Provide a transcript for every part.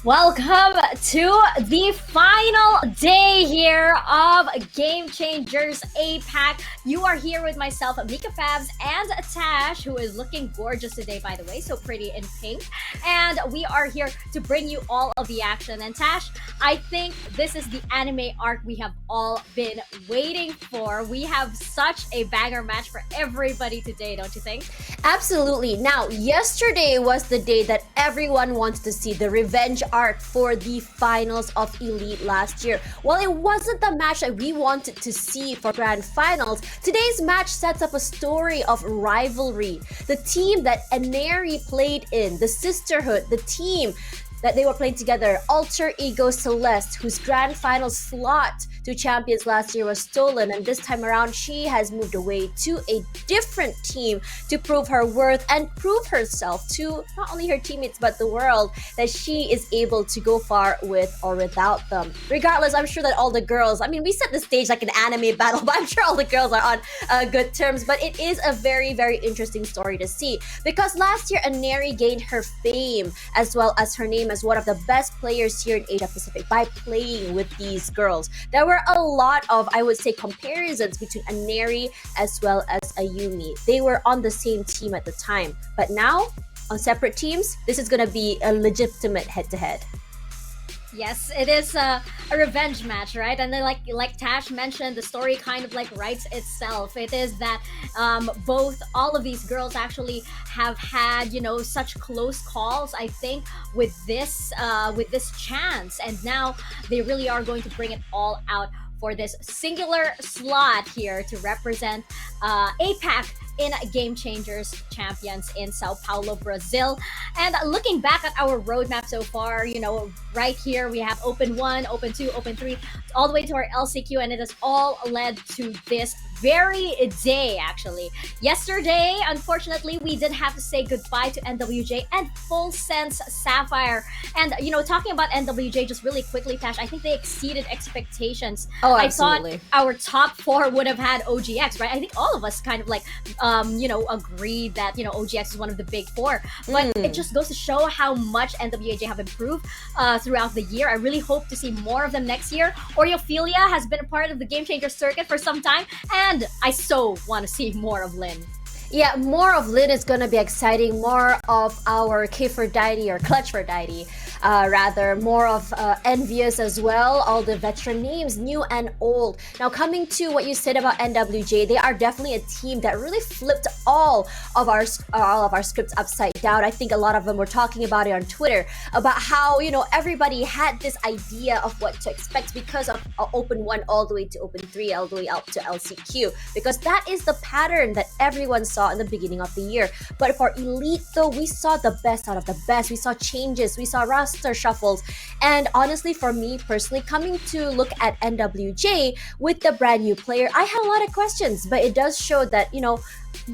Welcome to the final day here of Game Changers APAC. You are here with myself, Mika Fabs, and Tash, who is looking gorgeous today, by the way, so pretty in pink. And we are here to bring you all of the action. And Tash, I think this is the anime arc we have all been waiting for. We have such a banger match for everybody today, don't you think? Absolutely. Now, yesterday was the day that everyone wants to see the revenge arc for the finals of Elite last year. While it wasn't the match that we wanted to see for Grand Finals, today's match sets up a story of rivalry. The team that Aneri played in, the Sisterhood, the team that they were playing together, Alter Ego Celeste, whose grand final slot to champions last year was stolen, and this time around she has moved away to a different team to prove her worth and prove herself to not only her teammates but the world that she is able to go far with or without them. Regardless, I'm sure that all the girls, we set the stage like an anime battle, but I'm sure all the girls are on good terms. But it is a very, very interesting story to see, because last year Aneri gained her fame as well as her name as one of the best players here in Asia Pacific by playing with these girls. There were a lot of, I would say, comparisons between Aneri as well as Ayumi. They were on the same team at the time, but now on separate teams, this is going to be a legitimate head-to-head. Yes, it is a revenge match, right? And then, like Tash mentioned, the story kind of writes itself. It is that both all of these girls actually have had such close calls, I think, with this chance, and now they really are going to bring it all out for this singular slot here to represent APAC in Game Changers Champions in Sao Paulo, Brazil. And looking back at our roadmap so far, right here we have Open 1, Open 2, Open 3, all the way to our LCQ, and it has all led to this very day, actually. Yesterday, unfortunately, we did have to say goodbye to NWJ and Full Sense Sapphire. And, talking about NWJ just really quickly, Tash, I think they exceeded expectations. Oh, absolutely. I thought our top 4 would have had OGX, right? I think all of us kind of agreed that, OGX is one of the big 4. But it just goes to show how much NWJ have improved throughout the year. I really hope to see more of them next year. Oreophilia has been a part of the Game Changer circuit for some time, and I so want to see more of Lynn. Yeah, more of Lynn is going to be exciting. More of our K4Deity or Clutch4Deity. Rather, more of Envious as well. All the veteran names, new and old. Now, coming to what you said about NWJ, they are definitely a team that really flipped all of our scripts upside down. I think a lot of them were talking about it on Twitter about how everybody had this idea of what to expect because of Open 1 all the way to Open 3, all the way up to LCQ, because that is the pattern that everyone saw in the beginning of the year. But for Elite, though, we saw the best out of the best. We saw changes, we saw roster shuffles, and honestly, for me personally, coming to look at NWJ with the brand new player, I had a lot of questions, but it does show that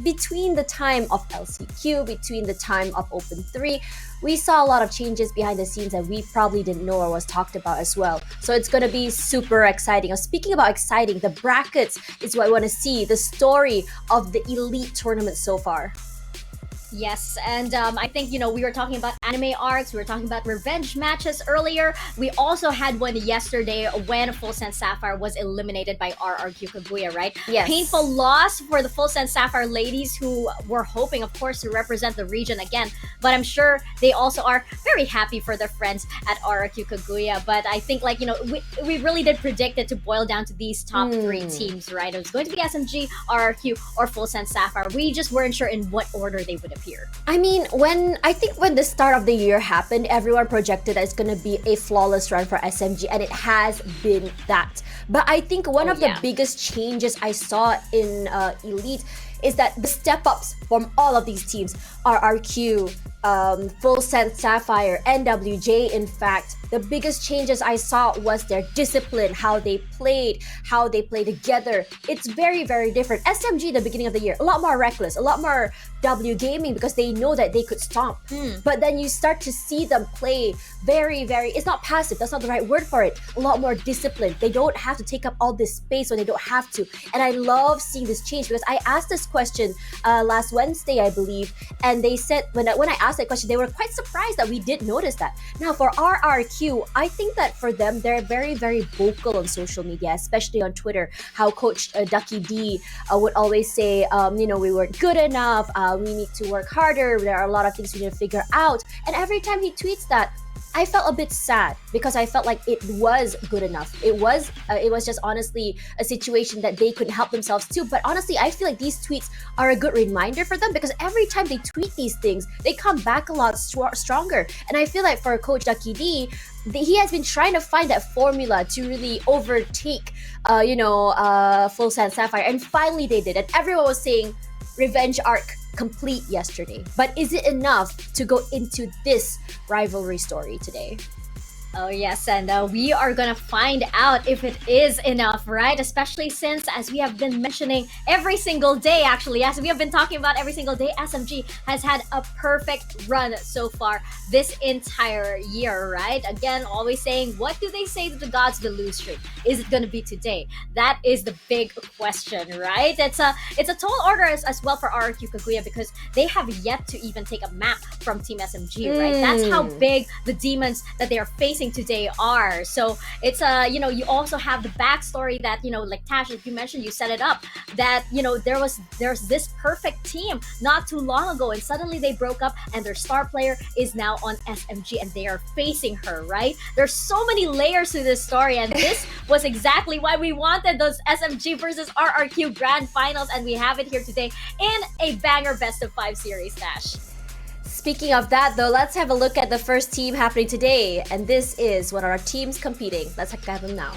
between the time of LCQ, between the time of Open 3, we saw a lot of changes behind the scenes that we probably didn't know or was talked about as well. So it's going to be super exciting. Speaking about exciting, the brackets is what I want to see, the story of the Elite tournament so far. Yes, and I think, we were talking about anime arcs, we were talking about revenge matches earlier. We also had one yesterday when Full Sense Sapphire was eliminated by RRQ Kaguya, right? Yes. Painful loss for the Full Sense Sapphire ladies, who were hoping, of course, to represent the region again. But I'm sure they also are very happy for their friends at RRQ Kaguya. But I think, we really did predict it to boil down to these top 3 teams, right? It was going to be SMG, RRQ, or Full Sense Sapphire. We just weren't sure in what order they would appear. When the start of the year happened, everyone projected that it's going to be a flawless run for SMG, and it has been that. But I think one of the biggest changes I saw in Elite is that the step-ups from all of these teams, RRQ, Full Sense Sapphire, NWJ, in fact, the biggest changes I saw was their discipline, how they play together. It's very, very different. SMG, the beginning of the year, a lot more reckless, a lot more W gaming because they know that they could stomp. But then you start to see them play very, very, it's not passive, that's not the right word for it, a lot more disciplined. They don't have to take up all this space when they don't have to. And I love seeing this change because I asked this question last Wednesday, I believe, and they said, when I asked asked that question, they were quite surprised that we did notice that. Now, for RRQ, I think that for them, they're very, very vocal on social media, especially on Twitter. How Coach Ducky D would always say, we weren't good enough. We need to work harder. There are a lot of things we need to figure out. And every time he tweets that, I felt a bit sad because I felt like it was good enough. It was just honestly a situation that they couldn't help themselves to. But honestly, I feel like these tweets are a good reminder for them because every time they tweet these things, they come back a lot stronger. And I feel like for Coach Ducky D, he has been trying to find that formula to really overtake, Full Sand Sapphire, and finally they did. And everyone was saying, revenge arc complete yesterday. But is it enough to go into this rivalry story today? Oh, yes, and we are going to find out if it is enough, right? Especially since, as we have been mentioning every single day, actually, as we have been talking about every single day, SMG has had a perfect run so far this entire year, right? Again, always saying, what do they say to the gods to lose streak? Is it going to be today? That is the big question, right? It's a tall order as well for RRQ Kaguya because they have yet to even take a map from Team SMG, right? That's how big the demons that they are facing today are. So it's you also have the backstory that like Tash, like you mentioned, you set it up that there's this perfect team not too long ago, and suddenly they broke up, and their star player is now on SMG, and they are facing her, right? There's so many layers to this story, and this was exactly why we wanted those SMG versus RRQ grand finals, and we have it here today in a banger best of 5 series, Tash. Speaking of that, though, let's have a look at the first team happening today. And this is what our teams competing. Let's look at them now.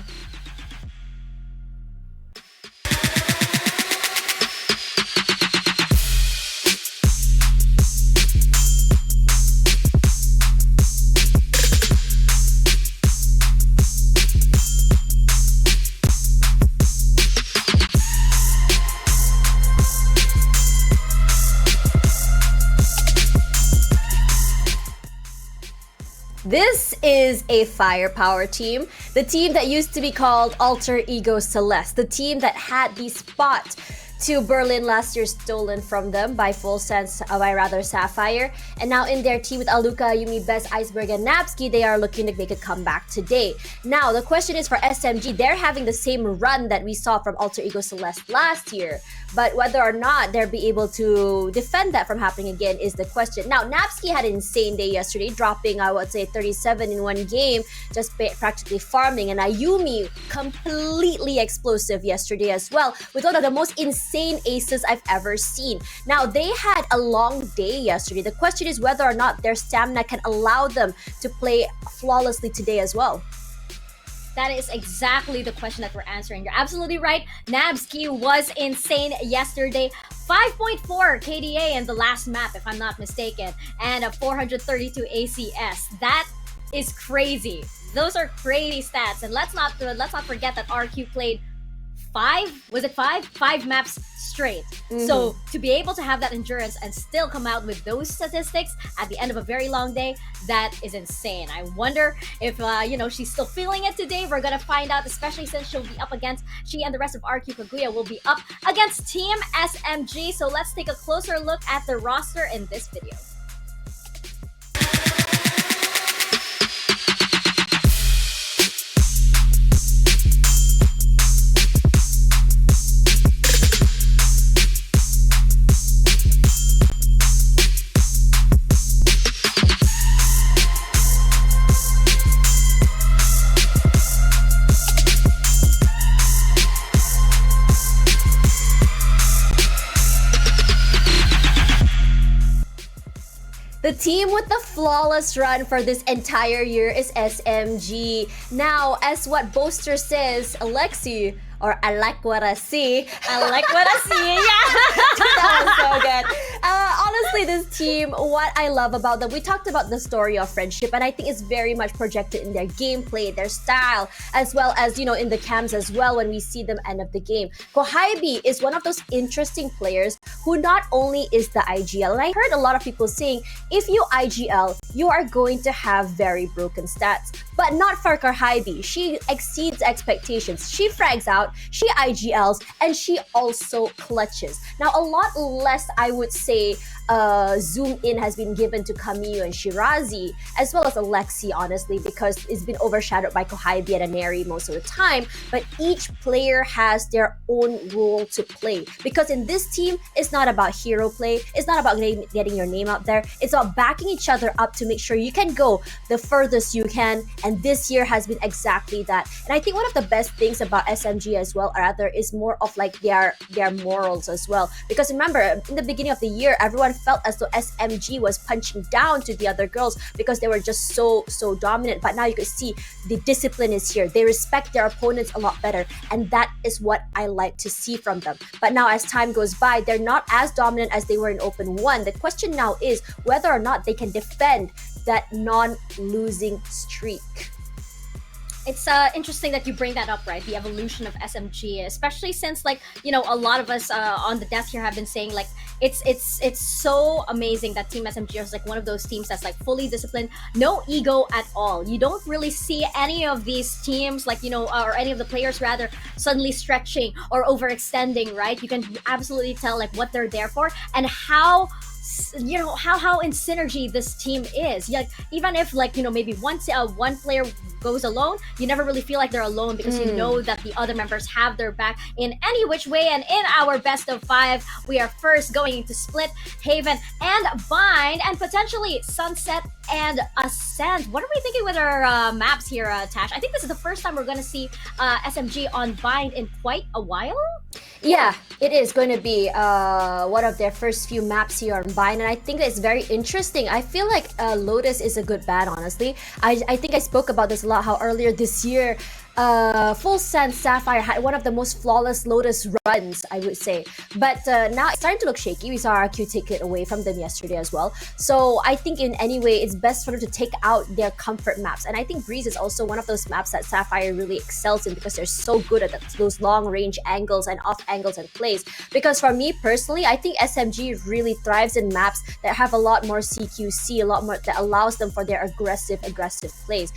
This is a firepower team, the team that used to be called Alter Ego Celeste, the team that had the spot to Berlin last year stolen from them by Sapphire. And now in their team with Aluka, Yumi, Best, Iceberg, and Napski, they are looking to make a comeback today. Now, the question is for SMG, they're having the same run that we saw from Alter Ego Celeste last year. But whether or not they'll be able to defend that from happening again is the question. Now, Napski had an insane day yesterday, dropping, I would say, 37 in one game, just practically farming. And Ayumi, completely explosive yesterday as well, with one of the most insane aces I've ever seen. Now, they had a long day yesterday. The question is whether or not their stamina can allow them to play flawlessly today as well. That is exactly the question that we're answering. You're absolutely right. Napski was insane yesterday. 5.4 KDA in the last map, if I'm not mistaken, and a 432 ACS. That is crazy. Those are crazy stats. And let's not forget that RQ played five maps straight. So to be able to have that endurance and still come out with those statistics at the end of a very long day, that is insane. I wonder if she's still feeling it today. We're gonna find out, especially since she and the rest of RQ Kaguya will be up against Team SMG. So let's take a closer look at the roster in this video. The team with the flawless run for this entire year is SMG. Now, as what Boaster says, Alexi, or I like what I see. I like what I see, yeah. That was so good. Honestly, this team, what I love about them, we talked about the story of friendship, and I think it's very much projected in their gameplay, their style, as well as, in the cams as well when we see them end of the game. Kohaibi is one of those interesting players who not only is the IGL, and I heard a lot of people saying, if you IGL, you are going to have very broken stats. But not for Kohaibi. She exceeds expectations. She frags out, she IGLs, and she also clutches. Now, a lot less, I would say, zoom in has been given to Camille and Shirazi, as well as Alexi, honestly, because it's been overshadowed by Kohaibi and Aneri most of the time. But each player has their own role to play. Because in this team, it's not about hero play, it's not about getting your name out there, it's about backing each other up to make sure you can go the furthest you can. And this year has been exactly that. And I think one of the best things about SMG as well, rather, is more of like their morals as well. Because remember, in the beginning of the year, everyone felt as though SMG was punching down to the other girls because they were just so dominant. But now you could see the discipline is here. They respect their opponents a lot better, and that is what I like to see from them. But now as time goes by, they're not as dominant as they were in Open 1. The question now is whether or not they can defend that non-losing streak. It's interesting that you bring that up, right? The evolution of SMG, especially since, like, you know, a lot of us on the desk here have been saying, like, it's so amazing that Team SMG is like one of those teams that's like fully disciplined, no ego at all. You don't really see any of these teams, like, you know, or any of the players rather, suddenly stretching or overextending, right? You can absolutely tell like what they're there for and how, you know, how in synergy this team is. Like, even if, like, you know, maybe one player goes alone, you never really feel like they're alone because you know that the other members have their back in any which way. And in our best of 5, we are first going to Split, Haven, and Bind, and potentially Sunset and Ascent. What are we thinking with our maps here, Tash? I think this is the first time we're going to see SMG on Bind in quite a while. Yeah, it is going to be one of their first few maps here on Bind, and I think that it's very interesting. I feel like Lotus is a good ban, honestly. I think I spoke about this a lot, how earlier this year, Full Send Sapphire had one of the most flawless Lotus runs, I would say. But now it's starting to look shaky. We saw RRQ take it away from them yesterday as well. So I think in any way, it's best for them to take out their comfort maps. And I think Breeze is also one of those maps that Sapphire really excels in because they're so good at those long range angles and off angles and plays. Because for me personally, I think SMG really thrives in maps that have a lot more CQC, a lot more that allows them for their aggressive plays.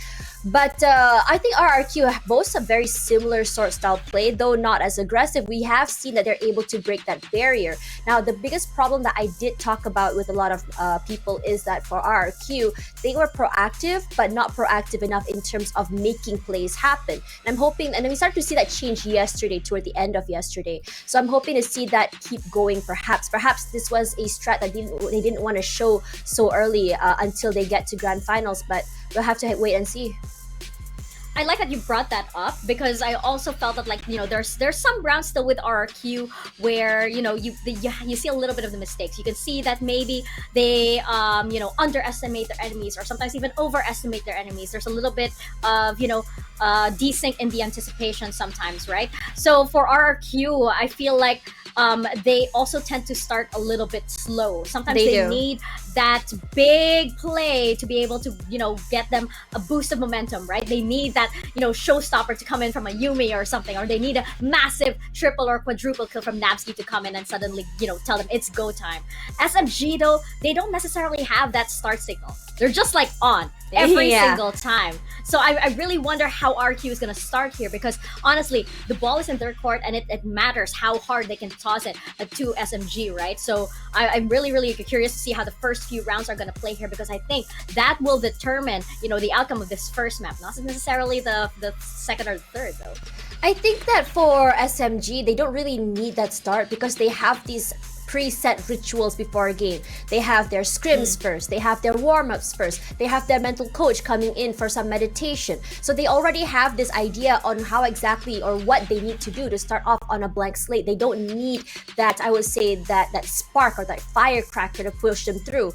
But I think RRQ boasts a very similar sort style play, though not as aggressive. We have seen that they're able to break that barrier. Now, the biggest problem that I did talk about with a lot of people is that for RRQ, they were proactive, but not proactive enough in terms of making plays happen. And I'm hoping, and then we started to see that change yesterday, toward the end of yesterday. So I'm hoping to see that keep going, perhaps. Perhaps this was a strat that they didn't want to show so early until they get to grand finals, but we'll have to wait and see. I like that you brought that up because I also felt that, like, you know, there's some rounds still with RRQ where, you know, you see a little bit of the mistakes. You can see that maybe they you know, underestimate their enemies or sometimes even overestimate their enemies. There's a little bit of, you know, desync in the anticipation sometimes, right? So for RRQ, I feel like they also tend to start a little bit slow. Sometimes they need that big play to be able to, you know, get them a boost of momentum, right? They need that, you know, showstopper to come in from a Yumi or something, or they need a massive triple or quadruple kill from Nabsky to come in and suddenly, you know, tell them it's go time. SMG though, they don't necessarily have that start signal. They're just like on every single time. So I really wonder how RQ is going to start here because honestly, the ball is in their court and it matters how hard they can toss it to SMG, right? So I'm really curious to see how the first few rounds are going to play here because I think that will determine, you know, the outcome of this first map, not necessarily the second or the third though. I think that for SMG, they don't really need that start because they have these preset rituals before a game. They have their scrims first, they have their warm-ups first, they have their mental coach coming in for some meditation. So they already have this idea on how exactly or what they need to do to start off on a blank slate. They don't need that, I would say, that spark or that firecracker to push them through.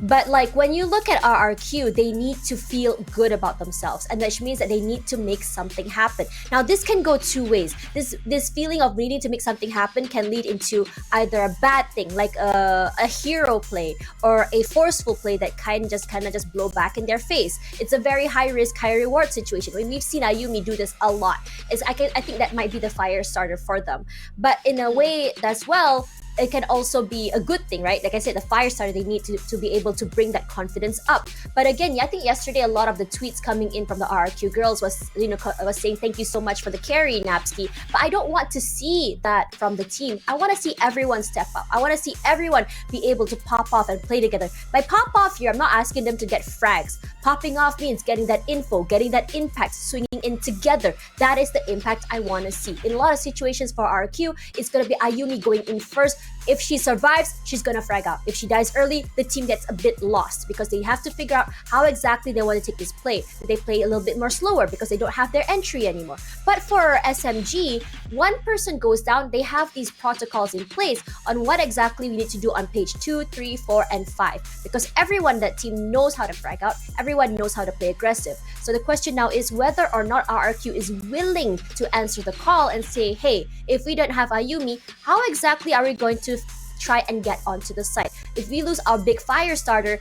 But like when you look at RRQ, they need to feel good about themselves, and which means that they need to make something happen. Now this can go two ways. This feeling of needing to make something happen can lead into either a bad thing, like a hero play, or a forceful play that kind of just blow back in their face. It's a very high risk, high reward situation. We've seen Ayumi do this a lot. I think that might be the fire starter for them. But in a way as well, it can also be a good thing, right? Like I said, the fire starter, they need to be able to bring that confidence up. But again, I think yesterday a lot of the tweets coming in from the RRQ girls was, was saying thank you so much for the carry, Napsky. But I don't want to see that from the team. I want to see everyone step up. I want to see everyone be able to pop off and play together. By pop off here, I'm not asking them to get frags. Popping off means getting that info, getting that impact, swinging in together. That is the impact I want to see. In a lot of situations for RRQ, it's going to be Ayumi going in first. If she survives, she's going to frag out. If she dies early, the team gets a bit lost because they have to figure out how exactly they want to take this play. They play a little bit more slower because they don't have their entry anymore. But for SMG, one person goes down, they have these protocols in place on what exactly we need to do on page 2, 3, 4, and 5. Because everyone that team knows how to frag out, everyone knows how to play aggressive. So the question now is whether or not RRQ is willing to answer the call and say, hey, if we don't have Ayumi, how exactly are we going to try and get onto the site? If we lose our big fire starter,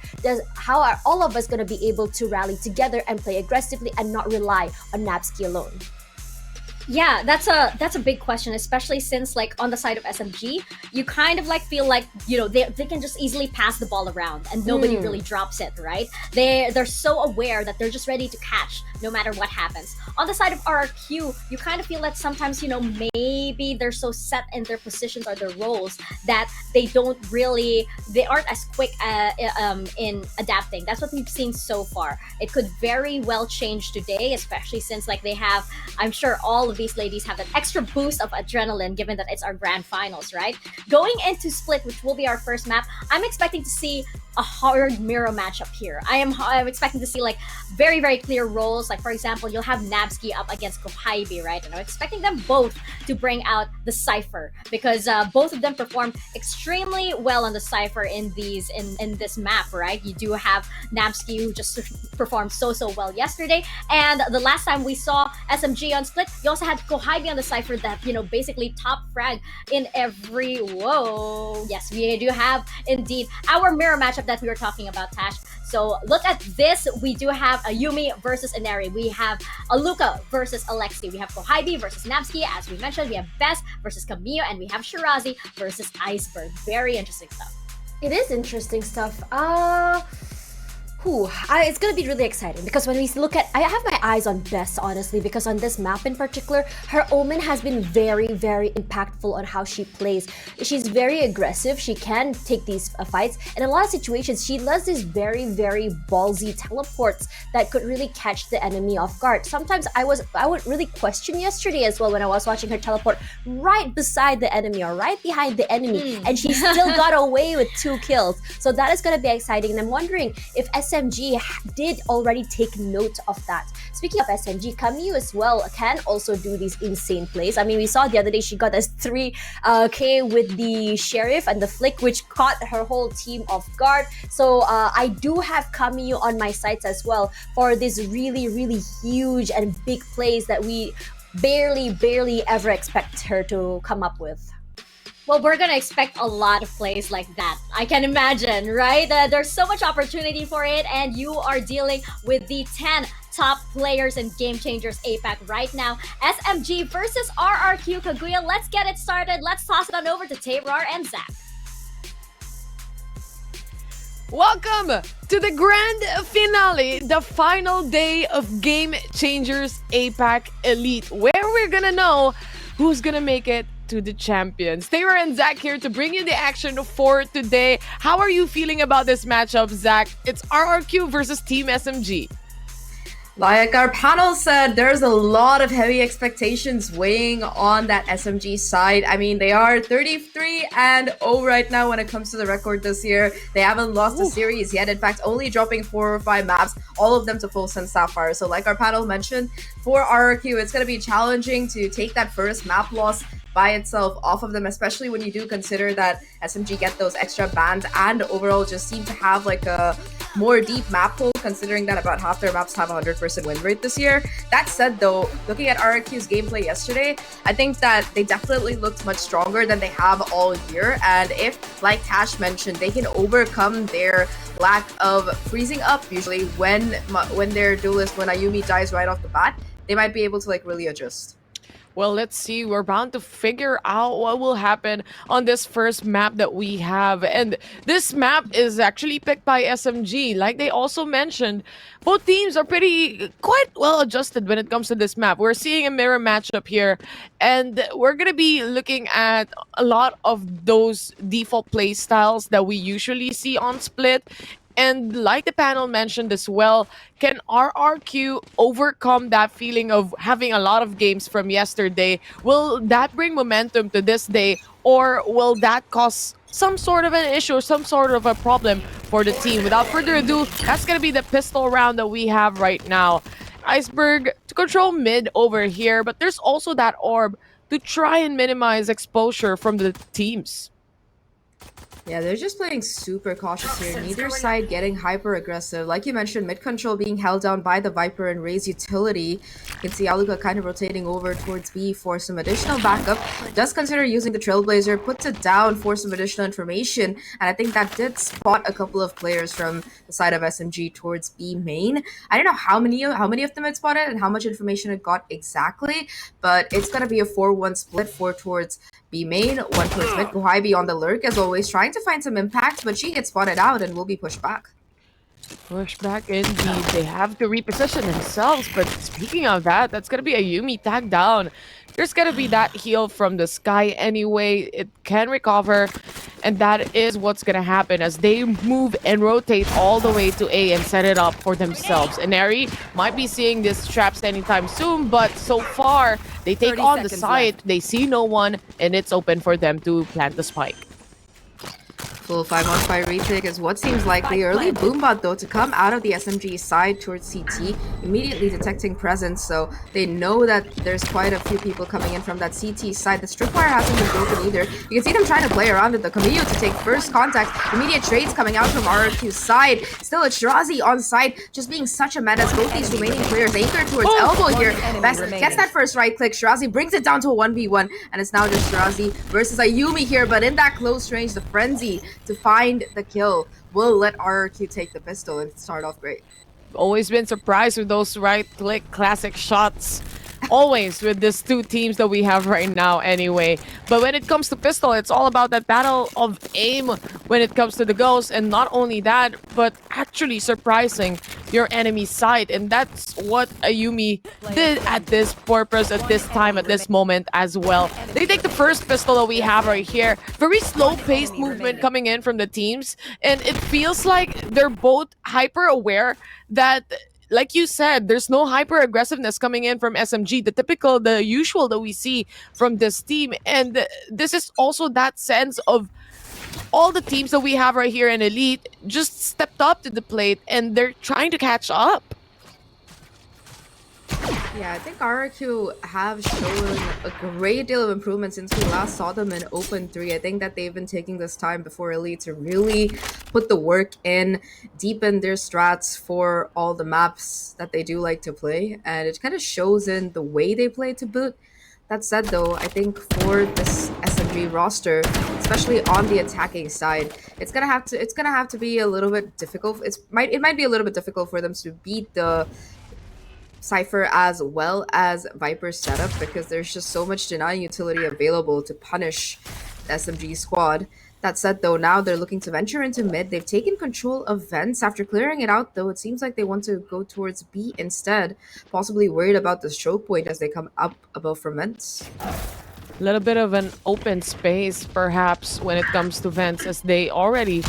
how are all of us going to be able to rally together and play aggressively and not rely on Napsky alone? Yeah, that's a big question, especially since like on the side of SMG, you kind of like feel like, they can just easily pass the ball around and nobody really drops it, right? They're so aware that they're just ready to catch no matter what happens. On the side of RRQ, you kind of feel that sometimes, maybe they're so set in their positions or their roles that they aren't as quick in adapting. That's what we've seen so far. It could very well change today, especially since like they have, I'm sure all of these ladies have an extra boost of adrenaline given that it's our grand finals, right? Going into Split, which will be our first map, I'm expecting to see a hard mirror matchup here. I'm expecting to see like very, very clear roles. Like for example, you'll have Napsky up against Kohaibi, right? And I'm expecting them both to bring out the Cypher because both of them performed extremely well on the Cypher in this map, right? You do have Napsky who just performed so well yesterday, and the last time we saw SMG on Split, you also had Kohaibi on the Cypher that basically top frag in every yes, we do have indeed our mirror matchup that we were talking about, Tash. So look at this. We do have Ayumi versus Inari. We have Aluka versus Alexi. We have Kohaibi versus Napsky. As we mentioned, we have Bess versus Camille, and we have Shirazi versus Iceberg. Very interesting stuff. It is interesting stuff. It's gonna be really exciting because when we look at, I have my eyes on Bess honestly, because on this map in particular, her Omen has been very, very impactful on how she plays. She's very aggressive. She can take these fights, and in a lot of situations, she does these very, very ballsy teleports that could really catch the enemy off guard. Sometimes I would really question yesterday as well when I was watching her teleport right beside the enemy or right behind the enemy, and she still got away with 2 kills. So that is gonna be exciting, and I'm wondering if SMG did already take note of that. Speaking of SMG, Camille as well can also do these insane plays. I mean, we saw the other day she got us 3K with the Sheriff and the Flick, which caught her whole team off guard. So I do have Camille on my sights as well for this really, really huge and big plays that we barely ever expect her to come up with. Well, we're gonna expect a lot of plays like that. I can imagine, right? There's so much opportunity for it, and you are dealing with the 10 top players and game changers APAC right now. SMG versus RRQ Kaguya. Let's get it started. Let's toss it on over to Tabrar and Zach. Welcome to the grand finale, the final day of Game Changers APAC Elite, where we're gonna know who's gonna make it to the champions. Taylor and Zach here to bring you the action for today. How are you feeling about this matchup, Zach? It's RRQ versus Team SMG. Like our panel said, there's a lot of heavy expectations weighing on that SMG side. I mean, they are 33-0 right now when it comes to the record this year. They haven't lost a series yet. In fact, only dropping 4 or 5 maps, all of them to Full Sun Sapphire. So like our panel mentioned, for RRQ, it's going to be challenging to take that first map loss by itself off of them, especially when you do consider that SMG get those extra bans and overall just seem to have like a more deep map pool, considering that about half their maps have a 100% win rate this year. That said though, looking at RRQ's gameplay yesterday, I think that they definitely looked much stronger than they have all year, and if, like Tash mentioned, they can overcome their lack of freezing up usually when their duelist, when Ayumi dies right off the bat, they might be able to like really adjust. Well, let's see. We're bound to figure out what will happen on this first map that we have. And this map is actually picked by SMG. Like they also mentioned, both teams are pretty quite well adjusted when it comes to this map. We're seeing a mirror matchup here, and we're going to be looking at a lot of those default play styles that we usually see on Split. And like the panel mentioned as well, can RRQ overcome that feeling of having a lot of games from yesterday? Will that bring momentum to this day, or will that cause some sort of an issue or some sort of a problem for the team? Without further ado, that's going to be the pistol round that we have right now. Iceberg to control mid over here, but there's also that orb to try and minimize exposure from the teams. Yeah, they're just playing super cautious here. Neither side getting hyper aggressive. Like you mentioned, mid control being held down by the Viper and Ray's utility. You can see Aluka kind of rotating over towards B for some additional backup. Does consider using the Trailblazer, puts it down for some additional information. And I think that did spot a couple of players from the side of SMG towards B main. I don't know how many of them it spotted and how much information it got exactly, but it's gonna be a 4-1 split, 4 towards B main, 1 towards mid. Kaguya on the lurk as always, trying to find some impact, but she gets spotted out and will be pushed back. Push back indeed. They have to reposition themselves, but speaking of that, that's gonna be a Yuumi tag down. There's gonna be that heal from the sky anyway. It can recover, and that is what's gonna happen as they move and rotate all the way to A and set it up for themselves. And Eri might be seeing these traps anytime soon, but so far, they take 30 on the seconds site, left. they see no one, and it's open for them to plant the spike. Full 5-on-5 retake is what seems likely. Early Boombot though to come out of the SMG side towards CT, immediately detecting presence, so they know that there's quite a few people coming in from that CT side. The strip wire hasn't been broken either. You can see them trying to play around it. The Kaguya to take first contact. Immediate trades coming out from RRQ's side. Still it's Shirazi on side, just being such a menace. Both these remaining players anchor towards elbow here. Best gets that first right click. Shirazi brings it down to a 1v1, and it's now just Shirazi versus Ayumi here, but in that close range, the frenzy to find the kill will let RRQ take the pistol and start off great. Always been surprised with those right click classic shots. Always with these two teams that we have right now anyway. But when it comes to pistol, it's all about that battle of aim when it comes to the ghost. And not only that, but actually surprising your enemy's side. And that's what Ayumi did at this purpose, at this time, at this moment as well. They take the first pistol that we have right here. Very slow-paced movement coming in from the teams. And it feels like they're both hyper-aware that, like you said, there's no hyper aggressiveness coming in from SMG, the usual that we see from this team. And this is also that sense of all the teams that we have right here in Elite just stepped up to the plate and they're trying to catch up. Yeah, I think RRQ have shown a great deal of improvement since we last saw them in Open 3. I think that they've been taking this time before Elite to really put the work in, deepen their strats for all the maps that they do like to play, and it kind of shows in the way they play to boot. That said though, I think for this SMG roster, especially on the attacking side, it's gonna have to be a little bit difficult. It might be a little bit difficult for them to beat the Cypher as well as Viper's setup, because there's just so much denying utility available to punish the SMG squad. That said though, now they're looking to venture into mid. They've taken control of vents. After clearing it out though, it seems like they want to go towards B instead, possibly worried about the stroke point as they come up above from vents. A little bit of an open space perhaps when it comes to vents, as they already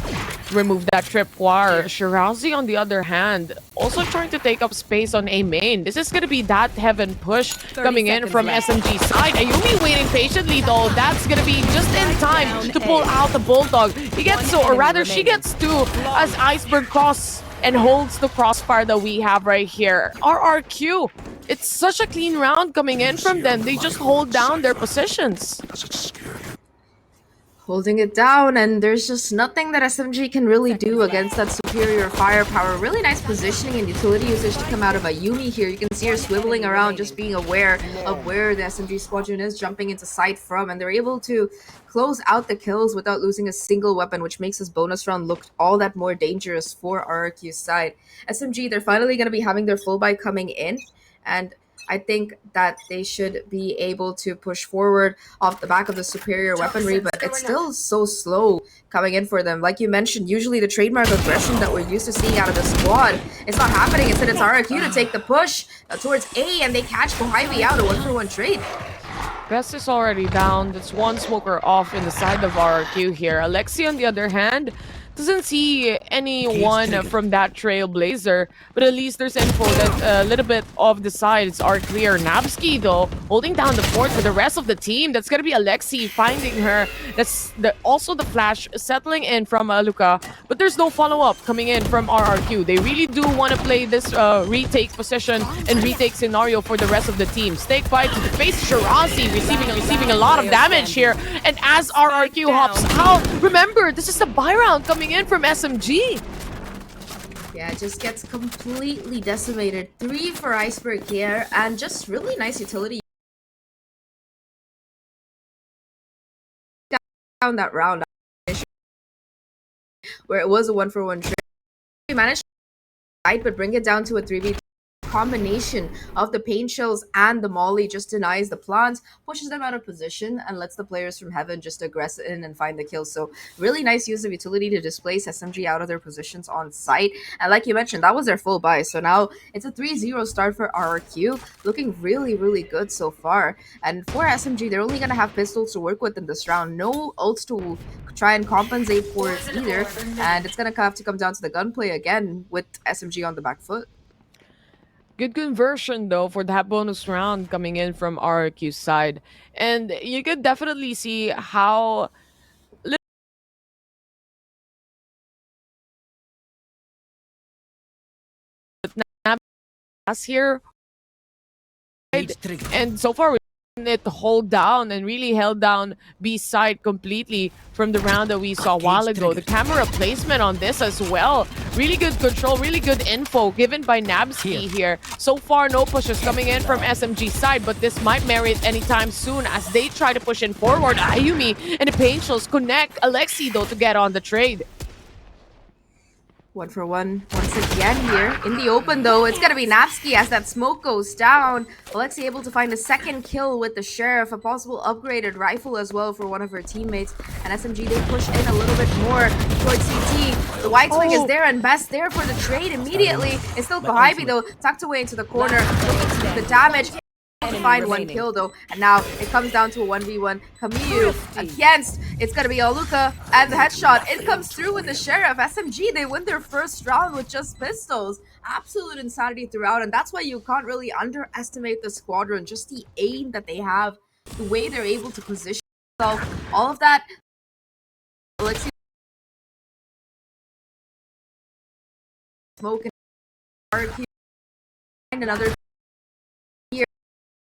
removed that tripwire. Shirazi on the other hand also trying to take up space on A main. This is going to be that heaven push coming in from SMG side. Ayumi waiting patiently though. That's going to be just in time to pull out the Bulldog. He gets two, or rather she gets two, as Iceberg cross and holds the crossfire that we have right here. RRQ, it's such a clean round coming in from them. They just hold down their positions. Holding it down, and there's just nothing that SMG can really do against that superior firepower. Really nice positioning and utility usage to come out of Ayumi here. You can see her swiveling around, just being aware of where the SMG squadron is jumping into sight from, and they're able to close out the kills without losing a single weapon, which makes this bonus round look all that more dangerous for RRQ's side. SMG, they're finally going to be having their full buy coming in, and I think that they should be able to push forward off the back of the superior weaponry, but it's still so slow coming in for them. Like you mentioned, usually the trademark aggression that we're used to seeing out of the squad, it's not happening. Instead, it's RRQ to take the push towards A, and they catch Kohibi out, a 1-for-1 trade. Best is already down. That's one smoker off in the side of RRQ here. Alexi, on the other hand, doesn't see anyone from that Trailblazer, but at least there's info that a little bit of the sides are clear. Nabsky, though, holding down the fort for the rest of the team. That's gonna be Alexi finding her. That's also the flash settling in from Luka, but there's no follow-up coming in from RRQ. They really do want to play this retake position and retake scenario for the rest of the team. Snake bite to the face. Shirazi receiving a lot of damage here, and as RRQ hops out, remember, this is the buy round coming in from SMG. Yeah, it just gets completely decimated. 3 for Iceberg here, and just really nice utility down that round where it was a 1-for-1 trade. We managed to fight, but bring it down to a 3v3. Combination of the pain shells and the molly just denies the plants, pushes them out of position, and lets the players from heaven just aggress in and find the kill. So really nice use of utility to displace SMG out of their positions on site. And like you mentioned, that was their full buy. So now it's a 3-0 start for RRQ, looking really, really good so far. And for SMG, they're only going to have pistols to work with in this round. No ults to try and compensate for it either. And it's going to have to come down to the gunplay again with SMG on the back foot. Good conversion, though, for that bonus round coming in from RRQ's side. And you could definitely see how Nabs here. And so far, it to hold down and really held down B's side completely from the round that we saw a while ago. The camera placement on this as well. Really good control, really good info given by Nabsky here. So far, no pushes coming in from SMG side, but this might merit anytime soon as they try to push in forward. Ayumi and the pain shells connect Alexi, though, to get on the trade. 1-for-1 once again here in the open, though. It's gonna be Nabsky as that smoke goes down. Alexi able to find a second kill with the Sheriff, a possible upgraded rifle as well for one of her teammates. And SMG, they push in a little bit more towards CT. The White Swing is there, and Best there for the trade immediately. It's still Kohibi, though, tucked away into the corner. The damage. To find one kill, though, and now it comes down to a 1v1. Kaguya against, it's gonna be Aluka, and the headshot, it comes through with the Sheriff. SMG, they win their first round with just pistols. Absolute insanity throughout, and that's why you can't really underestimate the squadron. Just the aim that they have, the way they're able to position themselves, all of that. Alexi smoke and RRQ find another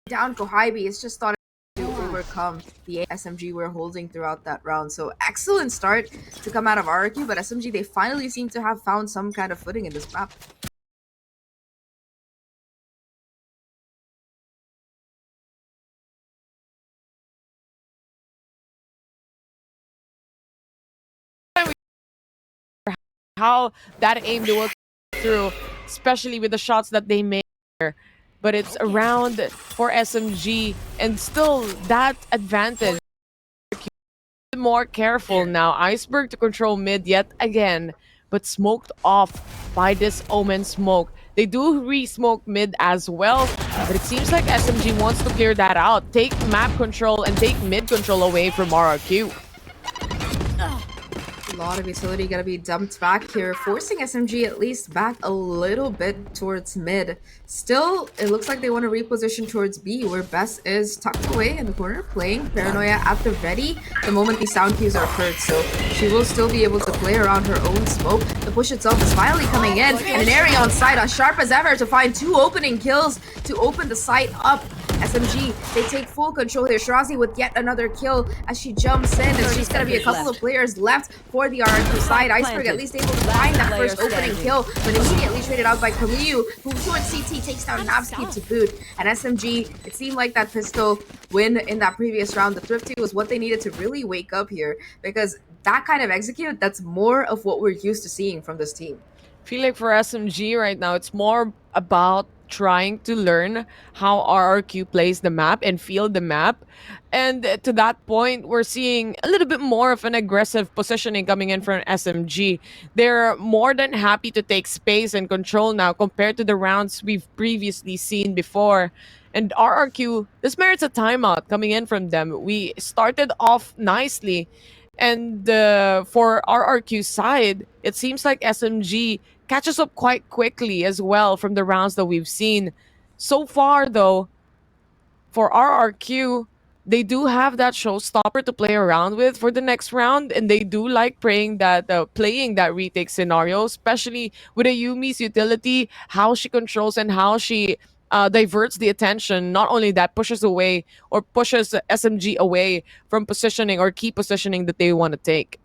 down Kohibi. It's just thought to overcome the SMG we're holding throughout that round. So excellent start to come out of RRQ, but SMG, they finally seem to have found some kind of footing in this map. How that aim they will through, especially with the shots that they made here. But it's around for SMG, and still that advantage. More careful now. Iceberg to control mid yet again, but smoked off by this Omen smoke. They do re-smoke mid as well, but it seems like SMG wants to clear that out, take map control and take mid control away from RRQ. A lot of utility gonna be dumped back here, forcing SMG at least back a little bit towards mid. Still, it looks like they want to reposition towards B, where Bess is tucked away in the corner, playing Paranoia at the ready the moment these sound cues are heard. So she will still be able to play around her own smoke. The push itself is finally coming in, and an area on site as sharp as ever to find 2 opening kills to open the site up. SMG, they take full control here. Shirazi with yet another kill as she jumps in. It's just going to be a couple of players left for the RRQ side. Iceberg at least able to find that first opening kill, but immediately traded out by Kaguya, who towards CT takes down Nabsky to boot. And SMG, it seemed like that pistol win in that previous round, the Thrifty, was what they needed to really wake up here, because that kind of execute, that's more of what we're used to seeing from this team. I feel like for SMG right now, it's more about trying to learn how RRQ plays the map and feel the map. And to that point, we're seeing a little bit more of an aggressive positioning coming in from SMG. They're more than happy to take space and control now compared to the rounds we've previously seen before. And RRQ, this merits a timeout coming in from them. We started off nicely. And for RRQ side, it seems like SMG catches up quite quickly as well from the rounds that we've seen. So far, though, for RRQ, they do have that showstopper to play around with for the next round, and they do like playing that retake scenario, especially with a Yumi's utility, how she controls and how she diverts the attention. Not only that, pushes away or pushes SMG away from positioning or key positioning that they want to take.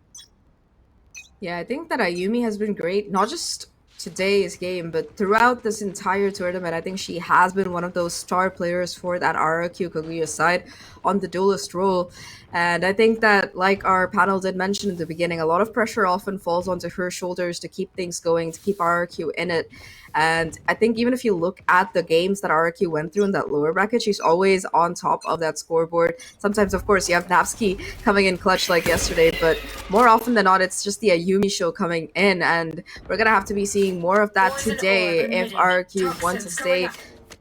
Yeah, I think that Ayumi has been great, not just today's game, but throughout this entire tournament. I think she has been one of those star players for that RRQ Kaguya side on the duelist role. And I think that, like our panel did mention in the beginning, a lot of pressure often falls onto her shoulders to keep things going, to keep RRQ in it. And I think even if you look at the games that RRQ went through in that lower bracket, she's always on top of that scoreboard. Sometimes, of course, you have Napsky coming in clutch like yesterday, but more often than not, it's just the Ayumi show coming in. And we're going to have to be seeing more of that today if RRQ want to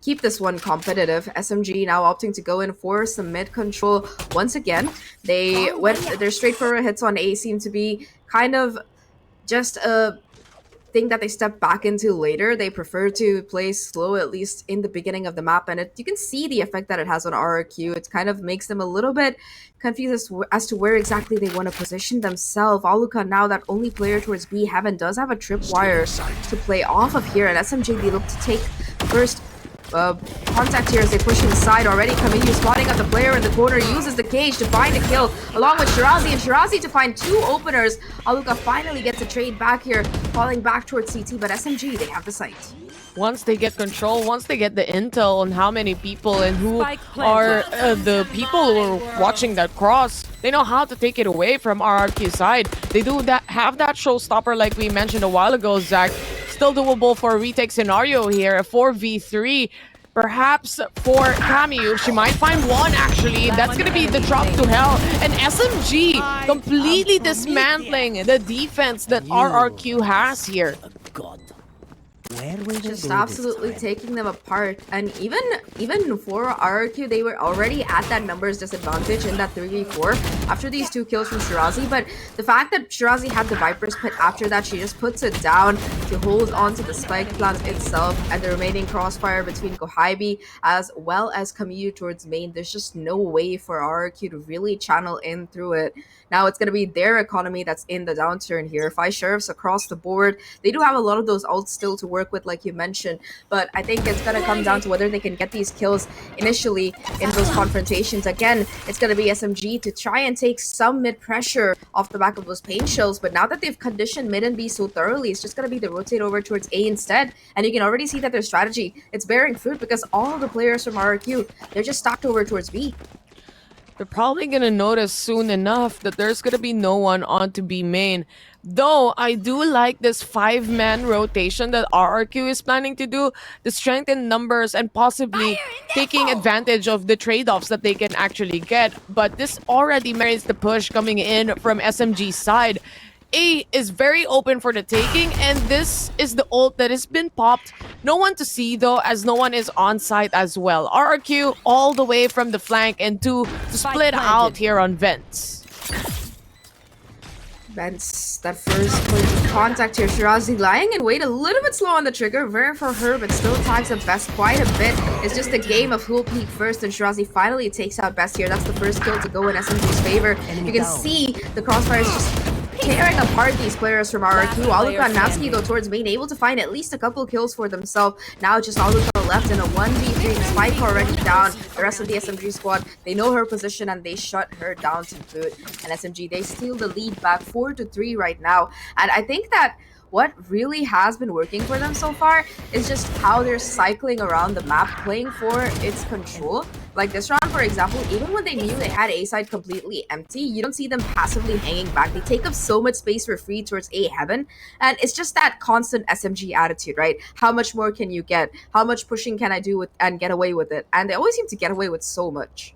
keep this one competitive. SMG now opting to go in for some mid control once again. Their straightforward hits on A seem to be kind of just a thing that they step back into later. They prefer to play slow, at least in the beginning of the map, and you can see the effect that it has on RRQ. It kind of makes them a little bit confused as to where exactly they want to position themselves. Aluka, now that only player towards B, Heaven does have a tripwire to play off of here, and SMG, they look to take first contact here as they push inside already. Kaguya spotting up the player in the corner, uses the cage to find a kill along with Shirazi, and Shirazi to find two openers. Aluka finally gets a trade back here, falling back towards CT, but SMG, they have the site. Once they get control, once they get the intel on how many people and who are the people who are watching that cross, they know how to take it away from RRQ side. They do have that showstopper like we mentioned a while ago, Zach. Still doable for a retake scenario here, a 4v3. Perhaps for Kaguya, she might find one actually. That's gonna be the drop to hell. And SMG completely dismantling the defense that RRQ has here. Just absolutely taking them apart. And even for RRQ, they were already at that numbers disadvantage in that 3v4 after these two kills from Shirazi. But the fact that Shirazi had the Viper's Pit after that, she just puts it down to hold on to the spike plant itself and the remaining crossfire between Kohaibi as well as Kaguya towards main. There's just no way for RRQ to really channel in through it. Now it's going to be their economy that's in the downturn here. 5 sheriffs across the board. They do have a lot of those ults still to work with, like you mentioned, but I think it's going to come down to whether they can get these kills initially in those confrontations. Again, it's going to be SMG to try and take some mid pressure off the back of those pain shells, but now that they've conditioned mid and B so thoroughly, it's just going to be the rotate over towards A instead, and you can already see that their strategy, it's bearing fruit because all of the players from RRQ, they're just stacked over towards B. They're probably going to notice soon enough that there's going to be no one on to be main. Though, I do like this 5-man rotation that RRQ is planning to do, the strength in numbers and possibly taking advantage of the trade-offs that they can actually get. But this already merits the push coming in from SMG's side. A is very open for the taking, and this is the ult that has been popped. No one to see though, as no one is on site as well. RRQ all the way from the flank, and to split out here on Vents. Vents, that first point of contact here. Shirazi lying in wait, a little bit slow on the trigger, rare for her, but still tags up Best quite a bit. It's just a game of who will peak first, and Shirazi finally takes out Best here. That's the first kill to go in SMG's favor. You can see the crossfires just tearing apart these players from RRQ. Aluka and Natsuki though towards main, able to find at least a couple kills for themselves. Now just Aluka left in a 1v3, Spike already down. The rest of the SMG squad, they know her position and they shut her down to boot. And SMG, they steal the lead back 4-3 right now. And I think that what really has been working for them so far is just how they're cycling around the map, playing for its control. Like this round, for example, even when they knew they had A side completely empty, you don't see them passively hanging back. They take up so much space for free towards A heaven, and it's just that constant SMG attitude, right? How much more can you get? How much pushing can I do with and get away with it? And they always seem to get away with so much.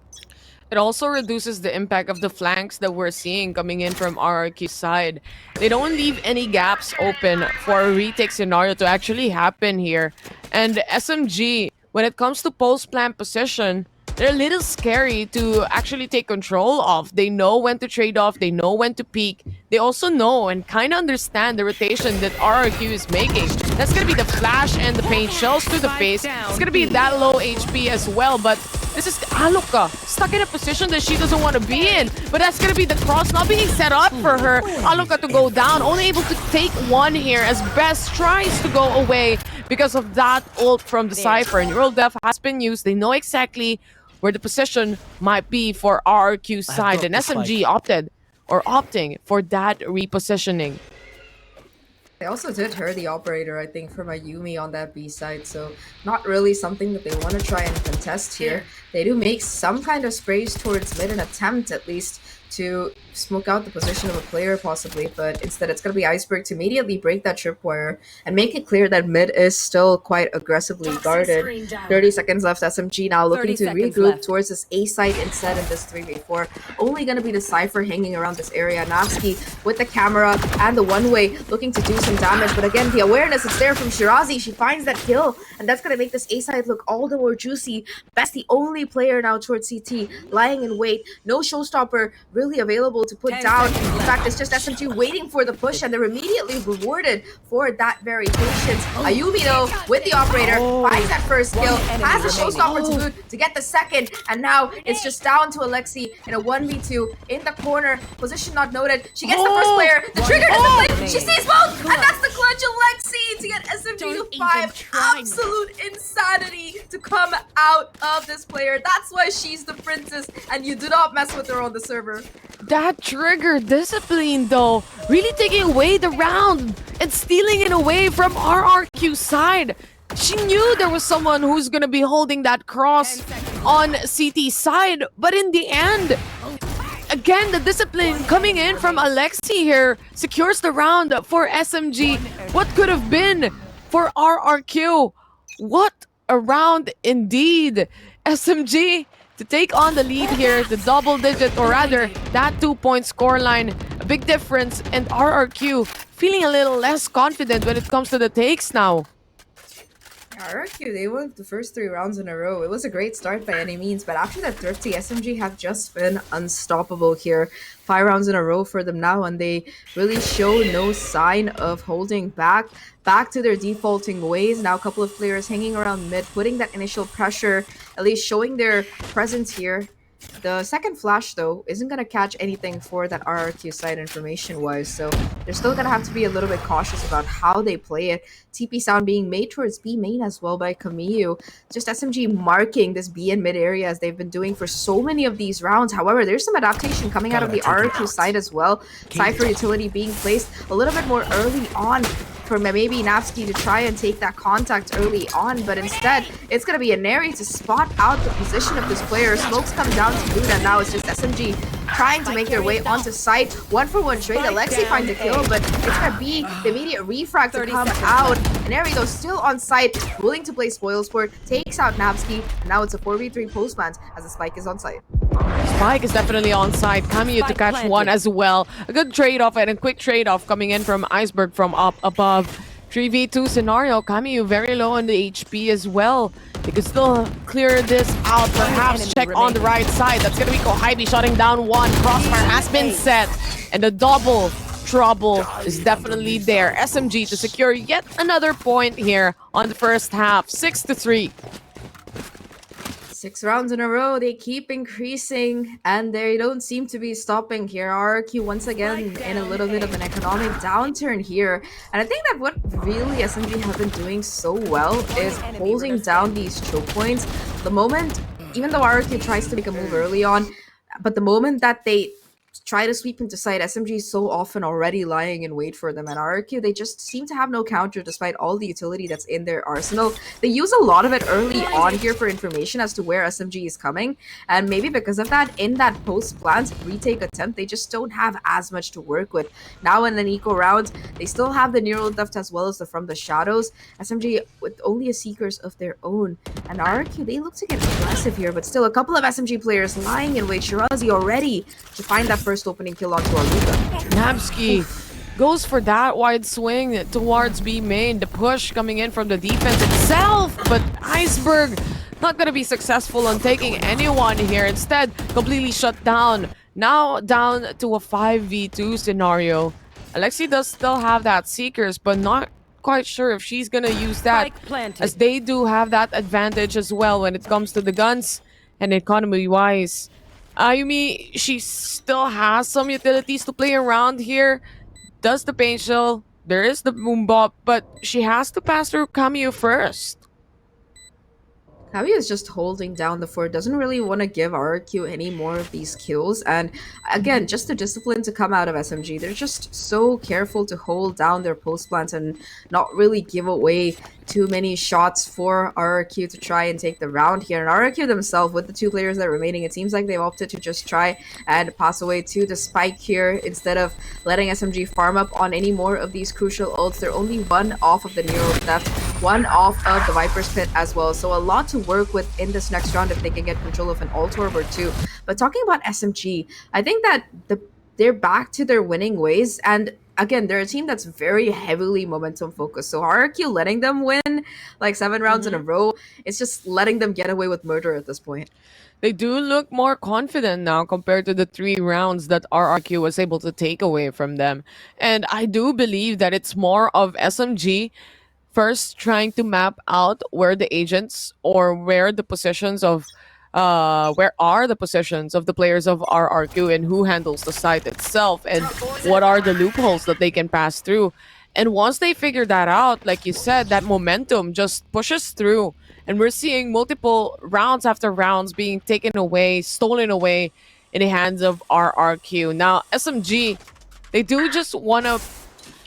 It also reduces the impact of the flanks that we're seeing coming in from RRQ side. They don't leave any gaps open for a retake scenario to actually happen here. And SMG, when it comes to post-plant position, they're a little scary to actually take control of. They know when to trade off, they know when to peek. They also know and kind of understand the rotation that RRQ is making. That's going to be the flash and the paint shells to the face. It's going to be that low HP as well, but this is Aluka stuck in a position that she doesn't want to be in. But that's going to be the cross not being set up for her. Aluka to go down, only able to take one here as Best tries to go away because of that ult from the Cypher. And Neural Def has been used. They know exactly where the position might be for RRQ side. And SMG opting for that repositioning. They also did hurt the operator, I think, from a Yumi on that B side, so not really something that they want to try and contest here. They do make some kind of sprays towards mid, an attempt at least to smoke out the position of a player possibly, but instead it's going to be Iceberg to immediately break that tripwire and make it clear that mid is still quite aggressively guarded. 30 seconds left. SMG now looking to regroup towards this A site instead in this 3v4. Only going to be the Cypher hanging around this area. Navsky with the camera and the one-way looking to do some damage, but again, the awareness is there from Shirazi. She finds that kill, and that's going to make this A site look all the more juicy. Best the only player now towards CT, lying in wait. No showstopper really available to put down. In fact, it's just SMG waiting for the push, and they're immediately rewarded for that very patience. Ayumi, though, with the operator, finds that first kill, has the showstopper to boot to get the second, and now it's just down to Alexi in a 1v2 in the corner. Position not noted. She gets the first player. The trigger doesn't click. She sees both, and that's the clutch. Alexi to get SMG to 5. Absolute insanity to come out of this player. That's why she's the princess, and you do not mess with her on the server. That trigger discipline, though, really taking away the round and stealing it away from RRQ side. She knew there was someone who's gonna be holding that cross on CT side, but in the end, again, the discipline coming in from Alexi here secures the round for SMG. What could have been for RRQ? What a round indeed. SMG to take on the lead here, the double digit, or rather that 2-point scoreline, a big difference, and RRQ feeling a little less confident when it comes to the takes now. RRQ, they won the first 3 rounds in a row. It was a great start by any means, but after that Thrifty, SMG have just been unstoppable here. 5 rounds in a row for them now, and they really show no sign of holding back to their defaulting ways. Now a couple of players hanging around mid, putting that initial pressure, at least showing their presence here. The second flash, though, isn't going to catch anything for that RRQ side information-wise, so they're still going to have to be a little bit cautious about how they play it. TP sound being made towards B main as well by Kaguya. Just SMG marking this B and mid area as they've been doing for so many of these rounds. However, there's some adaptation coming out of the RRQ side as well. Cypher utility being placed a little bit more early on for maybe Navsky to try and take that contact early on, but instead it's going to be a Neri to spot out the position of this player. Smokes come down to boot, and now it's just SMG trying to make their way onto site. 1-for-1 trade. Alexi finds a kill, but it's going to be the immediate refrag to come out. Neri, though, still on site, willing to play Spoilsport, takes out Navsky, and now it's a 4v3 post-plant as the Spike is on site. Spike is definitely on side. Kaguya to catch one as well. A good trade-off and a quick trade-off coming in from Iceberg from up above. 3v2 scenario. Kaguya very low on the HP as well. They could still clear this out. Perhaps check on the right side. That's going to be Kohaibi shutting down one. Crossfire has been set. And the double trouble is definitely there. SMG to secure yet another point here on the first half. 6-3. 6 rounds in a row, they keep increasing, and they don't seem to be stopping here. RRQ once again in a little bit of an economic downturn here. And I think that what really SMG have been doing so well is holding down these choke points. The moment, even though RRQ tries to make a move early on, but the moment that they try to sweep into sight. SMG is so often already lying in wait for them, and RRQ, they just seem to have no counter despite all the utility that's in their arsenal. They use a lot of it early on here for information as to where SMG is coming, and maybe because of that, in that post-plant retake attempt, they just don't have as much to work with. Now in an eco round, they still have the neural theft as well as the from the shadows. SMG with only a Seekers of their own, and RRQ, they look to get aggressive here, but still a couple of SMG players lying in wait. Shirazi already to find that first opening kill onto Aluka. Nabsky goes for that wide swing towards B main. The push coming in from the defense itself, but Iceberg not gonna be successful on taking anyone here. Instead, completely shut down. Now down to a 5v2 scenario. Alexi does still have that Seekers, but not quite sure if she's gonna use that, as they do have that advantage as well when it comes to the guns and economy-wise. Ayumi, she still has some utilities to play around here. Does the paint shell, there is the boom bop, but she has to pass through Cameo first. Kaguya is just holding down the fort, doesn't really want to give RRQ any more of these kills, and again, just the discipline to come out of SMG. They're just so careful to hold down their post plants and not really give away too many shots for RRQ to try and take the round here. And RRQ themselves, with the two players that are remaining, it seems like they've opted to just try and pass away to the spike here instead of letting SMG farm up on any more of these crucial ults. They're only one off of the neural theft, one off of the Viper's Pit as well. So a lot to work with in this next round if they can get control of an ult orb or two. But talking about SMG, I think that they're back to their winning ways, and again, they're a team that's very heavily momentum focused. So RRQ letting them win like 7 rounds in a row, it's just letting them get away with murder at this point. They do look more confident now compared to the 3 rounds that RRQ was able to take away from them. And I do believe that it's more of SMG first trying to map out where the agents or where the positions of where are the positions of the players of RRQ and who handles the site itself and what are the loopholes that they can pass through. And once they figure that out, like you said, that momentum just pushes through, and we're seeing multiple rounds after rounds being taken away, stolen away in the hands of RRQ. Now SMG, they do just want to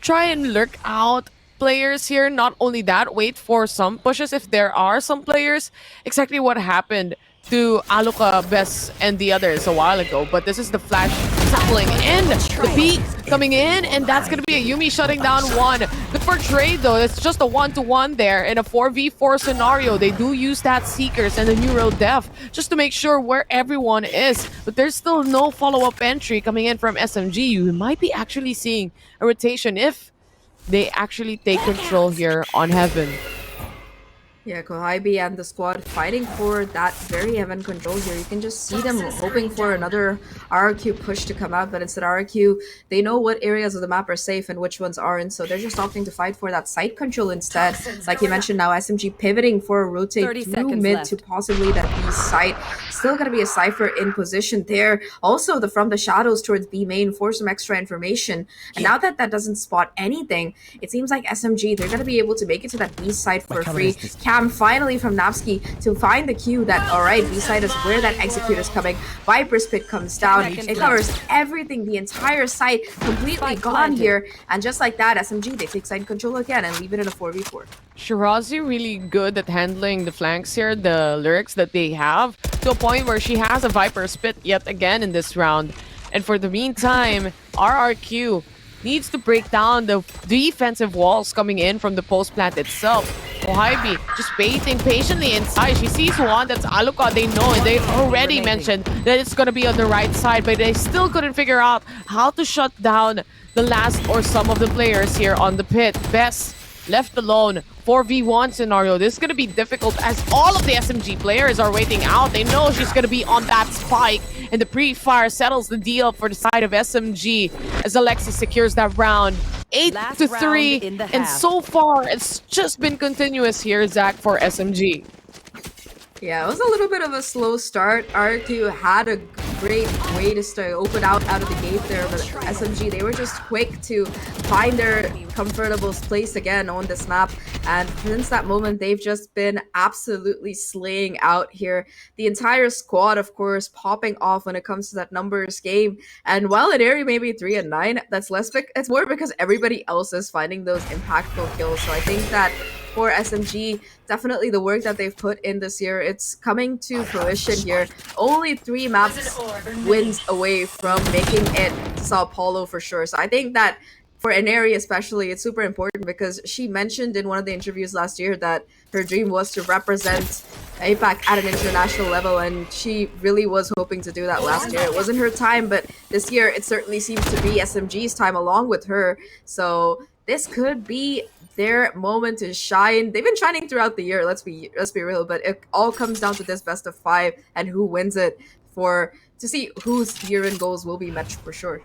try and lurk out players here. Not only that, wait for some pushes if there are some players. Exactly what happened to Aluka, Bess, and the others a while ago. But this is the flash settling in, the peak coming in, and that's going to be a Yumi shutting down one. Good for trade though, it's just a 1-to-1 there in a 4v4 scenario. They do use that Seekers and the Neural Def just to make sure where everyone is. But there's still no follow-up entry coming in from SMG. You might be actually seeing a rotation if they actually take control here on Heaven. Yeah, Kohaibi and the squad fighting for that very heaven control here. You can just see them hoping for another RRQ push to come out, but instead RRQ, they know what areas of the map are safe and which ones aren't, so they're just opting to fight for that site control instead. Like you mentioned now, SMG pivoting for a rotate through mid to possibly that B site. Still gonna be a Cypher in position there. Also, the from the shadows towards B main for some extra information. And now that that doesn't spot anything, it seems like SMG, they're gonna be able to make it to that B site for free. Finally from Napsky to find the cue that, alright, B-side is where that execute is coming. Viper's Pit comes down. It covers everything, the entire site completely gone here. And just like that, SMG, they take side control again and leave it in a 4v4. Shirazi really good at handling the flanks here, the lyrics that they have, to a point where she has a Viper's Pit yet again in this round. And for the meantime, RRQ needs to break down the defensive walls coming in from the post plant itself. Kohaibi just waiting patiently inside. She sees one, that's Aluka. They know it. They already mentioned that it's going to be on the right side, but they still couldn't figure out how to shut down the last or some of the players here on the pit. Bess left alone. 4v1 scenario. This is going to be difficult as all of the SMG players are waiting out. They know she's going to be on that spike, and the pre-fire settles the deal for the side of SMG as Alexis secures that round. 8-3, and so far it's just been continuous here, Zach, for SMG. Yeah, it was a little bit of a slow start. RRQ had a great way to start open out of the gate there, but SMG, they were just quick to find their comfortable place again on this map, and since that moment they've just been absolutely slaying out here. The entire squad, of course, popping off when it comes to that numbers game, and while in area maybe 3 and 9, that's less it's more because everybody else is finding those impactful kills. So I think that for SMG, definitely the work that they've put in this year, it's coming to fruition here. Only 3 maps wins away from making it to Sao Paulo for sure. So I think that for Inari especially, it's super important because she mentioned in one of the interviews last year that her dream was to represent APAC at an international level, and she really was hoping to do that last year. It wasn't her time, but this year it certainly seems to be SMG's time along with her. So this could be their moment to shine. They've been shining throughout the year, let's be real, but it all comes down to this best of 5 and who wins it to see whose year-end goals will be matched for sure.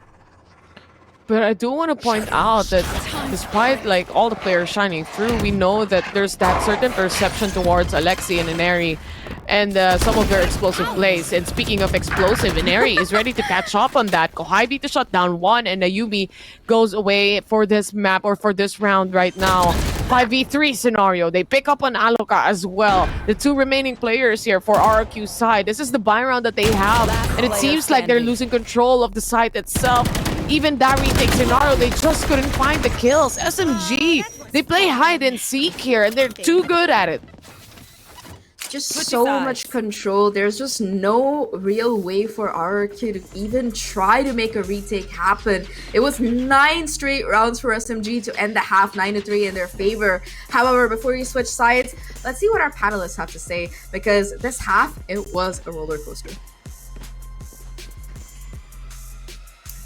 But I do want to point out that despite like all the players shining through, we know that there's that certain perception towards Alexi and Inari and some of their explosive plays. And speaking of explosive, Inari is ready to catch up on that. Kohai beat the shot down 1, and Ayumi goes away for this map or for this round right now. 5v3 scenario. They pick up on Aloka as well. The 2 remaining players here for RRQ's side. This is the buy round that they have, and it seems like they're losing control of the site itself. Even that retake scenario, they just couldn't find the kills. SMG, they play hide and seek here, and they're too good at it. Just so much control. There's just no real way for RRQ to even try to make a retake happen. It was 9 straight rounds for SMG to end the half 9-3 in their favor. However, before you switch sides, let's see what our panelists have to say, because this half, it was a roller coaster.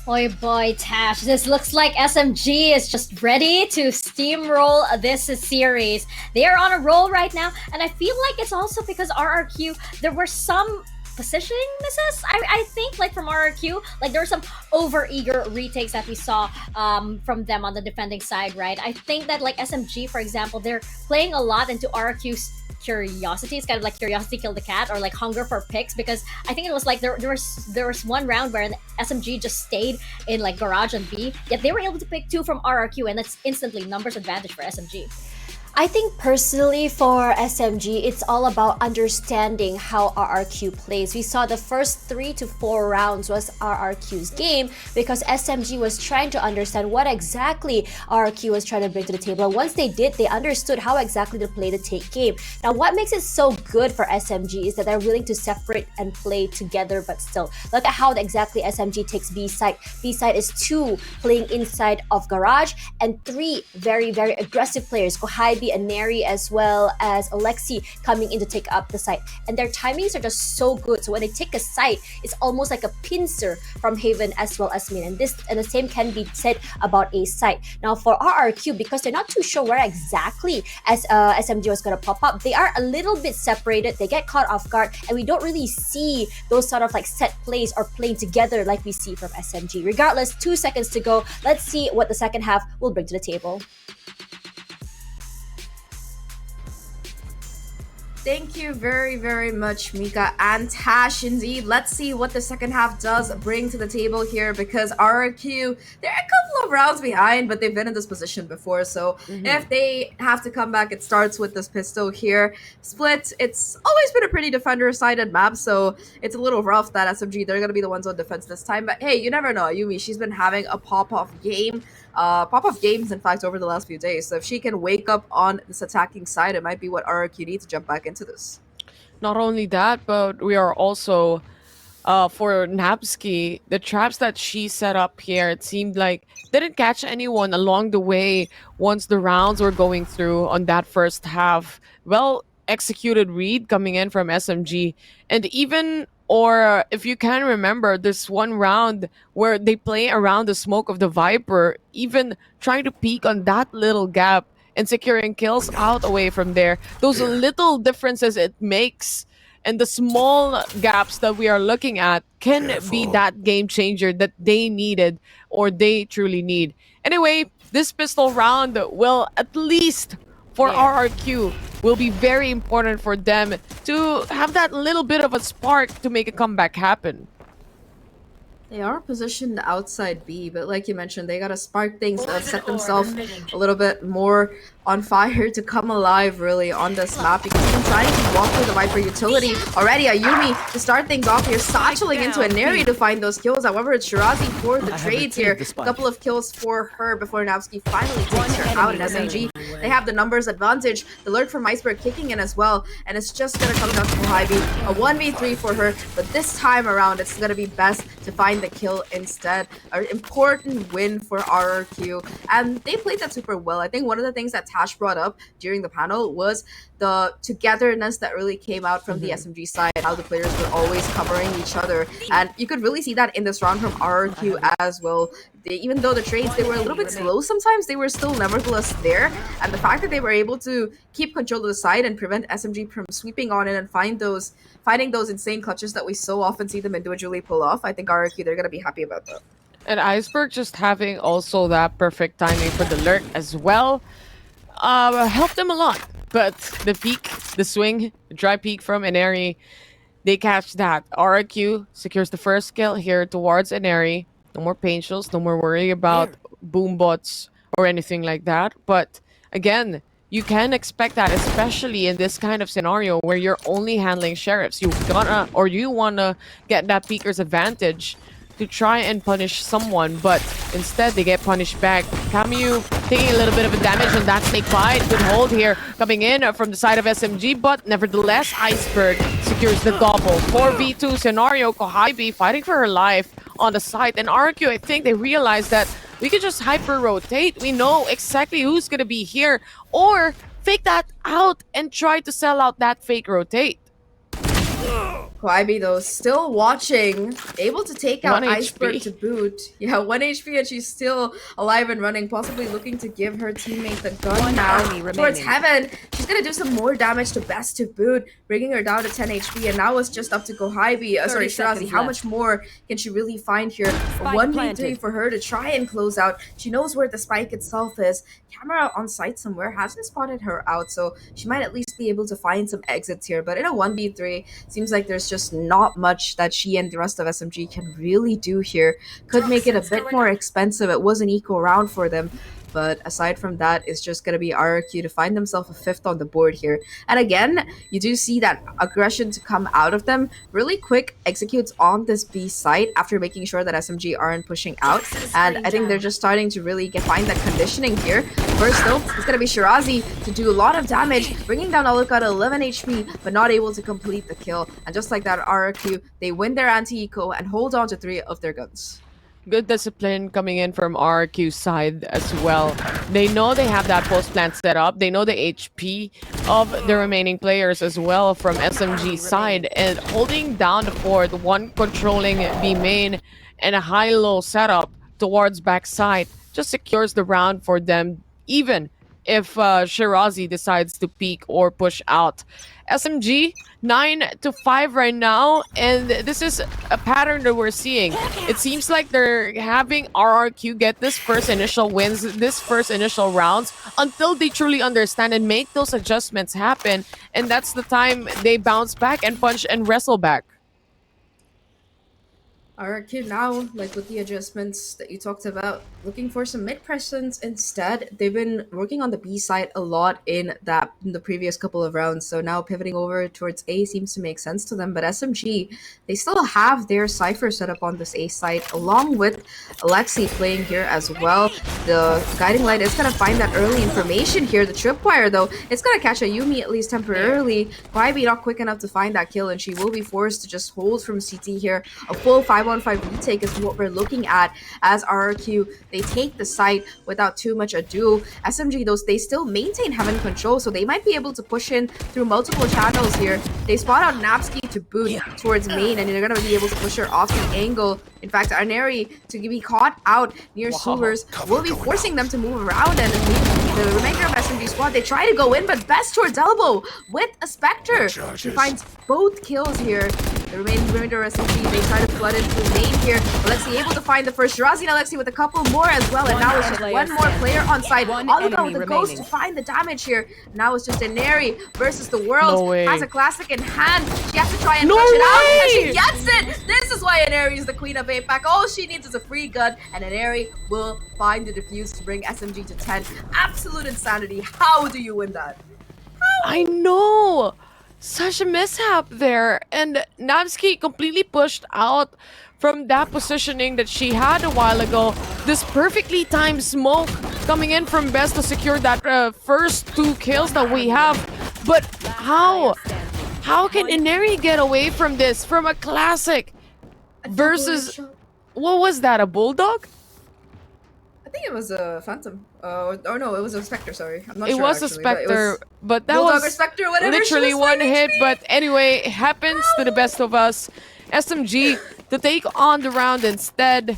Boy, boy, Tash, this looks like SMG is just ready to steamroll this series. They are on a roll right now, and I feel like it's also because RRQ, there were some positioning misses, I think, like from RRQ. Like there were some over-eager retakes that we saw from them on the defending side, right? I think that like SMG, for example, they're playing a lot into RRQ's curiosity. It's kind of like curiosity killed the cat, or like hunger for picks, because I think it was like there was one round where the SMG just stayed in like garage and B, yet they were able to pick 2 from RRQ, and that's instantly numbers advantage for SMG. I think personally for SMG, it's all about understanding how RRQ plays. We saw the first 3 to 4 rounds was RRQ's game because SMG was trying to understand what exactly RRQ was trying to bring to the table. And once they did, they understood how exactly to play the take game. Now, what makes it so good for SMG is that they're willing to separate and play together, but still. Look at how exactly SMG takes B side. B side is 2 playing inside of garage, and 3 very, very aggressive players. Kohai, and Neri as well as Alexi coming in to take up the site, and their timings are just so good. So when they take a site, it's almost like a pincer from Haven as well as Min, and the same can be said about a site. Now for RRQ, because they're not too sure where exactly SMG was going to pop up, they are a little bit separated. They get caught off guard, and we don't really see those sort of like set plays or playing together like we see from SMG. Regardless, 2 seconds to go. Let's see what the second half will bring to the table. Thank you very, very much, Mika and Tash. Indeed, let's see what the second half does bring to the table here, because RRQ, they're a couple of rounds behind, but they've been in this position before. So if they have to come back, it starts with this pistol here. Split, it's always been a pretty defender-sided map, so it's a little rough that SMG, they're going to be the ones on defense this time. But hey, you never know. Yumi, she's been having a pop-off game. Pop-off games, in fact, over the last few days. So if she can wake up on this attacking side, it might be what RRQ need to jump back into this. Not only that, but we are also, for Napski, the traps that she set up here, it seemed like didn't catch anyone along the way once the rounds were going through on that first half. Well executed read coming in from SMG. And even, or if you can remember, this one round where they play around the smoke of the Viper, even trying to peek on that little gap and securing kills out away from there. Those little differences it makes and the small gaps that we are looking at can be that game changer that they needed, or they truly need. Anyway, this pistol round will, at least for RRQ, will be very important for them to have that little bit of a spark to make a comeback happen. They are positioned outside B, but like you mentioned, they gotta spark things up, set themselves a little bit more on fire to come alive really on this map because they've been trying to walk through the Viper utility already. Ayumi to start things off here, satcheling into a Neri to find those kills. However, it's Shirazi for the trades here. A couple of kills for her before Navsky finally takes her out. And SMG, they have the numbers advantage. The lurk from Iceberg kicking in as well, and it's just gonna come down to Mohaibi. A 1v3 for her, but this time around, it's gonna be best to find the kill instead. An important win for RRQ, and they played that super well. I think one of the things that Tash brought up during the panel was the togetherness that really came out from the SMG side, how the players were always covering each other, and you could really see that in this round from RRQ as well. Even though the trades, they were a little bit slow sometimes, they were still nevertheless there, and the fact that they were able to keep control of the side and prevent SMG from sweeping on in and finding those insane clutches that we so often see them individually pull off, I think RRQ, they're gonna be happy about that. And Iceberg just having also that perfect timing for the lurk as well helped them a lot. But the peak, the swing, the dry peak from Inari, they catch that. RRQ secures the first kill here towards Inari. No more pain shields, no more worry about boom bots or anything like that. But again, you can expect that, especially in this kind of scenario where you're only handling sheriffs. You wanna get that peaker's advantage to try and punish someone, but instead they get punished back. Camu taking a little bit of a damage on that snake bite. Good hold here coming in from the side of SMG, but nevertheless, Iceberg secures the gobble. 4v2 scenario, Kohaibi fighting for her life on the site, and RQ, I think they realized that we could just hyper-rotate. We know exactly who's gonna be here, or fake that out and try to sell out that fake rotate. Kwaibi though, still watching, able to take out 1 Iceberg HP. to boot. Yeah, 1 HP and she's still alive and running, possibly looking to give her teammate the gun now towards Heaven. She's gonna do some more damage to Best to boot, bringing her down to 10 HP, and now it's just up to Kohaibi, sorry, Shirazi. How much more can she really find here? A 1v3 for her to try and close out. She knows where the spike itself is. Camera on site somewhere hasn't spotted her out, so she might at least be able to find some exits here. But in a 1v3, seems like there's just not much that she and the rest of SMG can really do here. Could make it a bit more expensive. It was an eco round for them. But aside from that, it's just going to be RRQ to find themselves a 5th on the board here. And again, you do see that aggression to come out of them. Really quick executes on this B site after making sure that SMG aren't pushing out. And I think they're just starting to really find that conditioning here. First though, it's going to be Shirazi to do a lot of damage, bringing down Aluka to 11 HP, but not able to complete the kill. And just like that, RRQ, they win their anti-eco and hold on to 3 of their guns. Good discipline coming in from RRQ's side as well. They know they have that post plant set up. They know the HP of the remaining players as well from SMG's side, and holding down the fort, one controlling B main and a high-low setup towards backside just secures the round for them, even if Shirazi decides to peek or push out. SMG 9-5 right now, and this is a pattern that we're seeing. It seems like they're having RRQ get this first initial wins, this first initial rounds, until they truly understand and make those adjustments happen, and that's the time they bounce back and punch and wrestle back. RRQ now, like with the adjustments that you talked about, looking for some mid presence instead. They've been working on the B side a lot in the previous couple of rounds, so now pivoting over towards A seems to make sense to them. But SMG, they still have their Cypher set up on this A side, along with Alexi playing here as well. The Guiding Light is going to find that early information here. The Tripwire, though, it's going to catch a Yumi at least temporarily. Kwaibi not quick enough to find that kill, and she will be forced to just hold from CT here. A full 5-on-5 retake is what we're looking at as RRQ. They take the site without too much ado. SMG, though, they still maintain Heaven control, so they might be able to push in through multiple channels here. They spot out Napsky to boot towards main, and they're going to be able to push her off the angle. In fact, Arneri, to be caught out near sewers, will be forcing them to move around, and the remainder of SMG squad, they try to go in, but best towards elbow with a Spectre. He finds both kills here. The remainder of SMG, they try to flood into the main here. Alexi able to find the first. Shirazi and Alexi with a couple more as well, and now it's just one more player on site. Oliver with the ghost to find the damage here. Now it's just Inari versus the world. No way. Has a classic in hand. She has to try and No push it out, way! and she gets it! This is why Inari is the queen of APAC. All she needs is a free gun, and Inari will find the defuse to bring SMG to 10. Absolute insanity. How do you win that? I know! Such a mishap there. And Navsky completely pushed out from that positioning that she had a while ago. This perfectly timed smoke coming in from Best to secure that first 2 kills that we have. But how? How can Inari get away from this? From a classic versus... What was that, a bulldog? I think it was a Phantom. Oh no, it was a Spectre, sorry. I'm not It sure was a actually, but it Spectre, was but that Bulldog or was Spectre, whatever. literally She was 1 1 hit. HP. But anyway, it happens to the best of us. SMG to take on the round instead.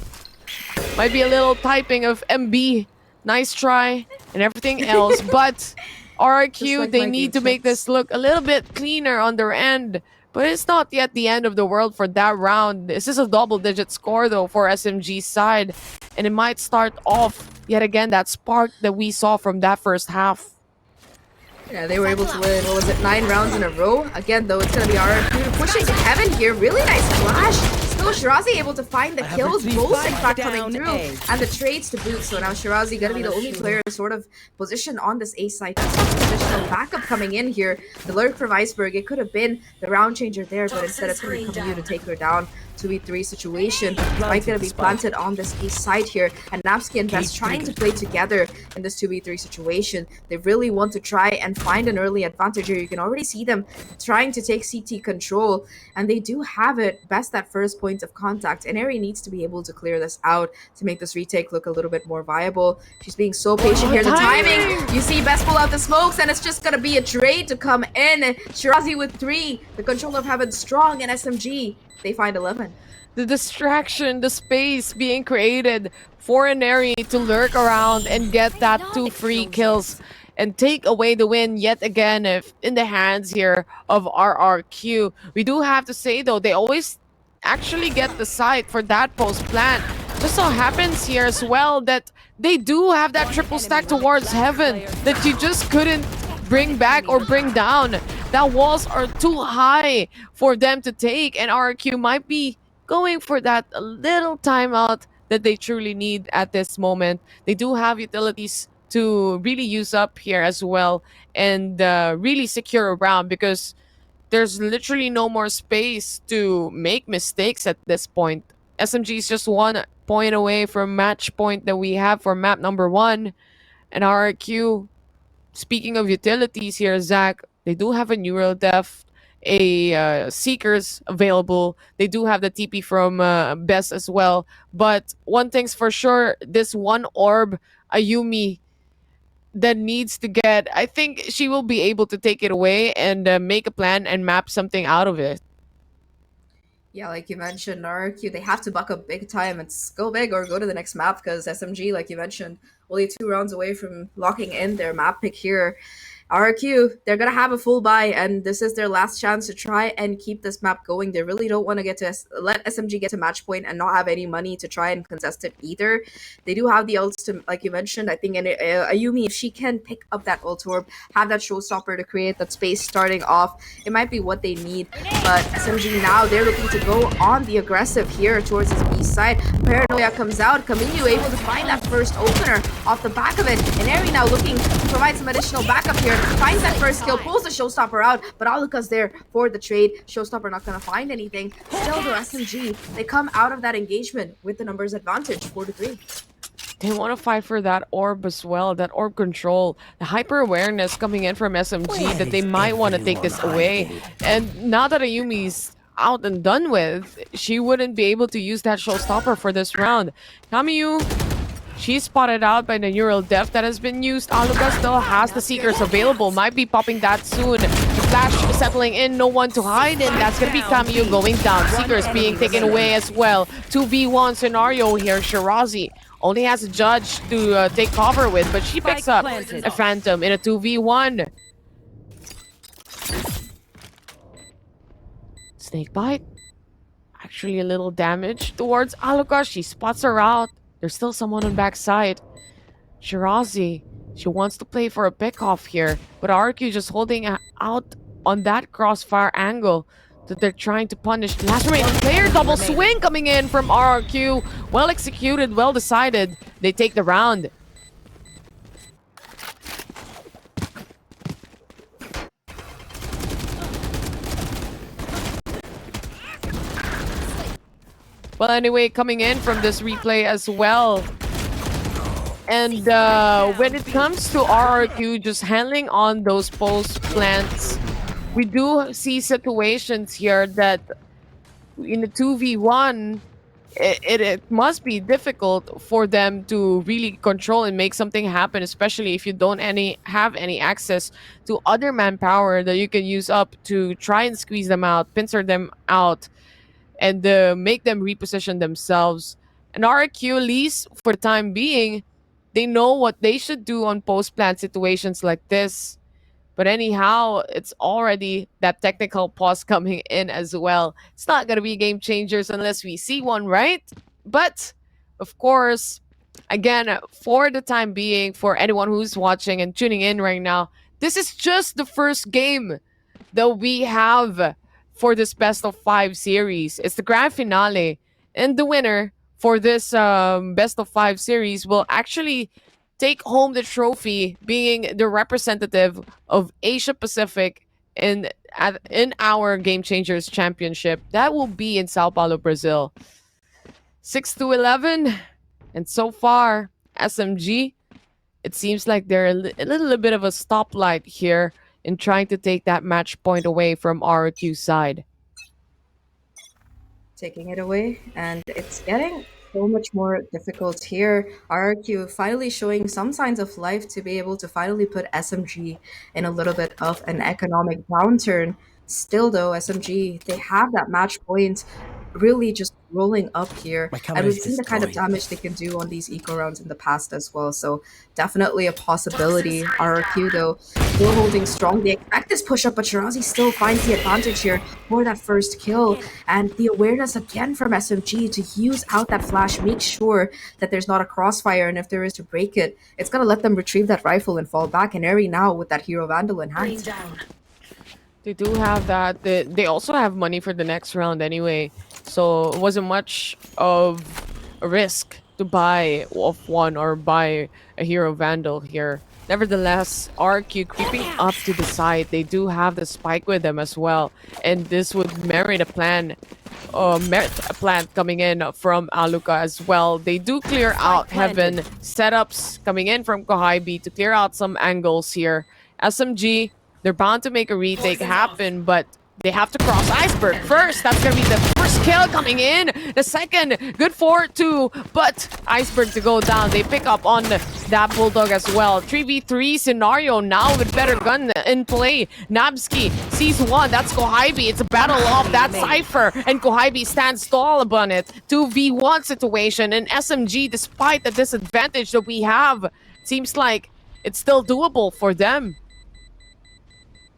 Might be a little typing of MB. Nice try and everything else. But RRQ, like they my need game to make shots. this look a little bit cleaner on their end. But it's not yet the end of the world for that round. This is a double-digit score, though, for SMG's side. And it might start off, yet again, that spark that we saw from that first half. Yeah, they were able to win, what was it, 9 rounds in a row? Again, though, it's going to be RRQ pushing to Kevin here. Really nice flash. Still, Shirazi able to find the kills, both in fact coming through, and the trades to boot. So now Shirazi going to be the only player sort of positioned on this A site. That's not traditional backup coming in here. The lurk from Iceberg, it could have been the round changer there, but instead it's going to be coming here to take her down. 2v3 situation. Spike gonna be planted on this east side here, and Napsky and Best trying to play together in this 2v3 situation. They really want to try and find an early advantage here. You can already see them trying to take CT control, and they do have it. Best that first point of contact, and Eri needs to be able to clear this out to make this retake look a little bit more viable. She's being so patient here. The timing! You see Best pull out the smokes, and it's just gonna be a trade to come in. Shirazi with 3. The control of Heaven strong, and SMG they find 11. The distraction, the space being created for Inari to lurk around and get that 2 free kills and take away the win yet again if in the hands here of RRQ. We do have to say, though, they always actually get the site for that post plant. Just so happens here as well that they do have that triple stack towards Heaven that you just couldn't bring back or bring down. That walls are too high for them to take, and RRQ might be going for that little timeout that they truly need at this moment. They do have utilities to really use up here as well and really secure a round, because there's literally no more space to make mistakes at this point. SMG is just 1 point away from match point that we have for map number 1, and RRQ, speaking of utilities here, Zach, they do have a Neural Def, a Seekers available. They do have the TP from Best as well. But one thing's for sure, this 1 orb, Ayumi, that needs to get, I think she will be able to take it away and make a plan and map something out of it. Yeah, like you mentioned, RRQ, they have to buck up big time. It's go big or go to the next map, because SMG, like you mentioned, only 2 rounds away from locking in their map pick here. RRQ, they're gonna have a full buy, and this is their last chance to try and keep this map going. They really don't want to let SMG get to match point and not have any money to try and contest it either. They do have the ults to, like you mentioned, I think, and Ayumi, if she can pick up that ult orb, have that showstopper to create that space starting off, it might be what they need. But SMG now, they're looking to go on the aggressive here towards his east side. Paranoia comes out, Camino able to find that first opener off the back of it, and Eri now looking to provide some additional backup here. Finds that first kill, pulls the showstopper out, but Aluka's there for the trade. Showstopper not gonna find anything. Still, the SMG, they come out of that engagement with the numbers advantage, 4-3. They want to fight for that orb as well, that orb control, the hyper awareness coming in from SMG that they might want to take this away. And now that Ayumi's out and done with, she wouldn't be able to use that showstopper for this round. Kamiyu She's spotted out by the neural depth that has been used. Aluka still has the Seekers available. Might be popping that soon. The flash settling in, no one to hide in. That's gonna be Kaguya going down. Seekers being taken away as well. 2v1 scenario here. Shirazi only has a judge to take cover with, but she picks up a Phantom in a 2v1. Snakebite. Actually a little damage towards Aluka. She spots her out. There's still someone on backside. Shirazi. She wants to play for a pick-off here. But RRQ just holding out on that crossfire angle that they're trying to punish. Last remaining player. Double swing coming in from RRQ. Well executed, well decided. They take the round. Well, anyway, coming in from this replay as well. And when it comes to RRQ just handling on those post plants, we do see situations here that in the 2v1, it must be difficult for them to really control and make something happen, especially if you don't have any access to other manpower that you can use up to try and squeeze them out, pincer them out, and make them reposition themselves. And RRQ, at least for the time being, they know what they should do on post-plant situations like this. But anyhow, it's already that technical pause coming in as well. It's not going to be game changers unless we see one, right? But, of course, again, for the time being, for anyone who's watching and tuning in right now, this is just the first game that we have for this best of 5 series. It's the grand finale, and the winner for this best of 5 series will actually take home the trophy, being the representative of Asia Pacific in our Game Changers Championship. That will be in Sao Paulo, Brazil. 6-11, and so far SMG, it seems like they're a little bit of a stoplight here in trying to take that match point away from RRQ's side. Taking it away, and it's getting so much more difficult here. RRQ finally showing some signs of life to be able to finally put SMG in a little bit of an economic downturn. Still though, SMG, they have that match point really just rolling up here, and we've seen the kind of damage they can do on these eco rounds in the past as well, so definitely a possibility. RRQ though still holding strong. They expect this push up, but Shirazi still finds the advantage here for that first kill, and the awareness again from SMG to use out that flash, make sure that there's not a crossfire, and if there is, to break it, it's gonna let them retrieve that rifle and fall back and Eri now with that hero vandal in hand. They do have that. They also have money for the next round anyway, so it wasn't much of a risk to buy off one or buy a hero vandal here. Nevertheless, RRQ creeping up to the side. They do have the spike with them as well, and this would merit a plant coming in from Aluka as well. They do clear out Heaven. Setups coming in from Kohaibi to clear out some angles here. SMG, they're bound to make a retake happen, but they have to cross Iceberg first. That's going to be the first kill coming in. The second, good for it too, but Iceberg to go down. They pick up on that Bulldog as well. 3v3 scenario now with better gun in play. Nabsky sees one. That's Kohaibi. It's a battle of that Cypher, and Kohaibi stands tall upon it. 2v1 situation, and SMG, despite the disadvantage that we have, seems like it's still doable for them.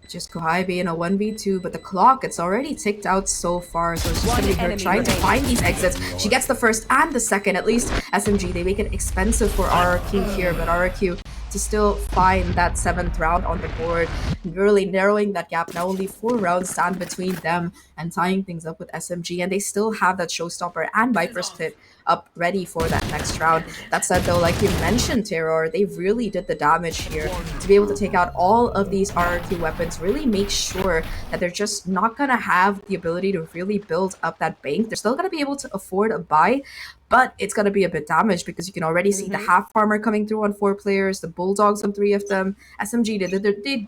Just Kohaibi in a 1v2, but the clock, it's already ticked out so far, so it's just gonna be her trying to find these exits. She gets the first and the second, at least. SMG, they make it expensive for RRQ here, but RRQ to still find that 7th round on the board, really narrowing that gap. Now only 4 rounds stand between them and tying things up with SMG, and they still have that showstopper and Viper's Pit up ready for that next round. That said though, like you mentioned, Terror, they really did the damage here to be able to take out all of these RRQ weapons, really make sure that they're just not gonna have the ability to really build up that bank. They're still gonna be able to afford a buy, but it's going to be a bit damaged because you can already see the half farmer coming through on 4 players, the Bulldogs on 3 of them. SMG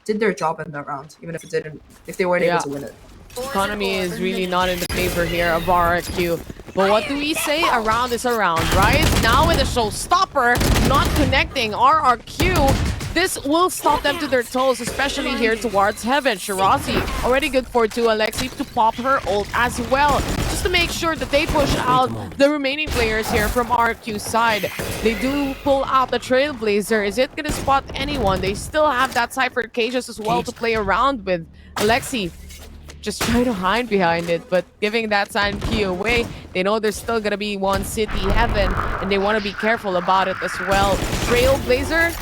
did their job in that round, even if they weren't able to win it. Economy is really not in the favor here of RRQ. But what do we say? Around is around, right? Now with the showstopper not connecting RRQ, this will stop them to their toes, especially here towards Heaven. Shirazi already good for 2. Alexi to pop her ult as well, just to make sure that they push out the remaining players here from RRQ's side. They do pull out the Trailblazer. Is it gonna spot anyone? They still have that Cypher Cages as well to play around with. Alexi just trying to hide behind it, but giving that sign key away. They know there's still gonna be one city, Heaven, and they want to be careful about it as well. Trailblazer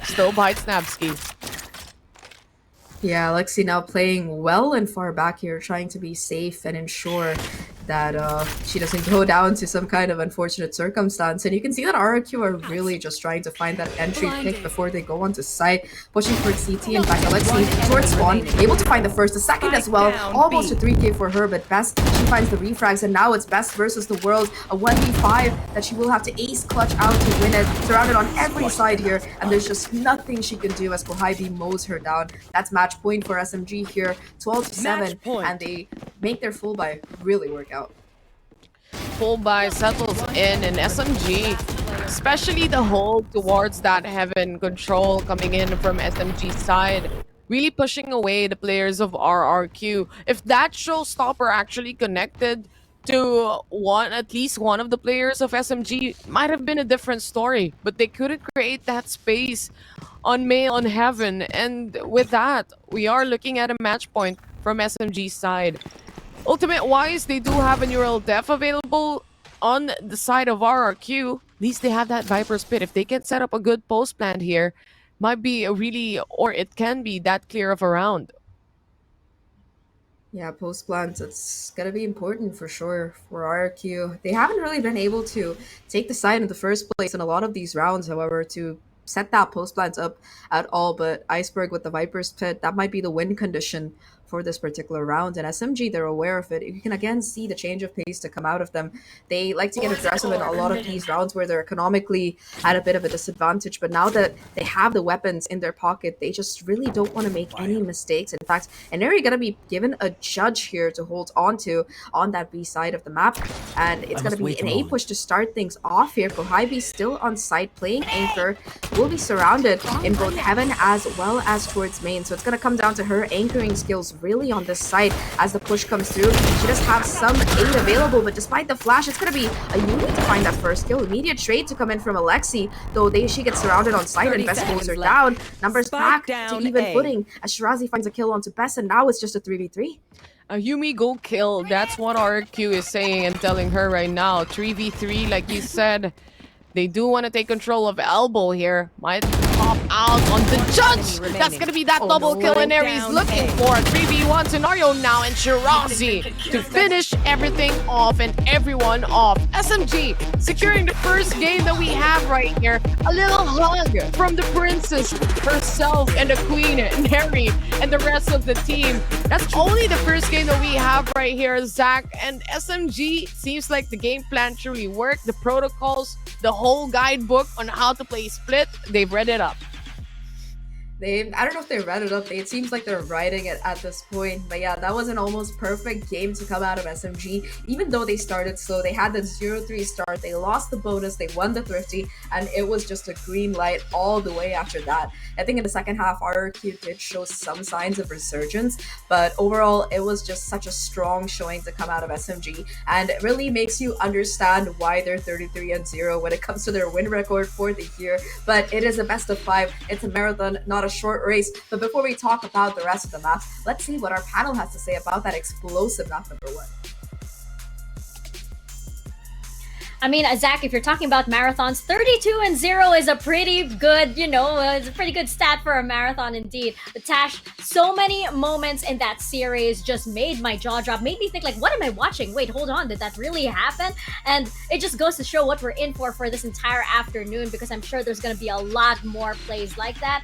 still bites Snapski. Yeah, Alexi now playing well and far back here, trying to be safe and ensure that she doesn't go down to some kind of unfortunate circumstance. And you can see that RRQ are really just trying to find that entry pick before they go onto site, pushing for CT. In fact, Alexi towards spawn, able to find the first, the second as well. Almost a 3K for her, but Best, she finds the refrags, and now it's Best versus the world. A 1v5 that she will have to ace clutch out to win it. Surrounded on every side here, and there's just nothing she can do as Kohaibi mows her down. That's match point for SMG here, 12-7, and they make their full buy really work out. Full buy settles in, and SMG, especially the hold towards that Heaven control coming in from SMG's side, really pushing away the players of RRQ. If that showstopper actually connected to at least one of the players of SMG, might have been a different story, but they couldn't create that space on Heaven, and with that, we are looking at a match point from SMG's side. Ultimate-wise, they do have a neural def available on the side of RRQ. At least they have that Viper's Pit. If they can set up a good post plant here, might be it can be that clear of a round. Yeah, post plants, it's gonna be important for sure for RRQ. They haven't really been able to take the side in the first place in a lot of these rounds, however, to set that post plant up at all. But Iceberg with the Viper's Pit, that might be the win condition for this particular round, and SMG, they're aware of it. You can again see the change of pace to come out of them. They like to get aggressive in a lot of these rounds where they're economically at a bit of a disadvantage, but now that they have the weapons in their pocket, they just really don't want to make any mistakes. In fact, and they're gonna be given a judge here to hold on to on that B side of the map, and it's gonna be an A push to start things off here. Kohaibi still on site playing anchor, will be surrounded in both Heaven as well as towards main, so it's gonna come down to her anchoring skills really on this side as the push comes through. She does have some aid available, but despite the flash, it's going to be a Yumi to find that first kill. Immediate trade to come in from Alexi, though she gets surrounded on site and Best pulls her down. Numbers back to even footing as Shirazi finds a kill onto Best, and now it's just a 3v3. A Yumi go kill, that's what RQ is saying and telling her right now. 3v3, like you said. They do want to take control of Elbow here. Might pop out on the judge. That's going to be that double kill, and Aries looking for a 3v1 scenario now, and Shirazi to finish everything off and everyone off. SMG securing the first game that we have right here. A little hug from the princess herself and the queen, Neri, and the rest of the team. That's only the first game that we have right here, Zach. And SMG seems like the game plan truly worked. The protocols, the whole guidebook on how to play split, they've read it up. I don't know if they read it up. It seems like they're writing it at this point. But yeah, that was an almost perfect game to come out of SMG. Even though they started slow, they had the 0-3 start. They lost the bonus. They won the Thrifty. And it was just a green light all the way after that. I think in the second half, RRQ did show some signs of resurgence. But overall, it was just such a strong showing to come out of SMG. And it really makes you understand why they're 33-0 when it comes to their win record for the year. But it is a best of 5. It's a marathon, not a short race. But before we talk about the rest of the maps, let's see what our panel has to say about that explosive map number 1. I mean, Zach, if you're talking about marathons, 32-0 is a pretty good, it's a pretty good stat for a marathon indeed. But Tash, so many moments in that series just made my jaw drop, made me think like, what am I watching? Wait, hold on, did that really happen? And it just goes to show what we're in for this entire afternoon, because I'm sure there's going to be a lot more plays like that.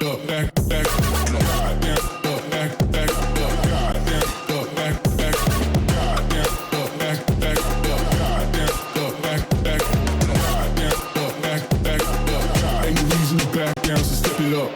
Ain't no reason to back down, so step it up.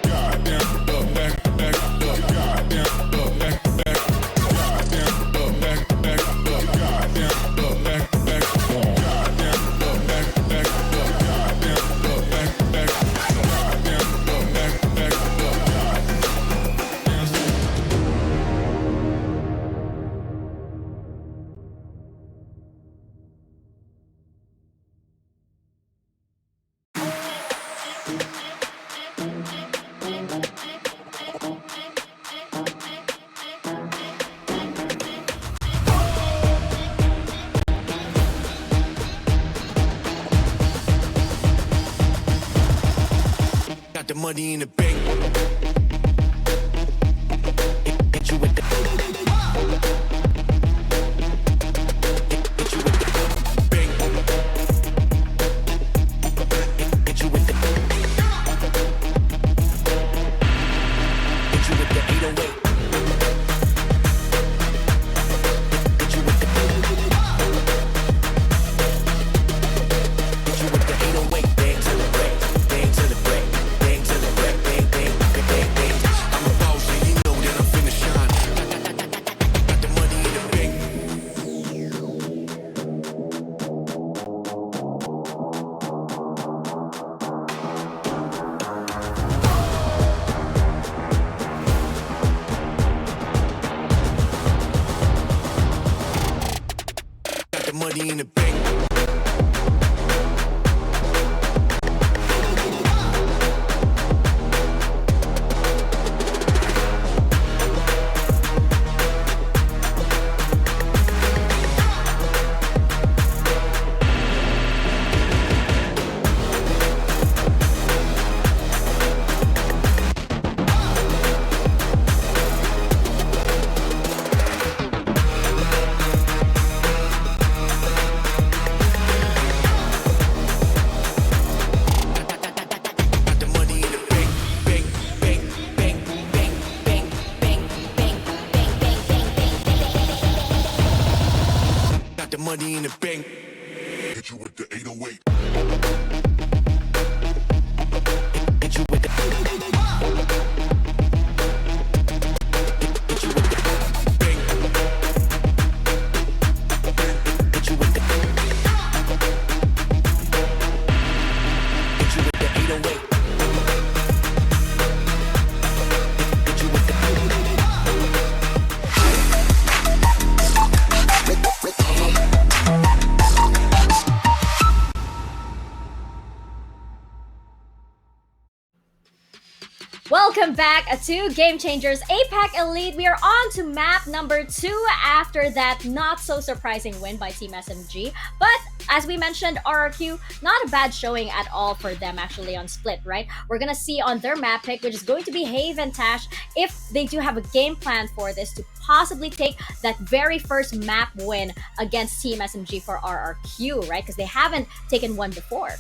Got the money in the bank. Hit you with the bank. Hit you with the hit you with the 808. Hit you with the hit you with the 808. Bang to the break, bang to the break, bang to the break, bang, bang, bang, bang, bang. I'm a boss, and you know that I'm finna shine. Got the money in the bank. Got the money in the bank. Got the money in the bank. Bank, bank, bank, bank, bank, bank, bank, bank, bank, bank, bank. Got the money in the bank. Hit you with the 808. Hit you with the hit you with the bank. Hit you with the hit you with the 808. Hit you with the Welcome back to Game Changers APAC Elite. We are on to map number 2 after that not so surprising win by Team SMG. But as we mentioned, RRQ, not a bad showing at all for them actually on Split, right? We're gonna see on their map pick, which is going to be Have and Tash, if they do have a game plan for this to possibly take that very first map win against Team SMG for RRQ, right? Because they haven't taken one before.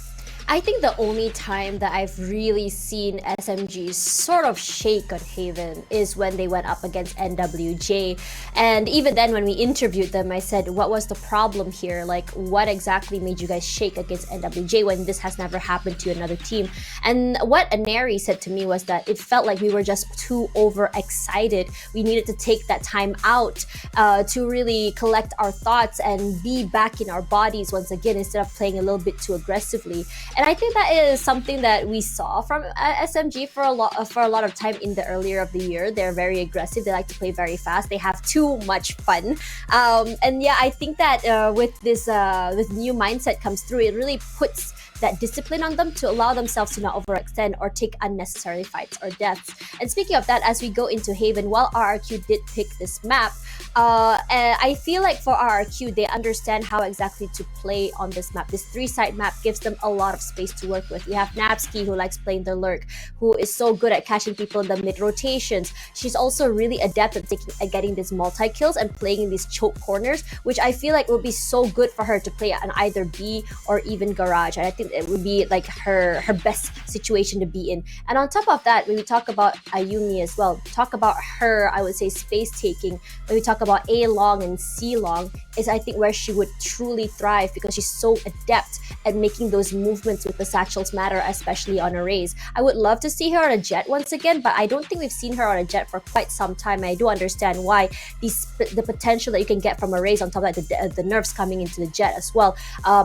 I think the only time that I've really seen SMG sort of shake on Haven is when they went up against NWJ. And even then, when we interviewed them, I said, what was the problem here? Like, what exactly made you guys shake against NWJ when this has never happened to another team? And what Aneri said to me was that it felt like we were just too overexcited. We needed to take that time out to really collect our thoughts and be back in our bodies once again instead of playing a little bit too aggressively. And I think that is something that we saw from SMG for a lot of time in the earlier of the year. They're very aggressive. They like to play very fast. They have too much fun. And yeah, I think that with this new mindset comes through, it really puts that discipline on them to allow themselves to not overextend or take unnecessary fights or deaths. And speaking of that, as we go into Haven, while RRQ did pick this map, And I feel like for RRQ, they understand how exactly to play on this map. This three-side map gives them a lot of space to work with. We have Napsky, who likes playing the lurk, who is so good at catching people in the mid rotations. She's also really adept at getting these multi kills and playing in these choke corners, which I feel like would be so good for her to play on either B or even garage. And I think it would be like her best situation to be in. And on top of that, when we talk about Ayumi as well, talk about her, I would say, space taking. When we talk about A long and C long, is I think where she would truly thrive because she's so adept at making those movements with the satchels matter, especially on arrays. I would love to see her on a jet once again, but I don't think we've seen her on a jet for quite some time. And I do understand why the potential that you can get from arrays on top of that, the nerfs coming into the jet as well,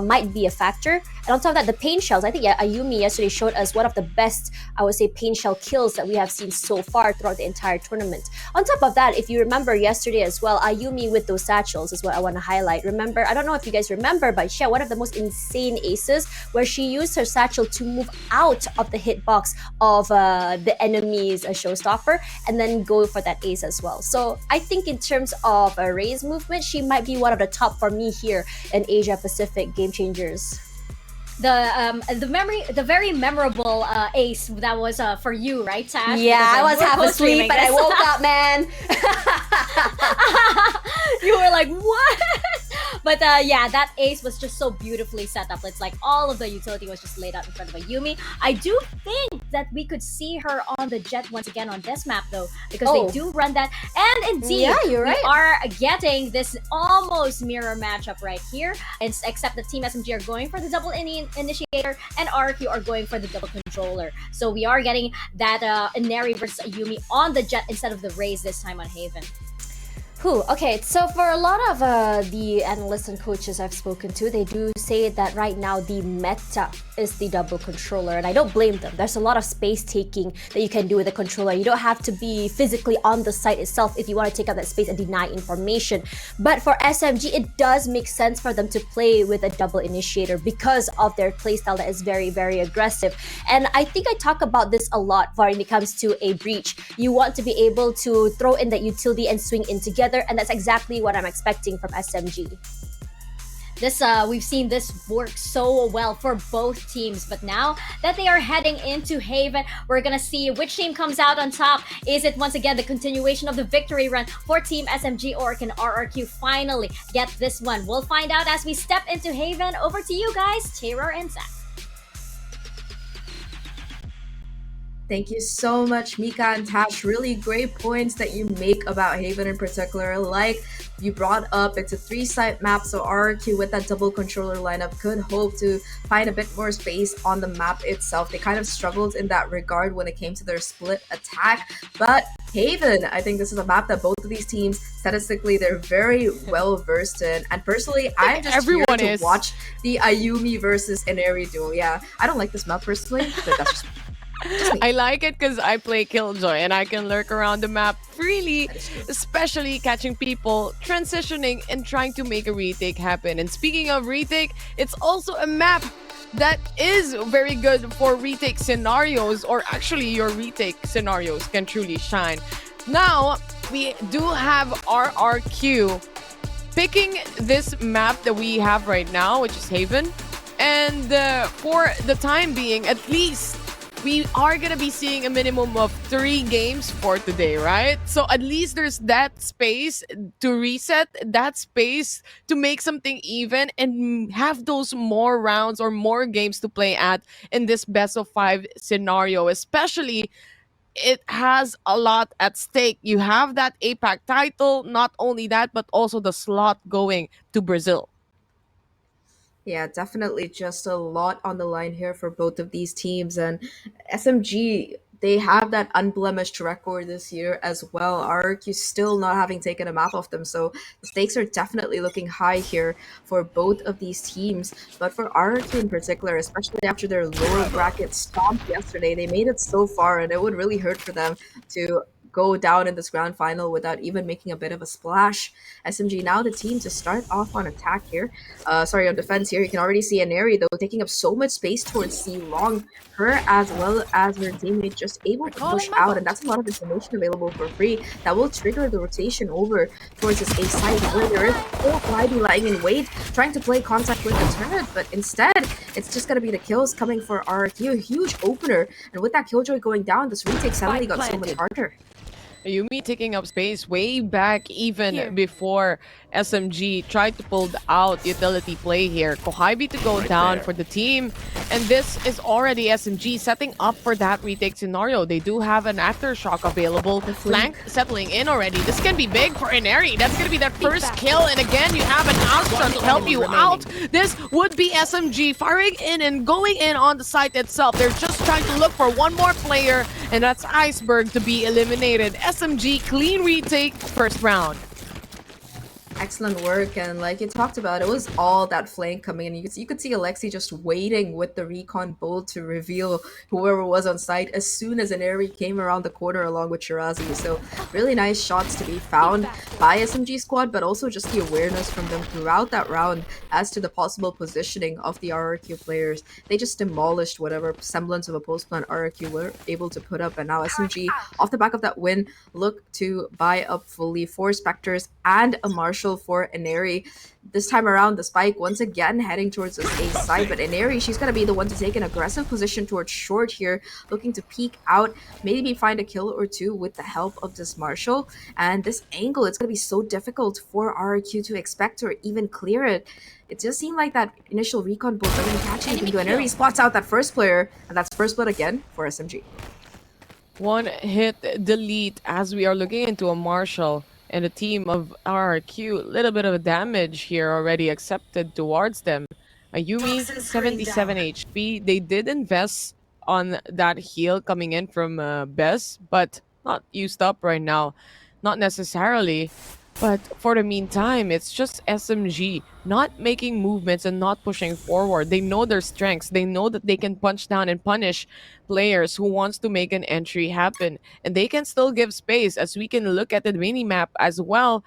might be a factor. And on top of that, the pain shells. I think Ayumi yesterday showed us one of the best, I would say, pain shell kills that we have seen so far throughout the entire tournament. On top of that, if you remember yesterday as well, Ayumi with those satchels is what I want to highlight. Remember, I don't know if you guys remember, but she had one of the most insane aces where she used her satchel to move out of the hitbox of the enemy's showstopper and then go for that ace as well. So I think in terms of Ray's movement, she might be one of the top for me here in Asia Pacific game changers. The very memorable ace that was for you, right, Tash? Yeah, Because, I was we're half co-streaming asleep, but I this. woke up, man. You were like, what? But yeah, that ace was just so beautifully set up. It's like all of the utility was just laid out in front of Ayumi. I do think that we could see her on the jet once again on this map, though, because Oh. they do run that. And indeed, Yeah, you're right. we are getting this almost mirror matchup right here. Except that Team SMG are going for the double initiator and RRQ are going for the double controller. So we are getting that Inari versus Ayumi on the jet instead of the Raze this time on Haven. Whew, okay, so for a lot of the analysts and coaches I've spoken to, they do say that right now the meta is the double controller, and I don't blame them. There's a lot of space taking that you can do with a controller. You don't have to be physically on the site itself if you want to take up that space and deny information. But for SMG, it does make sense for them to play with a double initiator because of their playstyle that is very, very aggressive. And I think I talk about this a lot when it comes to a breach. You want to be able to throw in that utility and swing in together, and that's exactly what I'm expecting from SMG. This we've seen this work so well for both teams, but now that they are heading into Haven, we're gonna see which team comes out on top. Is it once again the continuation of the victory run for Team SMG, or can RRQ finally get this one? We'll find out as we step into Haven. Over to you guys, Terror and Zach. Thank you so much, Mika and Tash. Really great points that you make about Haven in particular. Like you brought up, it's a three-side map, so RRQ with that double controller lineup could hope to find a bit more space on the map itself. They kind of struggled in that regard when it came to their split attack, but Haven, I think this is a map that both of these teams, statistically, they're very well versed in. And personally, I'm just everyone here is. to watch the Ayumi versus Inari duel. Yeah, I don't like this map personally, but that's just I like it because I play Killjoy and I can lurk around the map freely, especially catching people, transitioning, and trying to make a retake happen. And speaking of retake, it's also a map that is very good for retake scenarios, or actually your retake scenarios can truly shine. Now, we do have RRQ picking this map that we have right now, which is Haven. And for the time being, at least, we are going to be seeing a minimum of 3 games for today, right? So at least there's that space to reset, that space to make something even, and have those more rounds or more games to play at in this best of 5 scenario. Especially, it has a lot at stake. You have that APAC title, not only that, but also the slot going to Brazil. Yeah, definitely just a lot on the line here for both of these teams. And SMG, they have that unblemished record this year as well. RRQ still not having taken a map off them. So the stakes are definitely looking high here for both of these teams. But for RRQ in particular, especially after their lower bracket stomped yesterday, they made it so far, and it would really hurt for them to go down in this grand final without even making a bit of a splash. SMG now the team to start off on attack here. On defense here. You can already see Aneri though taking up so much space towards C long. Her as well as her teammate just able to push out, and that's a lot of information available for free that will trigger the rotation over towards this A side where there is full Clyde lying in wait, trying to play contact with the turret, but instead it's just gonna be the kills coming for RRQ. A huge opener, and with that killjoy going down, this retake suddenly got so much harder. Yumi taking up space way back even before SMG tried to pull out utility play here. Kohibi to go down for the team. And this is already SMG setting up for that retake scenario. They do have an aftershock available. Flank settling in already. This can be big for Ineri. That's going to be that first kill. And again, you have an Astra to help you out. This would be SMG firing in and going in on the site itself. They're just trying to look for one more player, and that's Iceberg to be eliminated. SMG clean retake first round. Excellent work, and like you talked about, it was all that flank coming in. You could see Alexi just waiting with the recon bolt to reveal whoever was on site as soon as Ineri came around the corner along with Shirazi. So really nice shots to be found by SMG squad, but also just the awareness from them throughout that round as to the possible positioning of the RRQ players. They just demolished whatever semblance of a post-plan RRQ were able to put up, and now SMG, off the back of that win, look to buy up fully 4 Spectres and a Marshal for Ineri. This time around, the spike once again heading towards this A side, but Ineri, she's going to be the one to take an aggressive position towards short here, looking to peek out, maybe find a kill or two with the help of this Marshal. And this angle, it's going to be so difficult for RRQ to expect or even clear it. It just seemed like that initial recon bolt doesn't catch anything. Ineri spots out that first player, and that's first blood again for SMG. One hit delete as we are looking into a Marshal and a team of RRQ. A little bit of a damage here already accepted towards them. Ayumi, 77 HP. They did invest on that heal coming in from Bess, but not used up right now. Not necessarily. But for the meantime, it's just SMG not making movements and not pushing forward. They know their strengths. They know that they can punch down and punish players who wants to make an entry happen. And they can still give space, as we can look at the mini-map as well.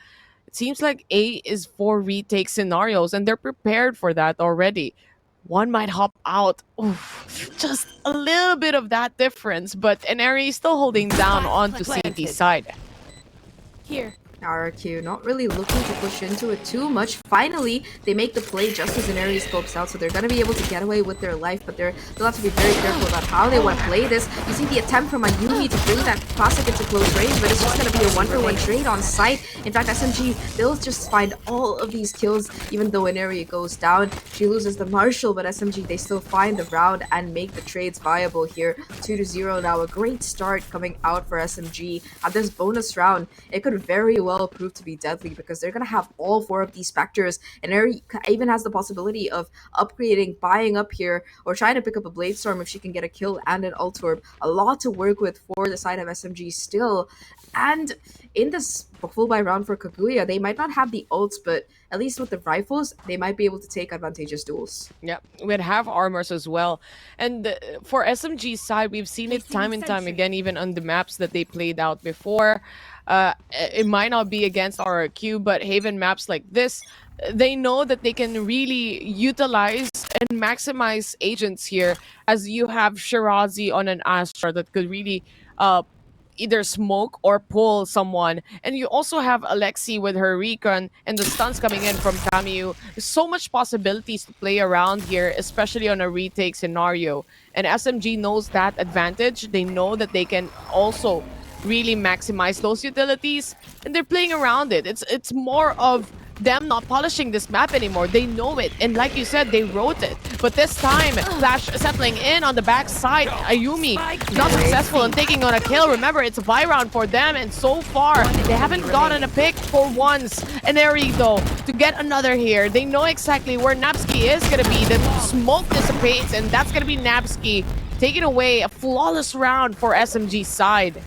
It seems like A is for retake scenarios, and they're prepared for that already. One might hop out. Oof, just a little bit of that difference, but Ineri is still holding down onto CT's side. Here. RRQ not really looking to push into it too much. Finally, they make the play just as Ineri scopes out, so they're going to be able to get away with their life, but they'll have to be very careful about how they want to play this. You see the attempt from Ayumi to bring that classic into close range, but it's just going to be a 1-for-1 trade on site. In fact, SMG, they'll just find all of these kills, even though Ineri goes down. She loses the Marshal, but SMG, they still find the round and make the trades viable here. 2-0 now, a great start coming out for SMG. At this bonus round, it could very well prove to be deadly because they're going to have all 4 of these Spectres, and Eri even has the possibility of upgrading, buying up here, or trying to pick up a Blade Storm if she can get a kill and an Ult Orb. A lot to work with for the side of SMG still. And in this full buy round for Kaguya, they might not have the ults, but at least with the rifles, they might be able to take advantageous duels. Yeah, we'd have armors as well. And for SMG's side, we've seen it time and time again, even on the maps that they played out before. It might not be against RRQ, but Haven maps like this, they know that they can really utilize and maximize agents here, as you have Shirazi on an Astra that could really either smoke or pull someone. And you also have Alexi with her recon and the stuns coming in from Tamiyu. There's so much possibilities to play around here, especially on a retake scenario. And SMG knows that advantage. They know that they can also really maximize those utilities, and they're playing around it. It's more of them not polishing this map anymore. They know it, and like you said, they wrote it. But this time, Flash settling in on the backside. Ayumi not successful in taking on a kill. Remember, it's a buy round for them, and so far, they haven't gotten a pick for once. And Eri, though, to get another here, they know exactly where Napski is going to be. The smoke dissipates, and that's going to be Napski taking away a flawless round for SMG's side.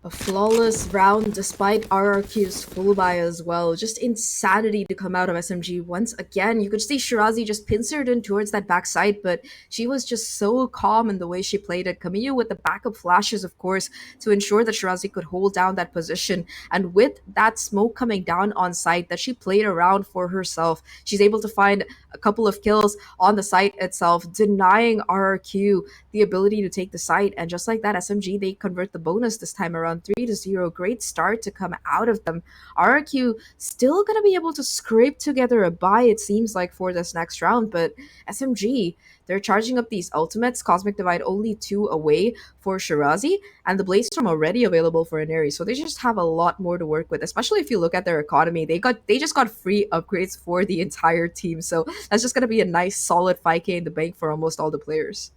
A flawless round despite RRQ's full buy as well. Just insanity to come out of SMG once again. You could see Shirazi just pincered in towards that backside, but she was just so calm in the way she played it. Kaguya with the backup flashes, of course, to ensure that Shirazi could hold down that position. And with that smoke coming down on site that she played around for herself, she's able to find a couple of kills on the site itself, denying RRQ the ability to take the site. And just like that, SMG, they convert the bonus this time around 3-0. Great start to come out of them. RRQ still going to be able to scrape together a buy, it seems like, for this next round. But SMG, they're charging up these ultimates. Cosmic Divide only 2 away for Shirazi, and the Blaze Storm already available for Inari. So they just have a lot more to work with, especially if you look at their economy. They just got free upgrades for the entire team. So that's just going to be a nice solid 5k in the bank for almost all the players.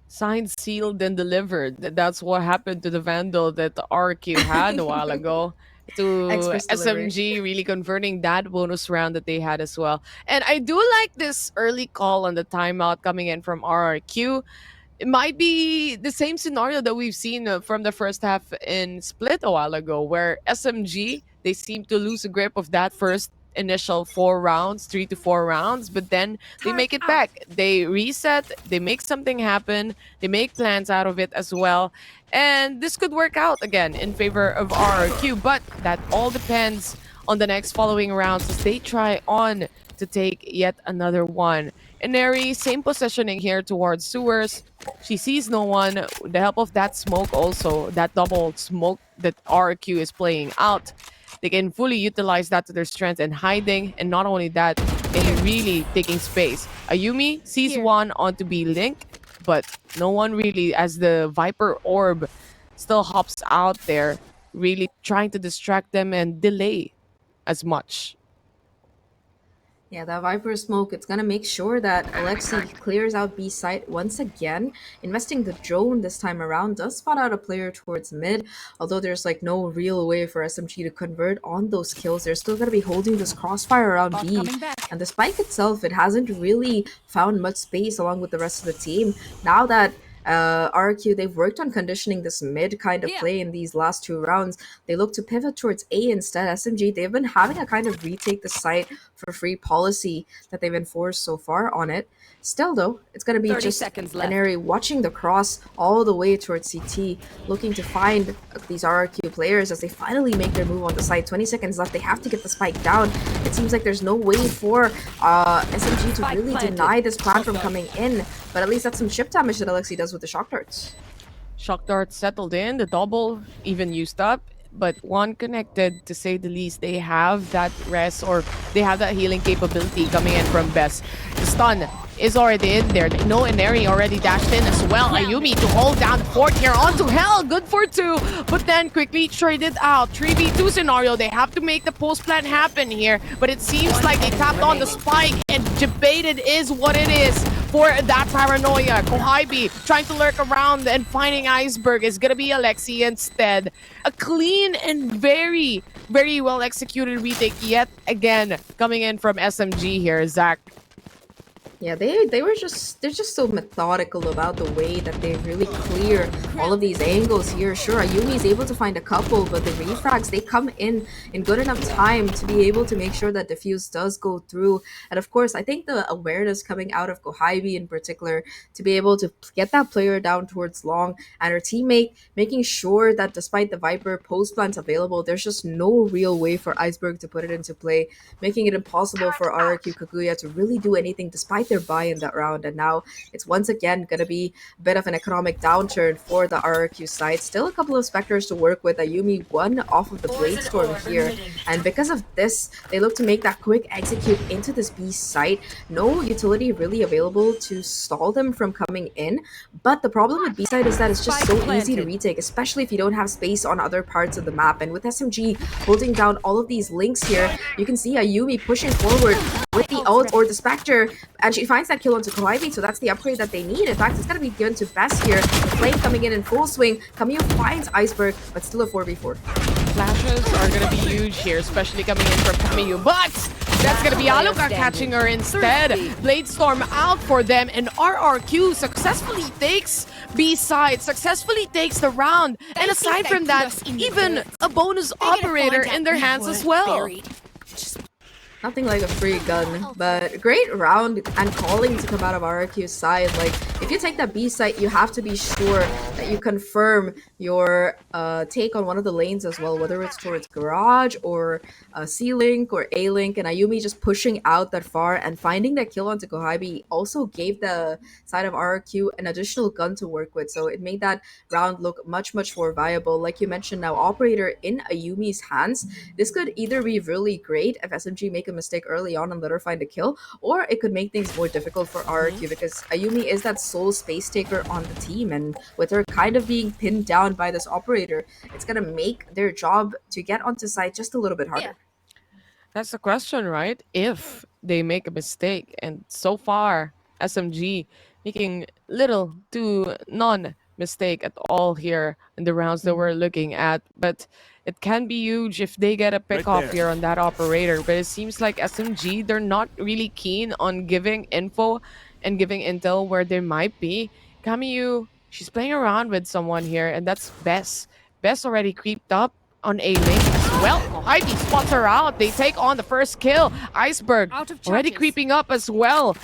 Signed, sealed, and delivered. That's what happened to the Vandal that the RQ had a while ago. To Express delivery. SMG really converting that bonus round that they had as well. And I do like this early call on the timeout coming in from RRQ. It might be the same scenario that we've seen from the first half in Split a while ago, where SMG, they seem to lose a grip of that first initial 4 rounds, 3 to 4 rounds, but then they make it back. They reset, they make something happen, they make plans out of it as well. And this could work out again in favor of RRQ, but that all depends on the next following rounds as they try on to take yet another one. Inari, same positioning here towards sewers. She sees no one. With the help of that smoke also, that double smoke that RQ is playing out, they can fully utilize that to their strength and hiding, and not only that, in really taking space. Ayumi sees one onto B Link, but no one really, as the Viper Orb still hops out there, really trying to distract them and delay as much. Yeah, that Viper smoke, it's gonna make sure that Alexei clears out B site once again. Investing the drone this time around does spot out a player towards mid, although there's like no real way for SMG to convert on those kills. They're still gonna be holding this crossfire around B. And the spike itself, it hasn't really found much space along with the rest of the team. Now that RQ, they've worked on conditioning this mid kind of play in these last 2 rounds. They look to pivot towards A instead. SMG, they've been having a kind of retake the site for free policy that they've enforced so far on it. Still though, it's going to be just Inari watching the cross all the way towards CT, looking to find these RRQ players as they finally make their move on the site. 20 seconds left, they have to get the spike down. It seems like there's no way for SMG to really deny this plan from coming in, but at least that's some chip damage that Alexei does with the shock darts. Shock dart settled in, the double even used up, but one connected, to say the least. They have that rest, or they have that healing capability coming in from Bess. The stun is already in there. No, Inari already dashed in as well. Ayumi to hold down the fort here onto Hell. Good for 2, but then quickly traded out. 3v2 scenario. They have to make the post plan happen here, but it seems like they tapped on the spike, and debated is what it is for that paranoia. Kohaibi trying to lurk around and finding Iceberg is gonna be Alexei instead. A clean and very, very well executed retake yet again coming in from SMG here, Zach. Yeah, they're just so methodical about the way that they really clear all of these angles here. Sure, Ayumi's able to find a couple, but the refrags, they come in good enough time to be able to make sure that defuse does go through. And of course, I think the awareness coming out of Kohaibi in particular to be able to get that player down towards long, and her teammate making sure that despite the Viper post plants available, there's just no real way for Iceberg to put it into play, making it impossible for RRQ Kaguya to really do anything despite their buy in that round. And now it's once again going to be a bit of an economic downturn for the RRQ side. Still a couple of Spectres to work with. Ayumi one off of the Blade Storm here, and because of this, they look to make that quick execute into this B site. No utility really available to stall them from coming in, but the problem with B site is that it's just so easy to retake, especially if you don't have space on other parts of the map. And with SMG holding down all of these links here, you can see Ayumi pushing forward with the ult or the Spectre, and she finds that kill onto Kohaibi, so that's the upgrade that they need. In fact, it's going to be given to Bess here. The flame coming in full swing. Camille finds Iceberg, but still a 4v4. Flashes are going to be huge here, especially coming in from Camille, but that's going to be Aluka catching her instead. Blade Storm out for them, and RRQ successfully takes B side successfully takes the round. And aside from that, even a bonus operator in their hands as well. Nothing like a free gun, but great round and calling to come out of RRQ's side. Like, if you take that B site, you have to be sure that you confirm your take on one of the lanes as well, whether it's towards Garage or C-Link or A-Link, and Ayumi just pushing out that far and finding that kill onto Kohabi also gave the side of RRQ an additional gun to work with, so it made that round look much more viable. Like you mentioned, now operator in Ayumi's hands. This could either be really great if SMG make a mistake early on and let her find a kill, or it could make things more difficult for RRQ because Ayumi is that sole space taker on the team, and with her kind of being pinned down by this operator, it's gonna make their job to get onto site just a little bit harder. That's the question, right? If they make a mistake, and so far SMG making little to none mistake at all here in the rounds that we're looking at, but it can be huge if they get a pick off here on that operator. But it seems like SMG, they're not really keen on giving info and giving intel where they might be. Kamiyu, she's playing around with someone here, and that's Bess. Bess already creeped up on A lane as well. Heidi spots her out. They take on the first kill. Iceberg already creeping up as well.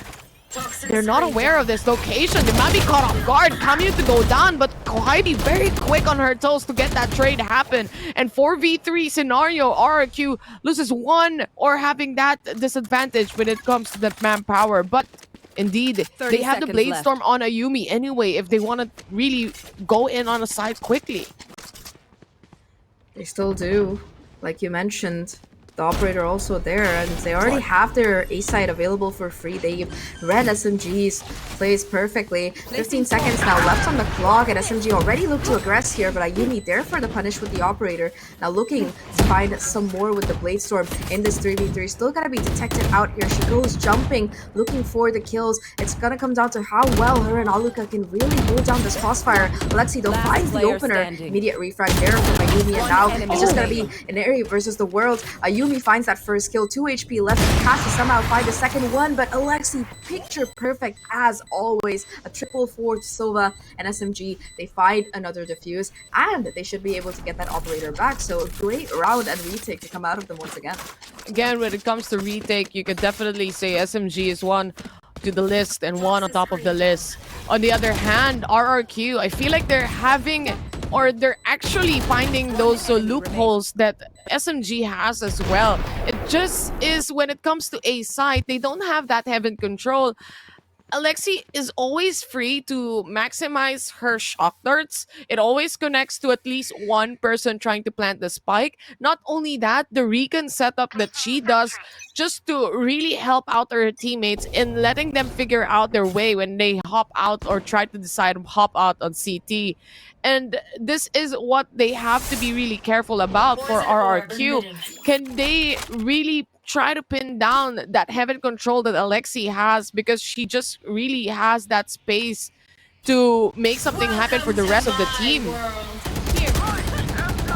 They're not aware of this location. They might be caught off guard. Kamiyu to go down, but Kohabi very quick on her toes to get that trade happen. And 4v3 scenario, RRQ loses one or having that disadvantage when it comes to the manpower. But indeed, they have the Blade Storm on Ayumi anyway if they want to really go in on a side quickly. They still do. Like you mentioned, the operator also there, and they already have their A site available for free. They've read SMG's plays perfectly. 15 seconds now left on the clock, and SMG already look to aggress here, but Ayumi there for the punish with the operator. Now looking to find some more with the Blade Storm in this 3v3. Still gotta be detected out here. She goes jumping, looking for the kills. It's gonna come down to how well her and Aluka can really hold down this crossfire. Alexi though finds the opener. Immediate refrag there from Ayumi, and now it's just gonna be an area versus the world. Ayumi finds that first kill, 2 HP left. Has to somehow find the second one, but Alexi picture perfect as always. A triple for Sova and SMG. They find another defuse, and they should be able to get that operator back. So a great round and retake to come out of them once again. Again, when it comes to retake, you could definitely say SMG is one to the list and one on top of the list. On the other hand, RRQ, I feel like they're having, or they're actually finding those loopholes that SMG has as well. It just is when it comes to A side, they don't have that heaven control. Alexi is always free to maximize her shock darts. It always connects to at least one person trying to plant the spike. Not only that, the recon setup that she does just to really help out her teammates in letting them figure out their way when they hop out or try to decide to hop out on CT. And this is what they have to be really careful about for RRQ. Can they really try to pin down that heaven control that Alexi has, because she just really has that space to make something happen for the rest of the team.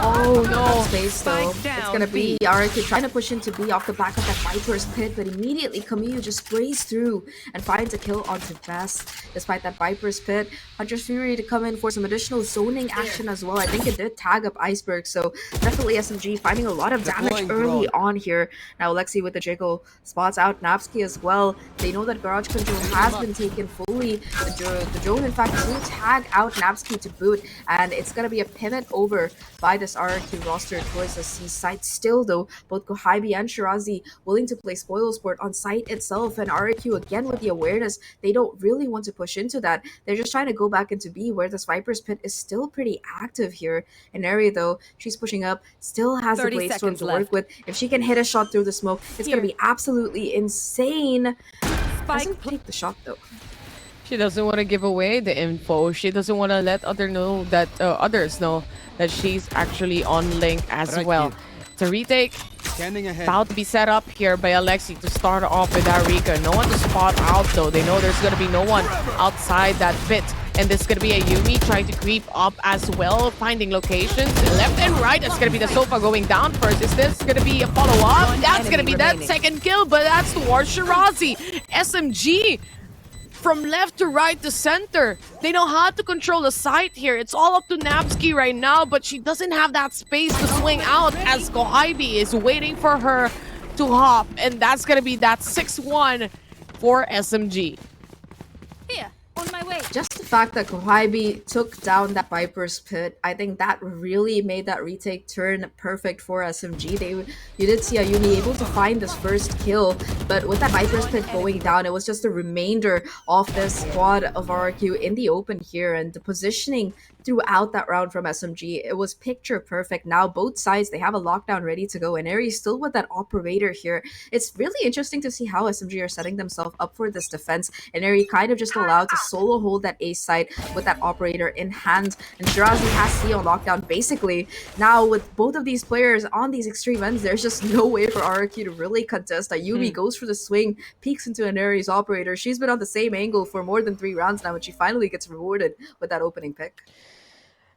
Oh no, space though. It's gonna be RRQ trying to push into B off the back of that Viper's pit, but immediately Kaguya just sprays through and finds a kill onto Bess. Despite that Viper's pit, Hunter's Fury to come in for some additional zoning action as well. I think it did tag up Iceberg, so definitely SMG finding a lot of damage early on here. Now Alexi with the jiggle spots out Napsky as well. They know that garage control has been taken fully. The drone in fact will tag out Napsky to boot, and it's gonna be a pivot over by this RRQ roster towards the C site. Still though, both Kohabi and Shirazi willing to play spoil sport on site itself, and RRQ again with the awareness, they don't really want to push into that. They're just trying to go back into B, where this Viper's pit is still pretty active here. In area though, she's pushing up, still has the Blade Storm to work with. If she can hit a shot through the smoke, it's gonna be absolutely insane. Doesn't take the shot though. She doesn't want to give away the info. She doesn't want to let others know that she's actually on link as well. It's a retake about to be set up here by Alexi to start off with that Rika. No one to spot out though. They know there's gonna be no one outside that pit. And this is gonna be a Yumi trying to creep up as well, finding locations left and right. It's gonna be the Sofa going down first. Is this gonna be a follow-up? That's gonna be that second kill, but that's towards Shirazi. SMG from left to right to center. They know how to control the site here. It's all up to Napski right now, but she doesn't have that space to swing out as Kohaibi is waiting for her to hop. And that's going to be that 6-1 for SMG. Here, on my way. Just the fact that Kohaibi took down that Viper's Pit, I think that really made that retake turn perfect for SMG. You did see Ayumi able to find this first kill, but with that Viper's Pit going down, it was just a remainder of this squad of RRQ in the open here, and the positioning throughout that round from SMG, it was picture perfect. Now both sides, they have a lockdown ready to go, and Aries still with that operator here. It's really interesting to see how SMG are setting themselves up for this defense, and Aries kind of just allowed to solo hold that A side with that operator in hand, and Shirazi has C on lockdown basically. Now with both of these players on these extreme ends, there's just no way for RRQ to really contest. Ayumi goes for the swing, peeks into an Aries operator. She's been on the same angle for more than 3 rounds now, and she finally gets rewarded with that opening pick.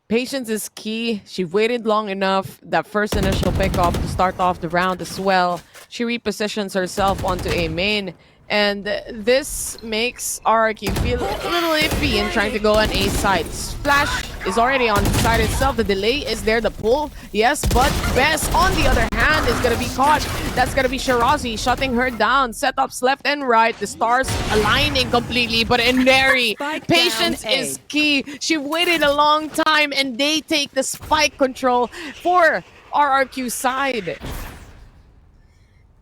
Patience is key. She waited long enough, that first initial pickoff to start off the round as well. She repositions herself onto a main, and this makes RRQ feel a little iffy in trying to go on A side. Splash is already on the side itself. The delay is there, the pull, yes, but Bess on the other hand is gonna be caught. That's gonna be Shirazi shutting her down. Setups left and right, the stars aligning completely, but Inari, patience is key. She waited a long time, and they take the spike control for RRQ side.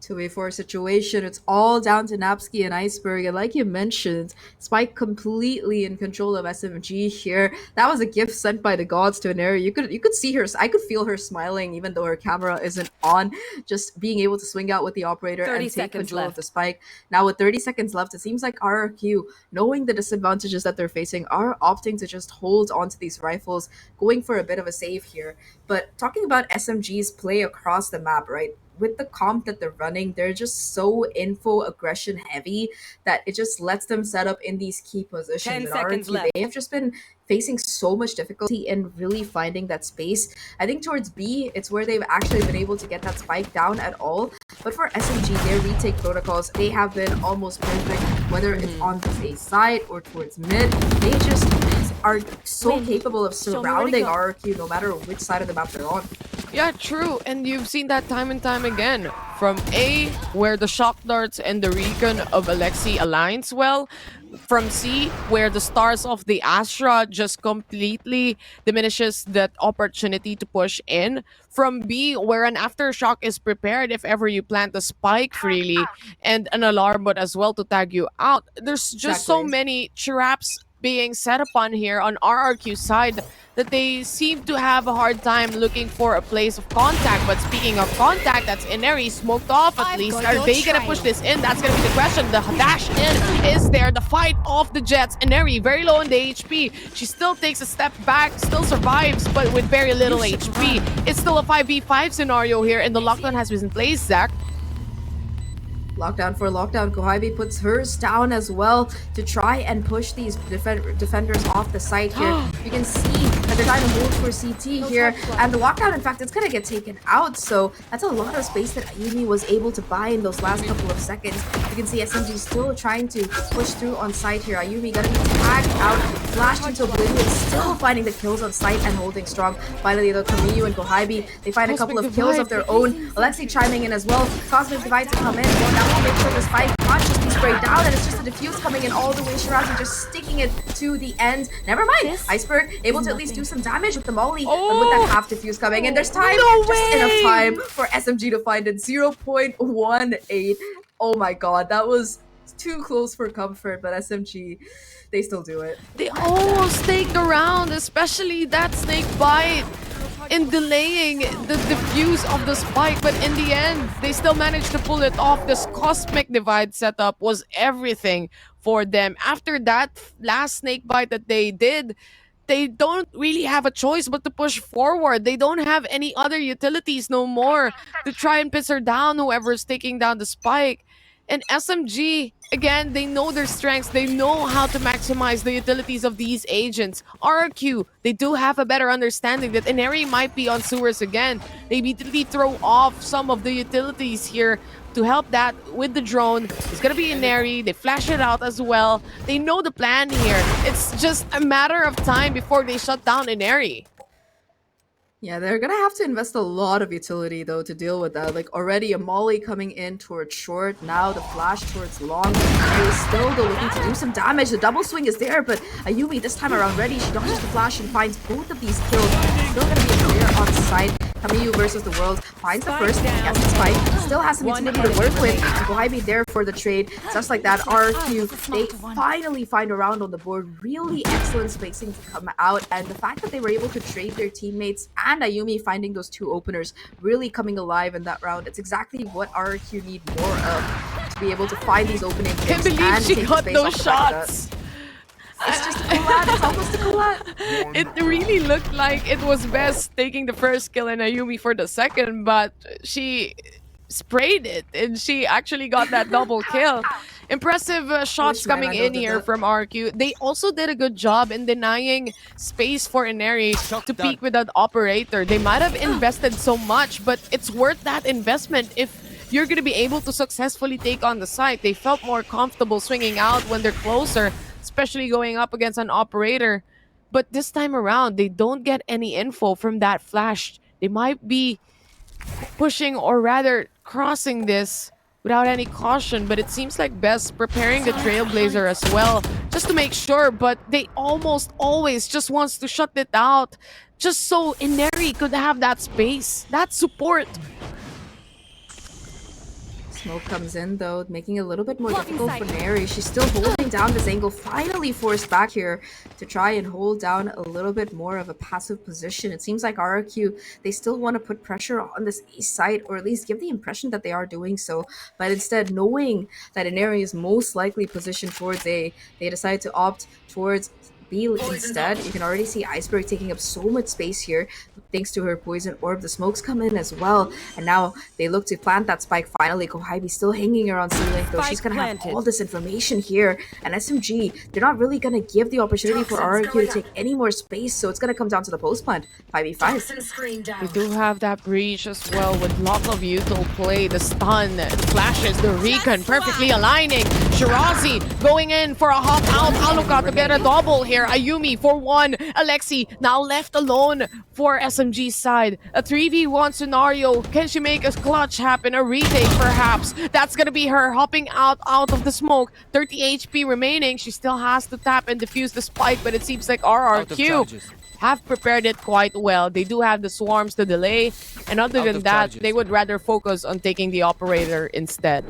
2v4 situation. It's all down to Napski and Iceberg. And like you mentioned, Spike completely in control of SMG here. That was a gift sent by the gods to Inari. You could see her. I could feel her smiling even though her camera isn't on. Just being able to swing out with the operator and take control of the Spike. Now with 30 seconds left, it seems like RRQ, knowing the disadvantages that they're facing, are opting to just hold onto these rifles, going for a bit of a save here. But talking about SMG's play across the map, right? With the comp that they're running, they're just so info aggression heavy that it just lets them set up in these key positions. 10 seconds left. They have just been facing so much difficulty in really finding that space. I think towards B, it's where they've actually been able to get that spike down at all. But for SMG, their retake protocols, they have been almost perfect, whether it's on this A side or towards mid. They just are so capable of surrounding RRQ no matter which side of the map they're on. Yeah, true. And you've seen that time and time again. From A, where the shock darts and the recon of Alexi aligns well. From C, where the stars of the Astra just completely diminishes that opportunity to push in. From B, where an aftershock is prepared if ever you plant a spike freely, and an alarm bot as well to tag you out. There's just so many traps being set upon here on RRQ side that they seem to have a hard time looking for a place of contact. But speaking of contact, that's Inari smoked off at least. Are they gonna push this in? That's gonna be the question. The dash in is there. The fight off the Jets. Inari very low on the HP. She still takes a step back, still survives, but with very little HP. It's still a 5v5 scenario here, and the lockdown has been placed, Zach. Lockdown for lockdown. Kohaibi puts hers down as well to try and push these defenders off the site here. You can see that they're trying to hold for CT here. And the lockdown, in fact, it's going to get taken out. So that's a lot of space that Ayumi was able to buy in those last couple of seconds. You can see SMG still trying to push through on site here. Ayumi going to be tagged out, flashed into oblivion, still finding the kills on site and holding strong. Finally, though, Kamiyu and Kohaibi, they find a couple of kills of their own. Alexi chiming in as well. Cosmic Divide to come in. Well, will make sure this fight can't just be sprayed down, and it's just a diffuse coming in all the way. Shirazi just sticking it to the end. Never mind. Iceberg able to at least do some damage with the molly, but with that half diffuse coming in, there's time, just enough time for SMG to find it. 0.18. Oh my god, that was too close for comfort, but SMG, they still do it. They almost take the round, especially that snake bite, in delaying the defuse of the spike, but in the end, they still managed to pull it off. This Cosmic Divide setup was everything for them. After that last snake bite that they did, they don't really have a choice but to push forward. They don't have any other utilities no more to try and piss her down, whoever's taking down the spike. And SMG, again, they know their strengths. They know how to maximize the utilities of these agents. RRQ, they do have a better understanding that Inari might be on sewers again. They immediately throw off some of the utilities here to help that with the drone is gonna be Ineri. They flash it out as well. They know the plan here. It's just a matter of time before they shut down Ineri. Yeah, they're gonna have to invest a lot of utility though to deal with that. Like already a molly coming in towards short, now the flash towards long. They're still though looking to do some damage. The double swing is there, but Ayumi this time around ready. She dodges the flash and finds both of these kills. Still gonna be a player on site. Kamiyu versus the world finds the first, gets the spike, still has some utility to work with. Gohaibi there for the trade, just like that. RRQ, they finally find a round on the board. Really excellent spacing to come out, and the fact that they were able to trade their teammates and Ayumi finding those two openers really coming alive in that round. It's exactly what RRQ need more of to be able to find these opening Can't picks believe and she take got the space those off the back of that. shots. It's just a collab. It's almost a collab. It really looked like it was Best taking the first kill and Ayumi for the second, but she sprayed it and she actually got that double kill. Impressive shots Wish man, coming I in know here that. from RQ. They also did a good job in denying space for Ineri to peek with that operator. They might have invested so much, but it's worth that investment if you're going to be able to successfully take on the site. They felt more comfortable swinging out when they're closer, especially going up against an operator. But this time around, they don't get any info from that flash. They might be pushing or rather crossing this without any caution, but it seems like Best preparing the Trailblazer as well just to make sure, but they almost always just wants to shut it out just so Ineri could have that space, that support. Smoke comes in though, making it a little bit more difficult for Neri. She's still holding down this angle, finally forced back here to try and hold down a little bit more of a passive position. It seems like RRQ, they still want to put pressure on this east side, or at least give the impression that they are doing so. But instead, knowing that Neri is most likely positioned towards A, they decide to opt towards B instead. You can already see Iceberg taking up so much space here thanks to her poison orb. The smokes come in as well, and now they look to plant that spike finally. Gohaibi still hanging around C-Link though. She's gonna have all this information here, and SMG, they're not really gonna give the opportunity for RRQ to take any more space, so it's gonna come down to the post plant. 5v5. We do have that breach as well with lot of util play, the stun, the flashes, the recon perfectly aligning. Shirazi going in for a hop out. Alucard to get a double here. Ayumi for one. Alexi now left alone for SMG's side. A 3v1 scenario. Can she make a clutch happen? A retake perhaps? That's gonna be her hopping out of the smoke. 30 HP remaining. She still has to tap and defuse the spike, but it seems like RRQ have prepared it quite well. They do have the swarms to delay, and other than that, they would rather focus on taking the operator instead.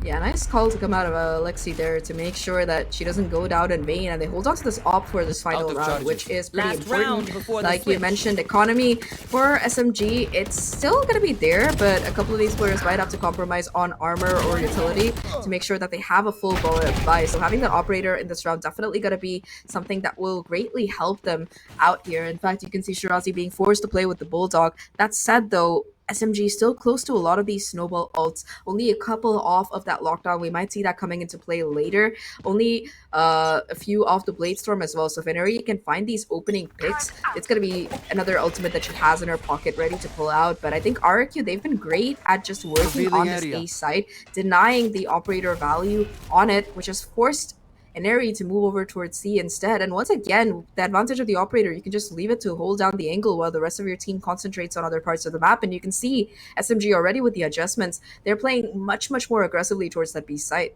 Yeah, nice call to come out of Alexi there to make sure that she doesn't go down in vain, and they hold on to this op for this final round, which is pretty important. Like you mentioned, economy for SMG, it's still going to be there, but a couple of these players might have to compromise on armor or utility to make sure that they have a full bullet buy. So having that operator in this round definitely going to be something that will greatly help them out here. In fact, you can see Shirazi being forced to play with the Bulldog. That said, though, SMG still close to a lot of these snowball ults, only a couple off of that lockdown. We might see that coming into play later. Only a few off the Blade Storm as well. So if Inari can find these opening picks, it's going to be another ultimate that she has in her pocket ready to pull out. But I think RRQ, they've been great at just working on this A side, denying the operator value on it, which has forced Inari to move over towards C instead. And once again, the advantage of the operator, you can just leave it to hold down the angle while the rest of your team concentrates on other parts of the map. And you can see SMG already with the adjustments, they're playing much more aggressively towards that B site.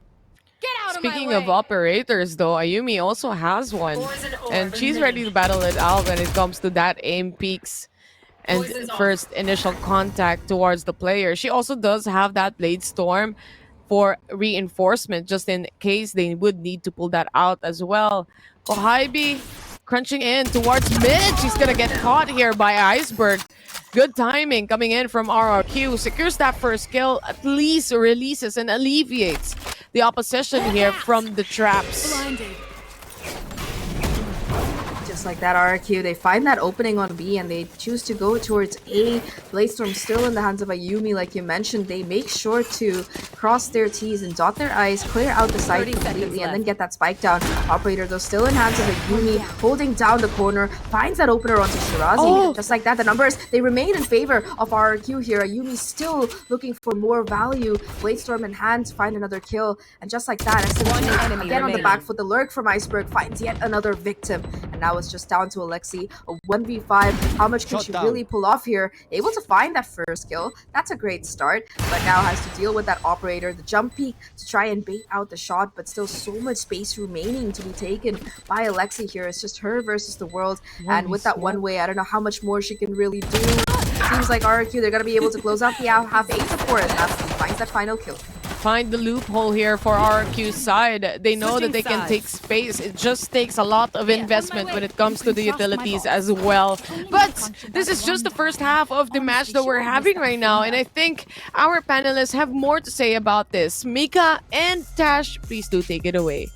Speaking of operators though, Ayumi also has one, and she's ready to battle it out when it comes to that aim peaks and first initial contact towards the player. She also does have that Blade Storm for reinforcement, just in case they would need to pull that out as well. Gohaibi crunching in towards mid. She's gonna get caught here by Iceberg. Good timing coming in from RRQ. Secures that first kill, at least releases and alleviates the opposition here from the traps. Just like that, RRQ, they find that opening on B and they choose to go towards A. Bladestorm still in the hands of Ayumi, like you mentioned. They make sure to cross their T's and dot their I's, clear out the site completely, and then get that spike down. Operator, though, still in hands of Ayumi, holding down the corner, finds that opener onto Shirazi. Just like that, the numbers, they remain in favor of RRQ here. Ayumi still looking for more value. Bladestorm in hand to find another kill, and just like that, SMG again on the back foot. The lurk from Iceberg finds yet another victim, and now it's just down to Alexi. A 1v5. How much can she really pull off here? Able to find that first kill. That's a great start, but now has to deal with that operator. The jump peek to try and bait out the shot, but still so much space remaining to be taken by Alexi here. It's just her versus the world, and with that one way, I don't know how much more she can really do. Seems like RRQ, they're going to be able to close out the half 8 to 4 as Nasty finds that final kill. Find the loophole here for RRQ's side. They know that they can take space. It just takes a lot of investment when it comes to the utilities as well. But this is just the first half of the match that we're having right now, and I think our panelists have more to say about this. Mika and Tash, please do take it away.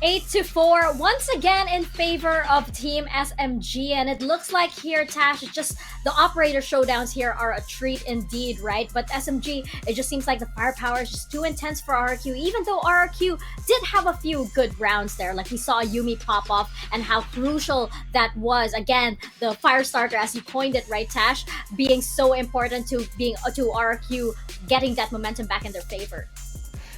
8-4, once again in favor of Team SMG, and it looks like here, Tash, it's just the operator showdowns here are a treat indeed, right? But SMG, it just seems like the firepower is just too intense for RRQ, even though RRQ did have a few good rounds there. Like we saw Yumi pop off and how crucial that was. Again, the fire starter, as you coined it, right, Tash, being so important to RRQ getting that momentum back in their favor.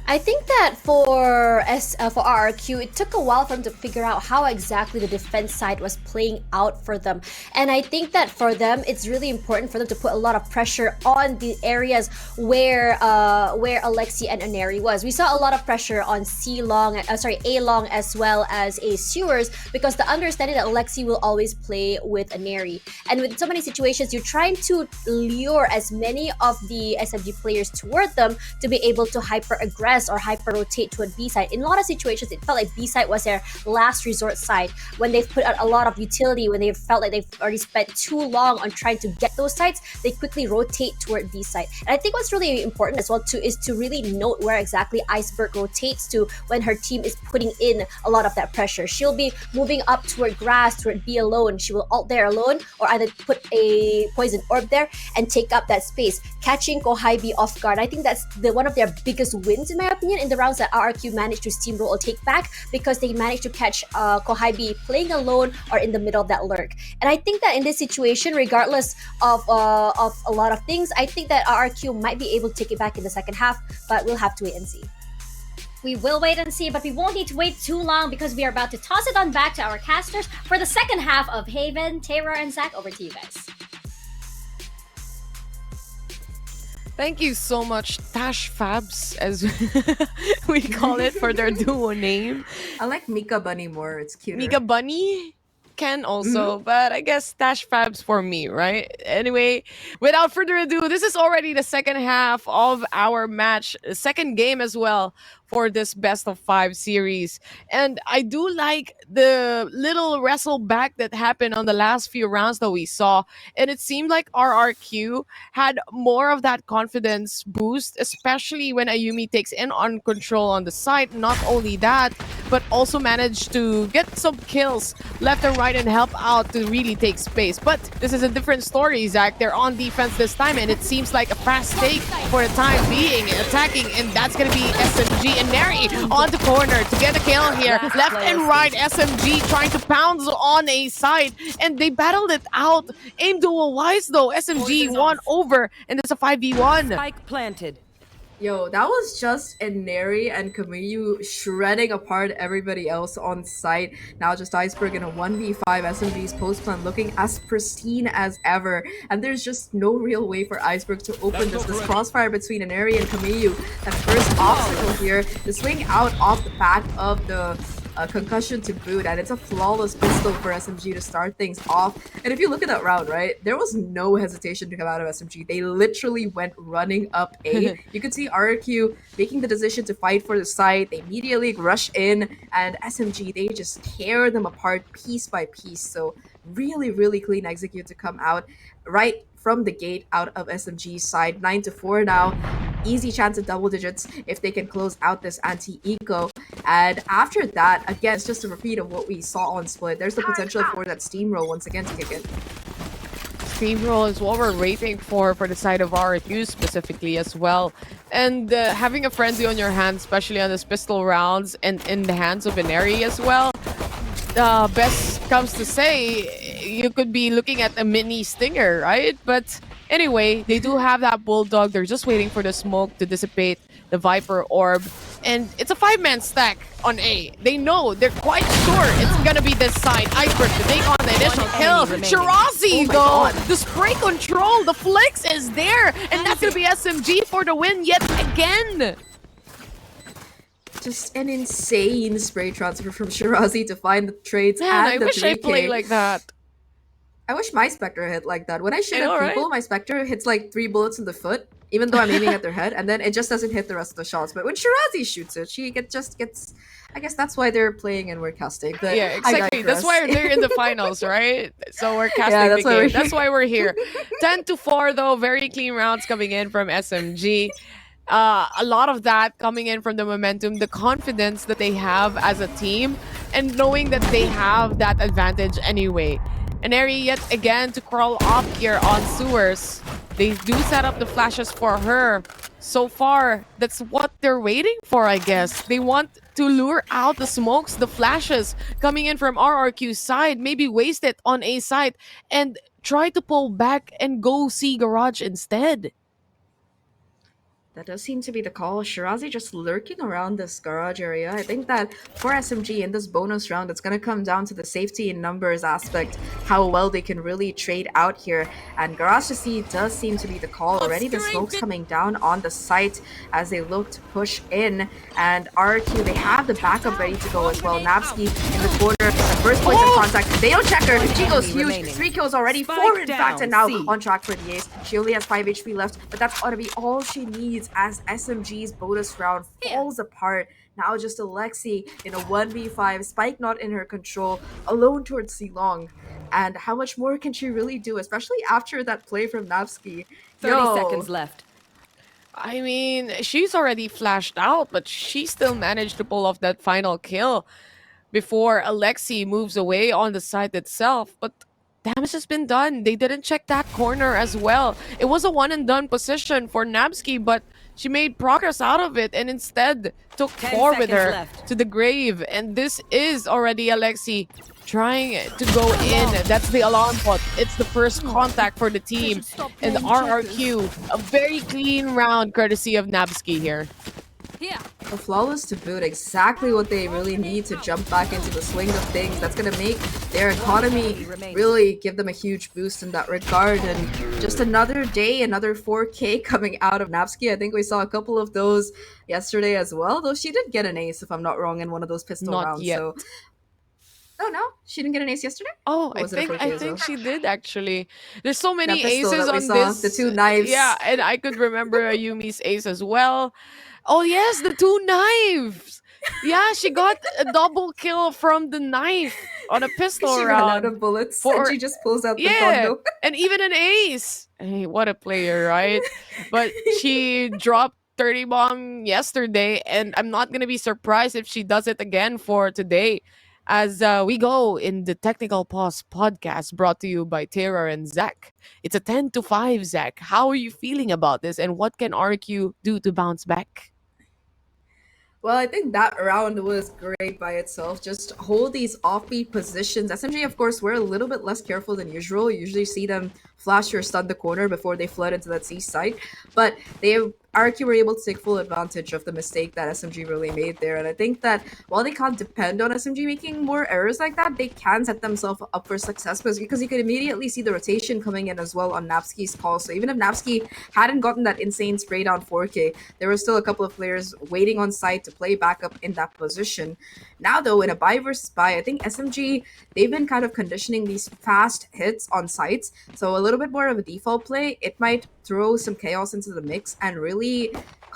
I think that for RRQ, it took a while for them to figure out how exactly the defense side was playing out for them. And I think that for them, it's really important for them to put a lot of pressure on the areas where Alexi and Aneri was. We saw a lot of pressure on A long as well as A sewers, because the understanding that Alexi will always play with Aneri. And with so many situations, you're trying to lure as many of the SMG players toward them to be able to hyper-aggress or hyper-rotate to a B side. In a lot of situations, it felt like B side was their last resort side. When they've put out a lot of utility, when they felt like they've already spent too long on trying to get those sides, they quickly rotate toward B side. And I think what's really important as well too is to really note where exactly Iceberg rotates to when her team is putting in a lot of that pressure. She'll be moving up toward grass, toward B alone. She will ult there alone, or either put a poison orb there and take up that space, catching Kohaibi off guard. I think that's one of their biggest wins in my opinion in the rounds that RRQ managed to steamroll or take back, because they managed to catch Kohaibi playing alone or in the middle of that lurk. And I think that in this situation, regardless of a lot of things, I think that RRQ might be able to take it back in the second half, but we'll have to wait and see. We will wait and see, but we won't need to wait too long because we are about to toss it on back to our casters for the second half of Haven. Taylor and Zach, over to you guys. Thank you so much, Tash Fabs, as we call it for their duo name. I like Mika Bunny more. It's cuter. Mika Bunny can also, but I guess Tash Fabs for me, right? Anyway, without further ado, this is already the second half of our match, second game as well for this best of 5 series. And I do like the little wrestle back that happened on the last few rounds that we saw. And it seemed like RRQ had more of that confidence boost, especially when Ayumi takes in on control on the side. Not only that, but also managed to get some kills left and right and help out to really take space. But this is a different story, Zach. They're on defense this time, and it seems like a fast take for the time being, attacking, and that's going to be SMG and Neri on the corner to get a kill here. Left and right, SMG trying to pounce on a side, and they battled it out. Aim duel wise though, SMG won over, and it's a 5v1. Spike planted. Yo, that was just Neri and Kaguya shredding apart everybody else on site. Now just Iceberg in a 1v5. SMG's post plan looking as pristine as ever. And there's just no real way for Iceberg to open this crossfire between Neri and Kaguya. That first obstacle here, the swing out off the back of the concussion to boot, and it's a flawless pistol for SMG to start things off. And if you look at that round, right, there was no hesitation to come out of SMG. They literally went running up A. You could see RRQ making the decision to fight for the site. They immediately rush in, and SMG, they just tear them apart piece by piece. So really, really clean execute to come out right from the gate out of SMG's side. 9-4 now. easy chance at double digits if they can close out this anti-eco. And after that, again, it's just a repeat of what we saw on Split. There's the potential for that steamroll once again to kick in. Steamroll is what we're waiting for the side of RRQ specifically as well. And having a frenzy on your hands, especially on this pistol rounds and in the hands of Inari as well, best comes to say, you could be looking at a mini stinger, right? But anyway, they do have that bulldog. They're just waiting for the smoke to dissipate the Viper orb. And it's a 5-man stack on A. They know, they're quite sure it's gonna be this side. Iceberg to take on the initial kill. Shirazi though, the spray control, the flex is there. And that's gonna be SMG for the win yet again. Just an insane spray transfer from Shirazi to find the trades Man, and I the wish I 3K. played like that. I wish my Spectre hit like that. When I shoot I know, at people, right? my Spectre hits like 3 bullets in the foot, even though I'm aiming at their head, and then it just doesn't hit the rest of the shots. But when Shirazi shoots it, just gets... I guess that's why they're playing and we're casting. But Yeah, exactly. That's why they're in the finals, right? So we're casting Yeah, that's the why we're game. here. That's why we're here. 10-4 though, very clean rounds coming in from SMG. A lot of that coming in from the momentum, the confidence that they have as a team, and knowing that they have that advantage anyway. An area yet again to crawl up here on sewers. They do set up the flashes for her. So far, that's what they're waiting for, I guess. They want to lure out the smokes, the flashes coming in from RRQ's side, maybe waste it on A side, and try to pull back and go see Garage instead. That does seem to be the call. Shirazi just lurking around this garage area. I think that for SMG in this bonus round, it's going to come down to the safety in numbers aspect, how well they can really trade out here. And Garage to see does seem to be the call already. The smoke's coming down on the site as they look to push in. And RRQ, they have the backup ready to go as well. Napski in the corner, the first place of contact. They don't check her. She goes huge. 3 kills already, 4 in fact, and now on track for the ace. She only has 5 HP left, but that's ought to be all she needs as SMG's bonus round falls apart. Now just Alexi in a 1v5, Spike not in her control, alone towards Silong. And how much more can she really do, especially after that play from Napski? 30 seconds left. I mean, she's already flashed out, but she still managed to pull off that final kill before Alexi moves away on the site itself. But damage has been done. They didn't check that corner as well. It was a one and done position for Napski, but she made progress out of it and instead took 10 4 with seconds her left. to the grave. And this is already Alexi trying to go in. That's the alarm bot. It's the first contact for the team. And RRQ, a very clean round courtesy of Napski here. A flawless to boot, exactly what they really need to jump back into the swing of things. That's going to make their economy really give them a huge boost in that regard. And just another day, another 4K coming out of Napski. I think we saw a couple of those yesterday as well, though she did get an ace, if I'm not wrong, in one of those pistol Not rounds. yet. So, no, she didn't get an ace yesterday? Oh, Or I was it a think 4K as well? she did actually. There's so many That pistol aces that we on saw, this. the 2 knives. Yeah, and I could remember Ayumi's ace as well. Oh yes, the 2 knives. Yeah, she got a double kill from the knife on a pistol She ran out round. of bullets For- and she just pulls out the Yeah, condo. and even an ace. Hey, what a player, right? But she dropped 30 bomb yesterday, and I'm not gonna be surprised if she does it again for today. As we go in the Technical Pause podcast brought to you by Tara and Zach. It's a 10-5, Zach. How are you feeling about this, and what can RQ do to bounce back? Well, I think that round was great by itself. Just hold these offbeat positions. SMG, of course, were a little bit less careful than usual. You usually see them flash or stun the corner before they flood into that C site. But RQ were able to take full advantage of the mistake that SMG really made there. And I think that while they can't depend on SMG making more errors like that, they can set themselves up for success because you could immediately see the rotation coming in as well on Napski's call. So even if Napski hadn't gotten that insane spray down 4K, there were still a couple of players waiting on site to play backup in that position. Now, though, in a buy versus buy, I think SMG, they've been kind of conditioning these fast hits on sites. So a little bit more of a default play, it might throw some chaos into the mix and really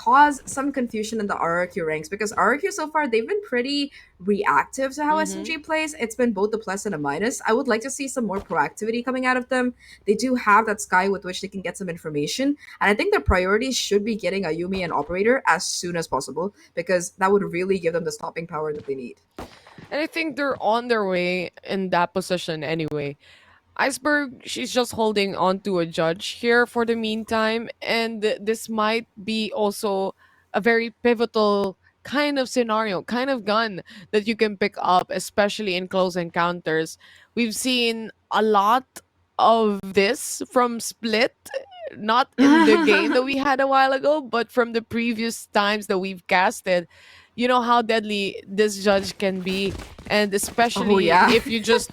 cause some confusion in the RRQ ranks because RRQ so far they've been pretty reactive to how SMG plays. It's been both a plus and a minus. I would like to see some more proactivity coming out of them. They do have that sky with which they can get some information, and I think their priorities should be getting a Yumi and operator as soon as possible because that would really give them the stopping power that they need. And I think they're on their way in that position anyway. Iceberg, she's just holding on to a judge here for the meantime, and this might be also a very pivotal kind of scenario, kind of gun that you can pick up, especially in close encounters. We've seen a lot of this from Split, not in the game that we had a while ago, but from the previous times that we've casted. You know how deadly this judge can be, and Oh especially yeah. if you just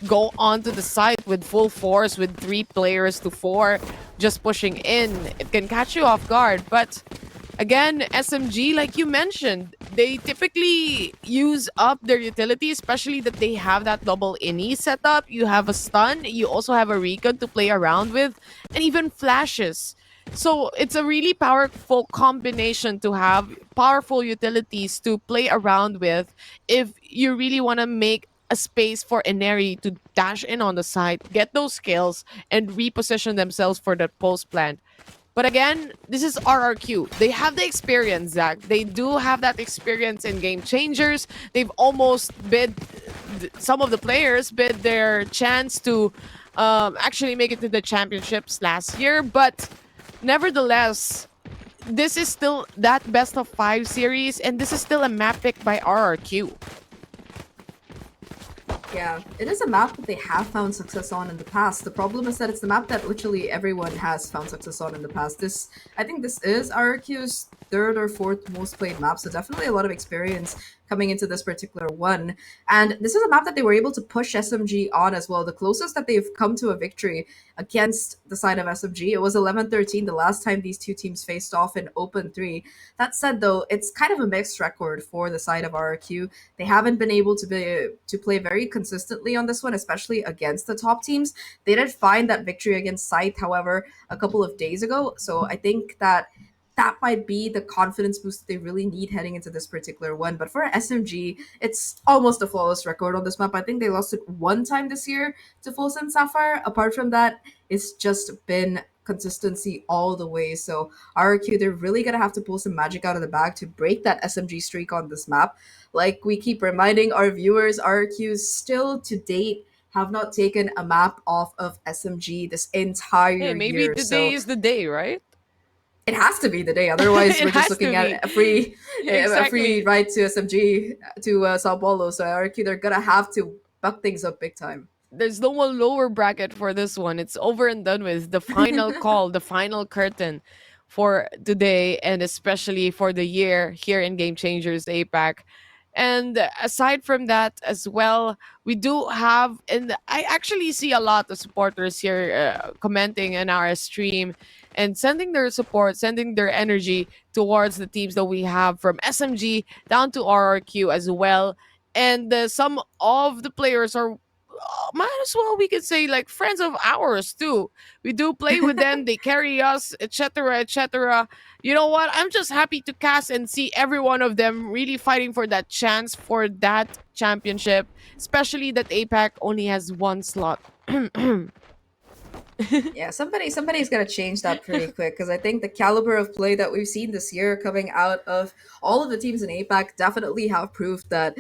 go onto the site with full force with 3 players to 4 just pushing in, it can catch you off guard. But again, SMG, like you mentioned, they typically use up their utility, especially that they have that double ini setup. You have a stun, you also have a recon to play around with, and even flashes. So it's a really powerful combination to have powerful utilities to play around with if you really want to make a space for Eneri to dash in on the side, get those skills, and reposition themselves for the post plant. But again, this is RRQ. They have the experience, Zach. They do have that experience in game changers. They've almost bid, some of the players bid their chance to actually make it to the championships last year. But nevertheless, this is still that best of 5 series, and this is still a map pick by RRQ. Yeah, it is a map that they have found success on in the past. The problem is that it's the map that literally everyone has found success on in the past. I think this is RRQ's third or fourth most played map, so definitely a lot of experience coming into this particular one. And this is a map that they were able to push SMG on as well. The closest that they've come to a victory against the side of SMG, it was 11-13 the last time these two teams faced off in Open 3. That said, though, it's kind of a mixed record for the side of RRQ. They haven't been able to play very consistently on this one, especially against the top teams. They did find that victory against Scythe, however, a couple of days ago. So I think that might be the confidence boost they really need heading into this particular one. But for SMG, it's almost a flawless record on this map. I think they lost it one time this year to Folsen Sapphire. Apart from that, it's just been consistency all the way. So RRQ, they're really gonna have to pull some magic out of the bag to break that SMG streak on this map. Like we keep reminding our viewers, RRQ still to date have not taken a map off of SMG this entire Hey, maybe year. today So is the day, right? it has to be the day. Otherwise, It we're just has to looking be. at a free Exactly. ride to SMG to Sao Paulo. So RRQ, they're gonna have to buck things up big time. There's no one lower bracket for this one. It's over and done with. The final call, the final curtain for today, and especially for the year here in Game Changers APAC. And aside from that as well, we do have, and I actually see a lot of supporters here commenting in our stream and sending their support, sending their energy towards the teams that we have from SMG down to RRQ as well. And some of the players are might as well we could say like friends of ours too. We do play with them, they carry us, etc., etc. You know what, I'm just happy to cast and see every one of them really fighting for that chance for that championship, especially that APAC only has one slot. Yeah, somebody's gonna change that pretty quick because I think the caliber of play that we've seen this year coming out of all of the teams in APAC definitely have proved that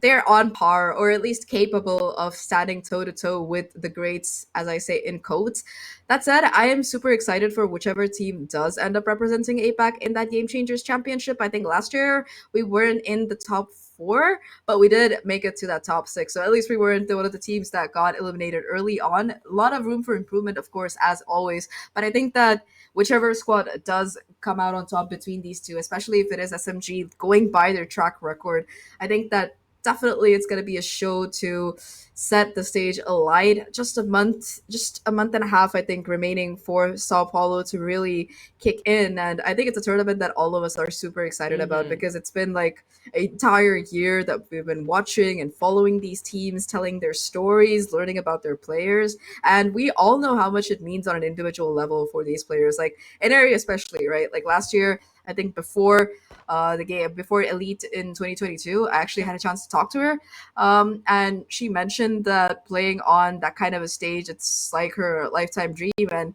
they're on par or at least capable of standing toe to toe with the greats, as I say in quotes. That said, I am super excited for whichever team does end up representing APAC in that Game Changers Championship. I think last year we weren't in the top 4, but we did make it to that top 6. So at least we weren't one of the teams that got eliminated early on. A lot of room for improvement, of course, as always. But I think that whichever squad does come out on top between these two, especially if it is SMG going by their track record, I think that definitely it's going to be a show to set the stage alight. Just a month and a half, I think, remaining for Sao Paulo to really kick in. And I think it's a tournament that all of us are super excited about Mhm. because it's been like an entire year that we've been watching and following these teams, telling their stories, learning about their players. And we all know how much it means on an individual level for these players. Like Inari especially, right? Like last year, I think before Elite in 2022, I actually had a chance to talk to her, and she mentioned that playing on that kind of a stage, it's like her lifetime dream. And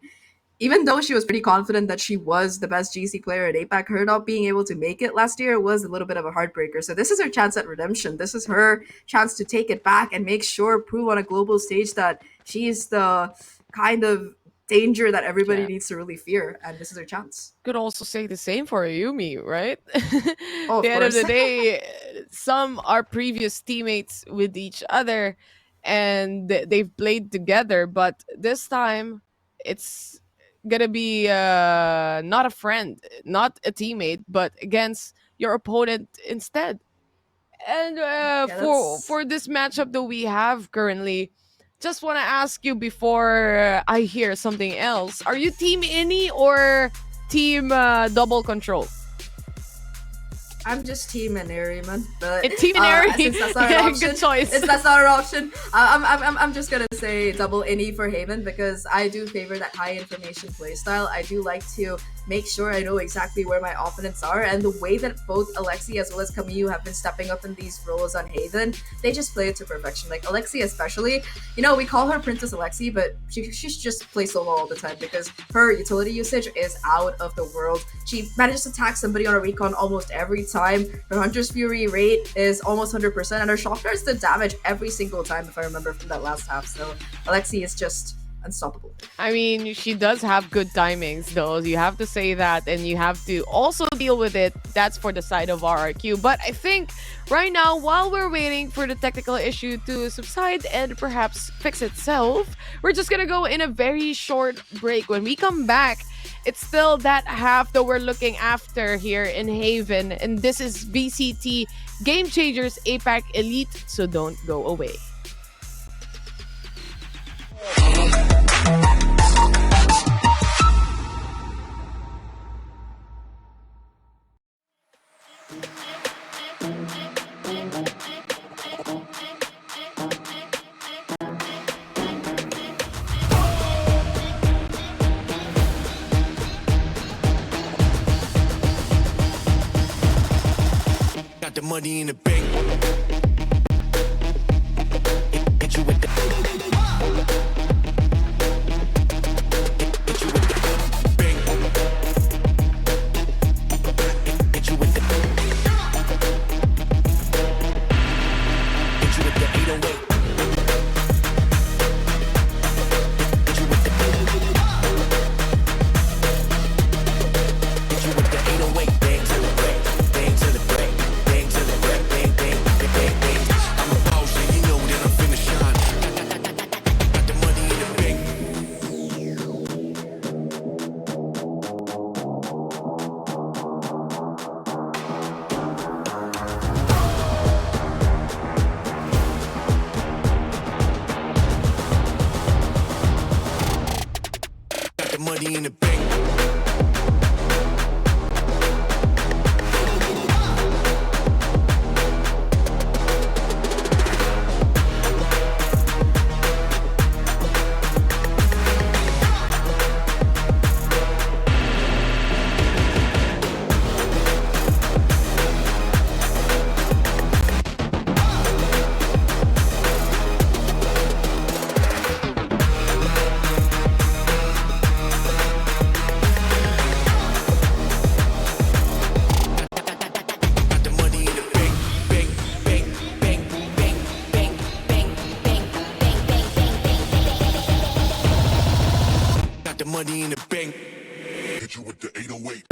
even though she was pretty confident that she was the best GC player at APAC, her not being able to make it last year was a little bit of a heartbreaker. So this is her chance at redemption. This is her chance to take it back and make sure, prove on a global stage that she's the kind of danger that everybody Yeah. needs to really fear. And this is her chance. Could also say the same for Ayumi, right? Oh, The of end of course. the day, some are previous teammates with each other and they've played together, but this time it's gonna be not a friend, not a teammate, but against your opponent instead. And Yeah, that's for this matchup that we have currently, just want to ask you before I hear something else: are you team Ini or team double control? I'm just team Inari, man. But Team Inari. since that's not an Yeah, option, good choice. that's not an option. I'm just gonna say double Innie for Haven because I do favor that high information playstyle. I do like to make sure I know exactly where my opponents are, and the way that both Alexi as well as Camus have been stepping up in these roles on Haven, they just play it to perfection. Like Alexi especially, we call her Princess Alexi, but she's just play solo all the time because her utility usage is out of the world. She manages to attack somebody on a recon almost every time. Her Hunter's Fury rate is almost 100%, and her shock darts did damage every single time, if I remember from that last half. So Alexi is just unstoppable. I mean, she does have good timings, though. You have to say that, and you have to also deal with it. That's for the side of RRQ. But I think right now, while we're waiting for the technical issue to subside and perhaps fix itself, we're just gonna go in a very short break. When we come back, it's still that half that we're looking after here in Haven, and this is VCT Game Changers APAC Elite, so don't go away. Got the money in the bank. Hit you with the bank. Hit you with the 808. Hit you with the 808. Bang to the break. Bang to the break. Bang to the break. Bang, bang, bang, bang, bang. I'm a boss, and you know that I'm finna shine. Got the money in the bank. Got the money in the bank. Got the money in the bank. Bank, bank, bank, bank, bank, bank, bank, bank, bank, bank, bank. Got the money in the bank. Hit you with the 808.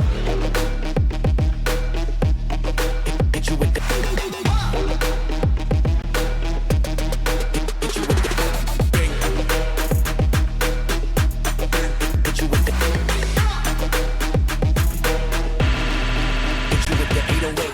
Hit you with the hit you with the bank. Hit you with the 808.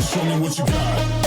Show me what you got.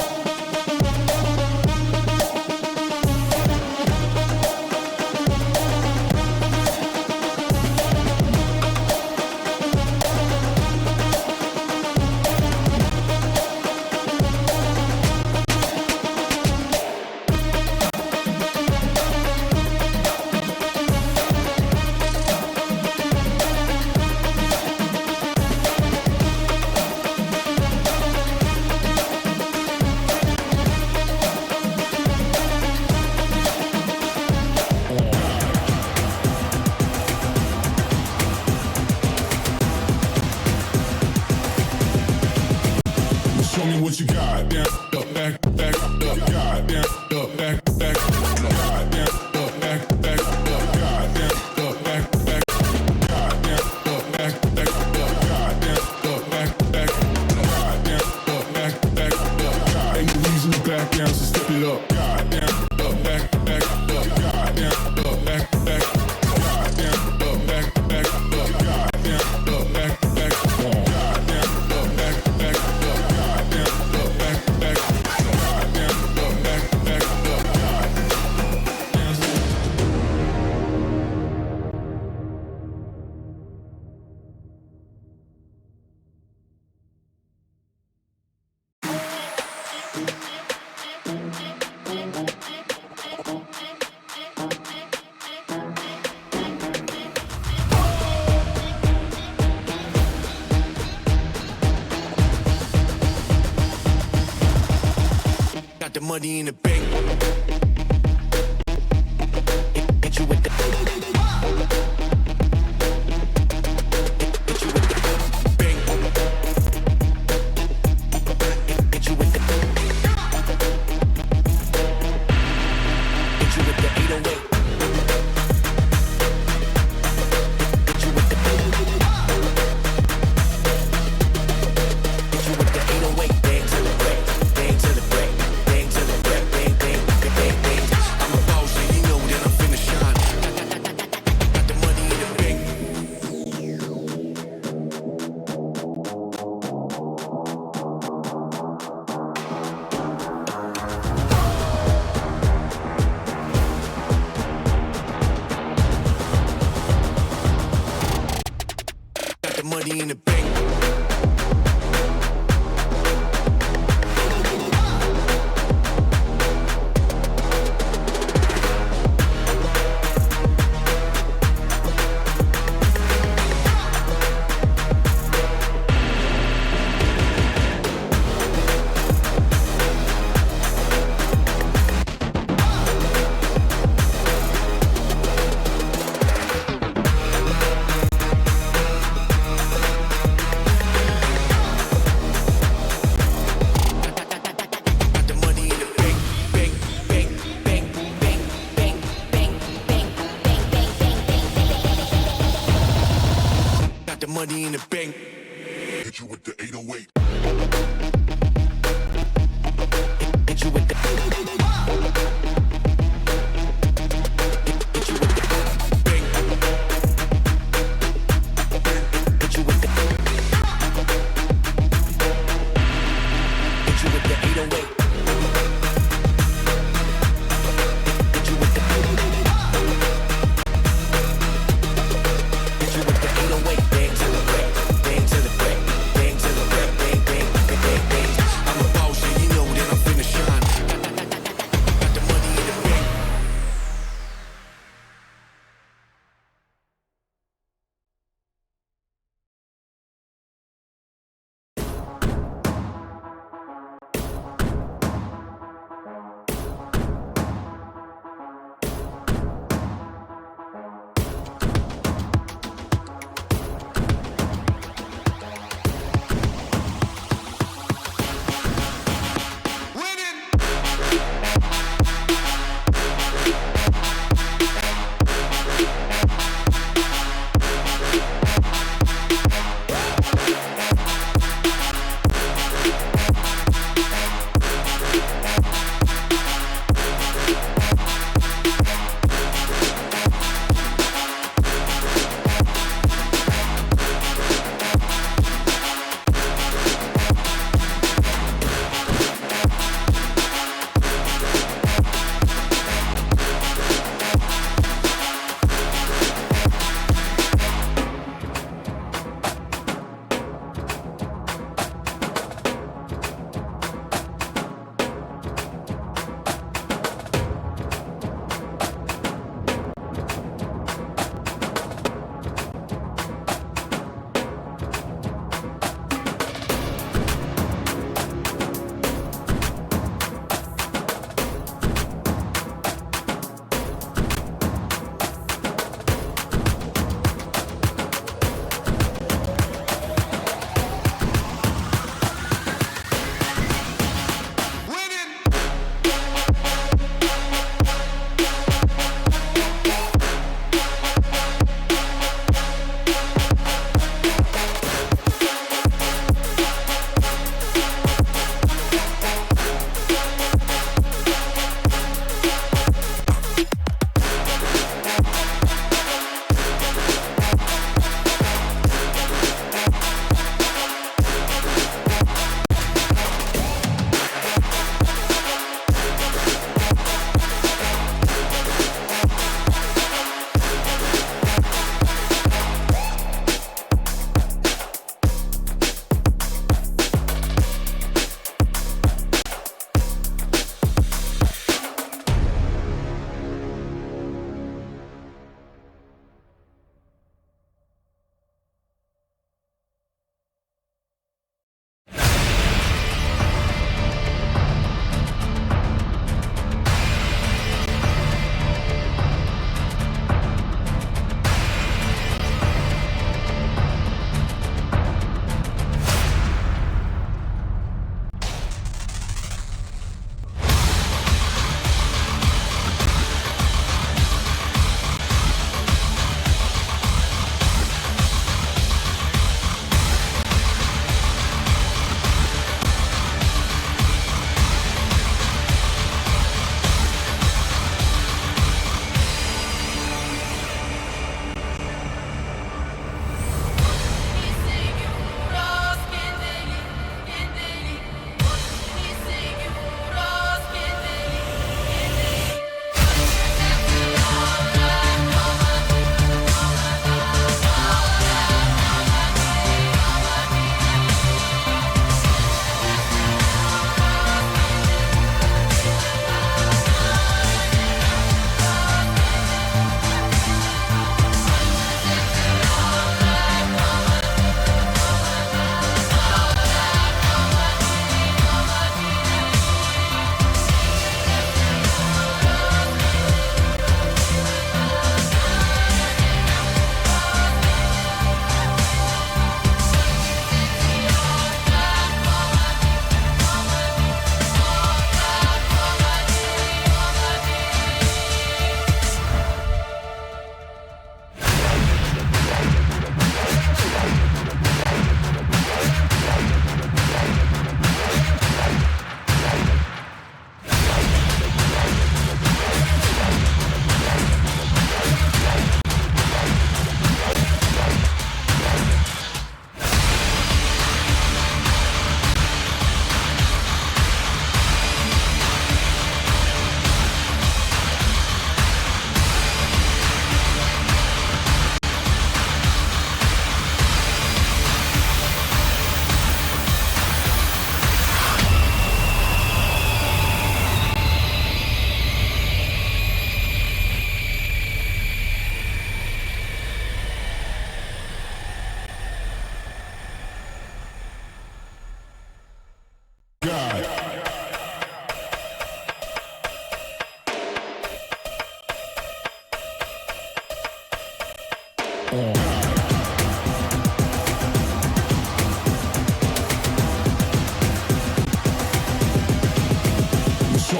Show me what you got. Down, up, back, up, God, down, up, back, God, down, up, back, up, God, down, up, back, God, down, up, back, up, God, down, up, back, God, down, up, back, God. Ain't no reason to back down, so step it up. God, down, up, back, up, God, down, up, back, God, down, up, back, God, down, up, back, God, down, up, Got the money in the bank. Hit you with the hit you with the bank. Hit you with the hit you with the 808. Hit you with the hit you with the 808. Bang to the break, bang to the break. I'm a boss, and you know that I'm finna shine. Got the money in the bank. Got the money in the bank. Got the money in the bank. Bank, bank, bank, bank, bank, bank, bank, bank, bank, bank, bank. Got the money in the bank. Hit you with the 808. Hit you with the hit you with the bank. Hit you with the hit you with the 808. Hit you with the hit you with the 808. Bang to the break, bang to the break, bang to the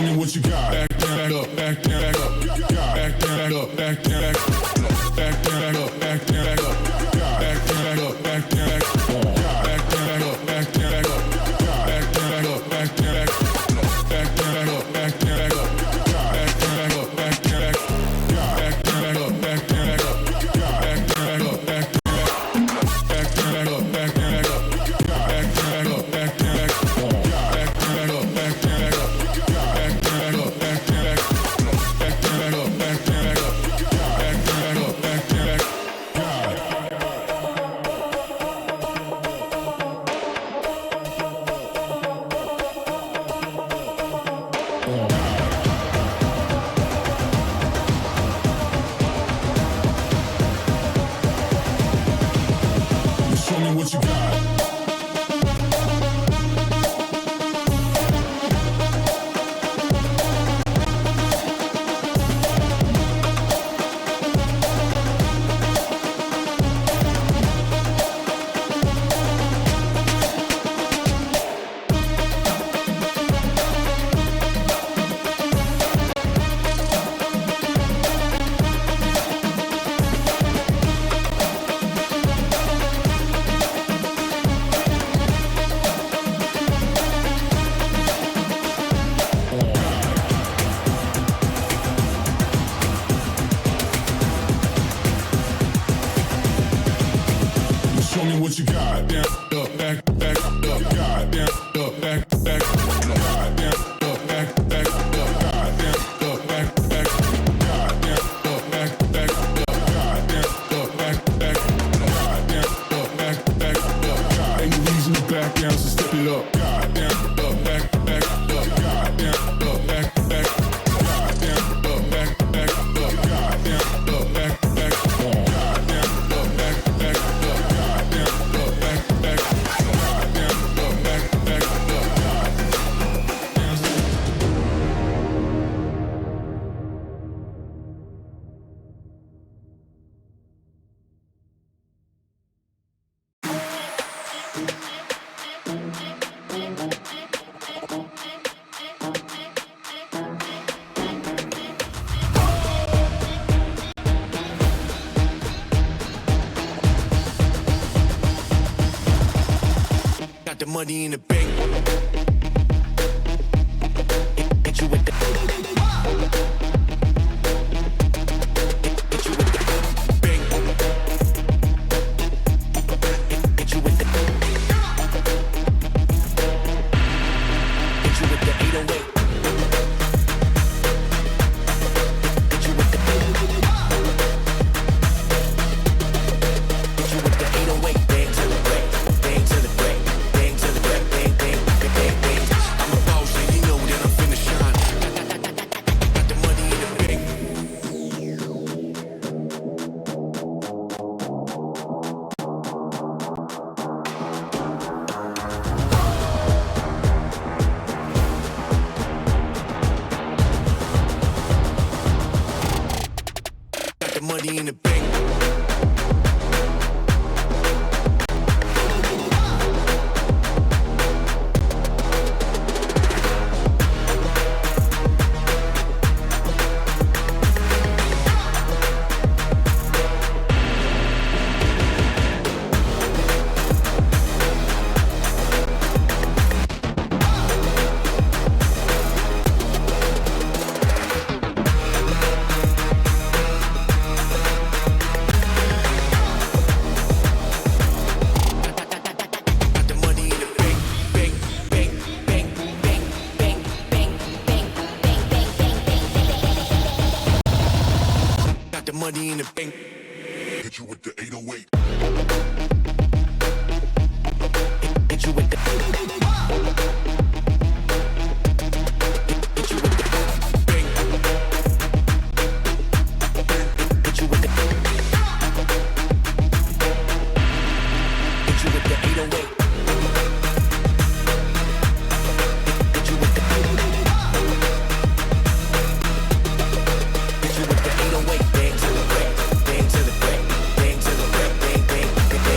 me what you got. Back that up, back that up, back that up, back that up, back that up, back that up, back that up, back that up, back that up, back that up, back that up, back that up, back that up, back that up, back that up, back that up, back that up, back that up, back that up, back that up. Show me what you got. Show me what you got. Down, up, back, back, up, God, down, up, back, back, God, down, up, back, back, up, God, down, up, back, back, God, down, up, back, back, God, down, up, back, back, God, down, up, back, back, God. Ain't no reason to back down, so step it up. God, down, up, back, back, God, down, up, back, back, God, down, up, back, back, God, down, up, back, back, God, down, up, back, back, God, down, up, back, back, God, down, up, back, back, God. Got the money in the bank. Hit you with the. Hit you with the bank. Hit you with the. Hit you with the 808. Hit you with the. Hit you with the 808. Bang to the break. Bang to the break. Bang to the break. Bang, bang, bang, bang, bang. I'm a boss and you know that I'm finna shine. Got the money in the bank. Got the money in the bank. Got the money in the bank. Bank, bank, bank, bank, bank, bank, bank, bank, bank, bank, bank. Got the money in the bank. Hit you with the 808. Hit you with the. Hit you with the bank. Hit you with the. Hit you with the 808. Hit you with the. Hit you with the 808. Bang to the break. Bang to the break. Bang to the break. Bang, bang, bang, bang.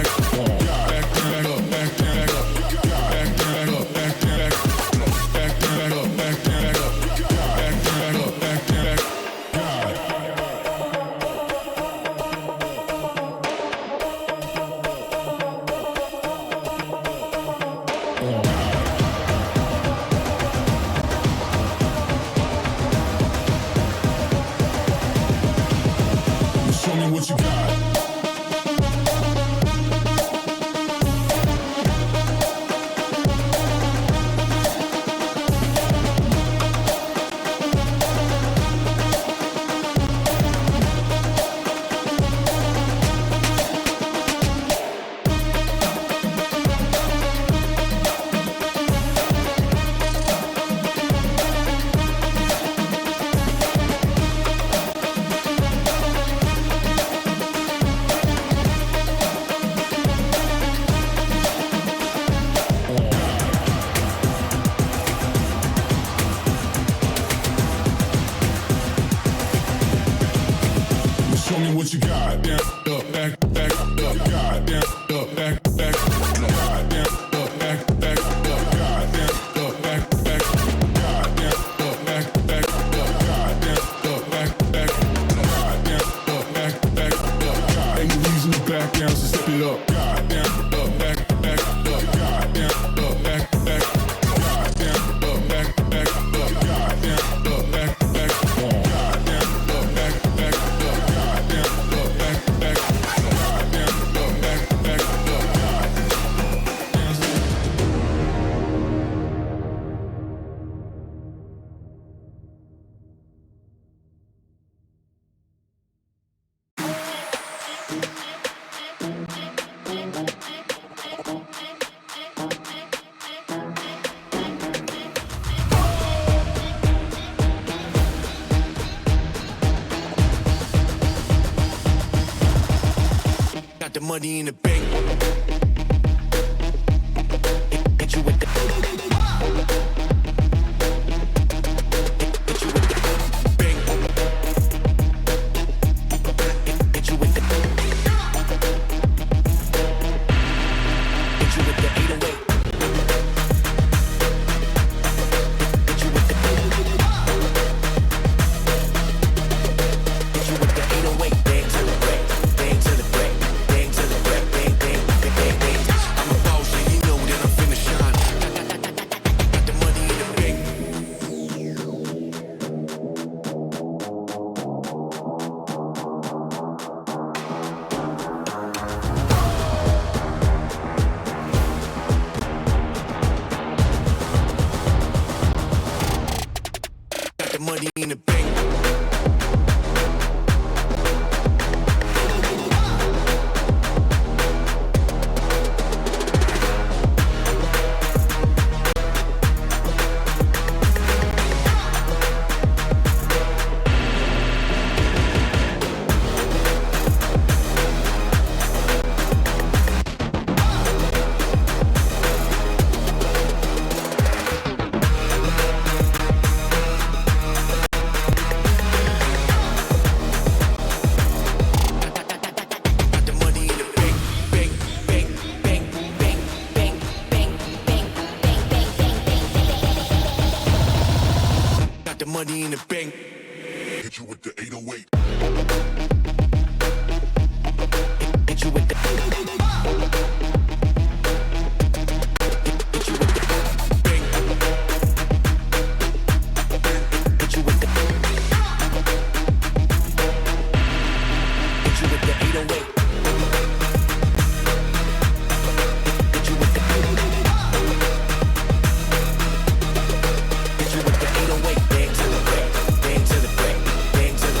Show me what you got. Show me what you got. Down, up, back, back, up, God, down, up, back, back, God, down, up, back, back, up, God, down, up, back, back, God, down, up, back, back, up, God, down, up, back, back, God, down, up, back, back, up, God. Ain't no reason to back down, so step it up. God, down, up, back, back, up, God, down, up, back, back, God, down, up, back, back, up, God, down, up, back, back, God, down, up, back, back, up, God, down, up, back, back, God, down, up, back, back, up, God. Got the money in the bank. Hit you with the. Hit you with the bank. Hit you with the. Hit you with the 808. Hit you with the. Hit you with the 808. Bang to the break. Bang to the break. Bang to the break. Bang, bang, bang, bang, bang. I'm a boss, and you know that I'm finna shine. Got the money in the bank. Got the money in the bank. Got the money in the bank. Bank, bank, bank, bank, bank, bank, bank, bank, bank, bank, bank. Got the money in the bank. Hit you with the 808. Hit you with the. Hit you with the bank. Hit you with the. Hit you with the 808. Hit you with the. Hit you with the 808. Bang to the break. Bang to the break. Bang to the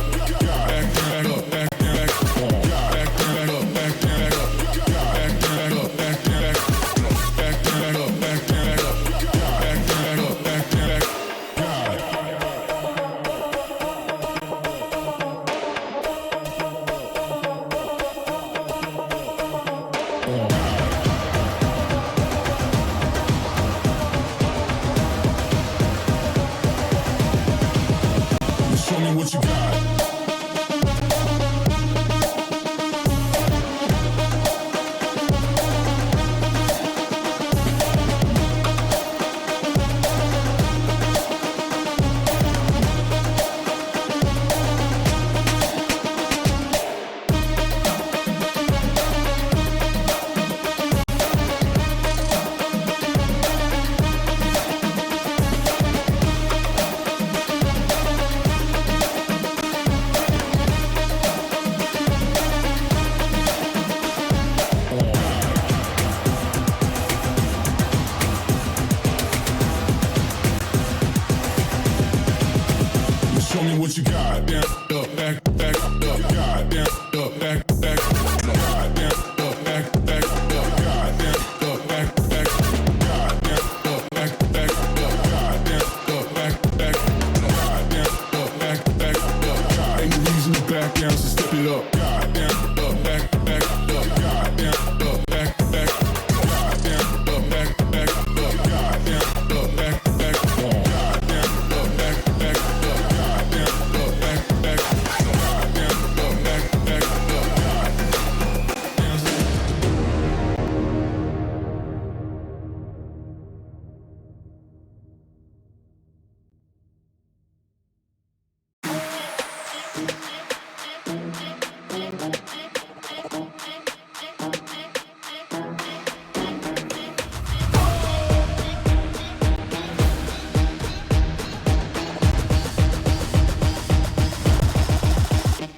Show me what you got. Show me what you got. Down, up, back, back, up, got down, up, back, back, got down, up, back, back, up, got down, up, back, back, got down, up, back, back, up, got down, up, back, back, got down, up, back, back, up, got. Ain't no reason to back down, so step it up. Got down, up, back, back, up, got down, up, back, back, got down, up, back, back, up, got down, up, back, back, got down, up, back, back, up, got down, up, back, back, got down, up, back, back, up, got down.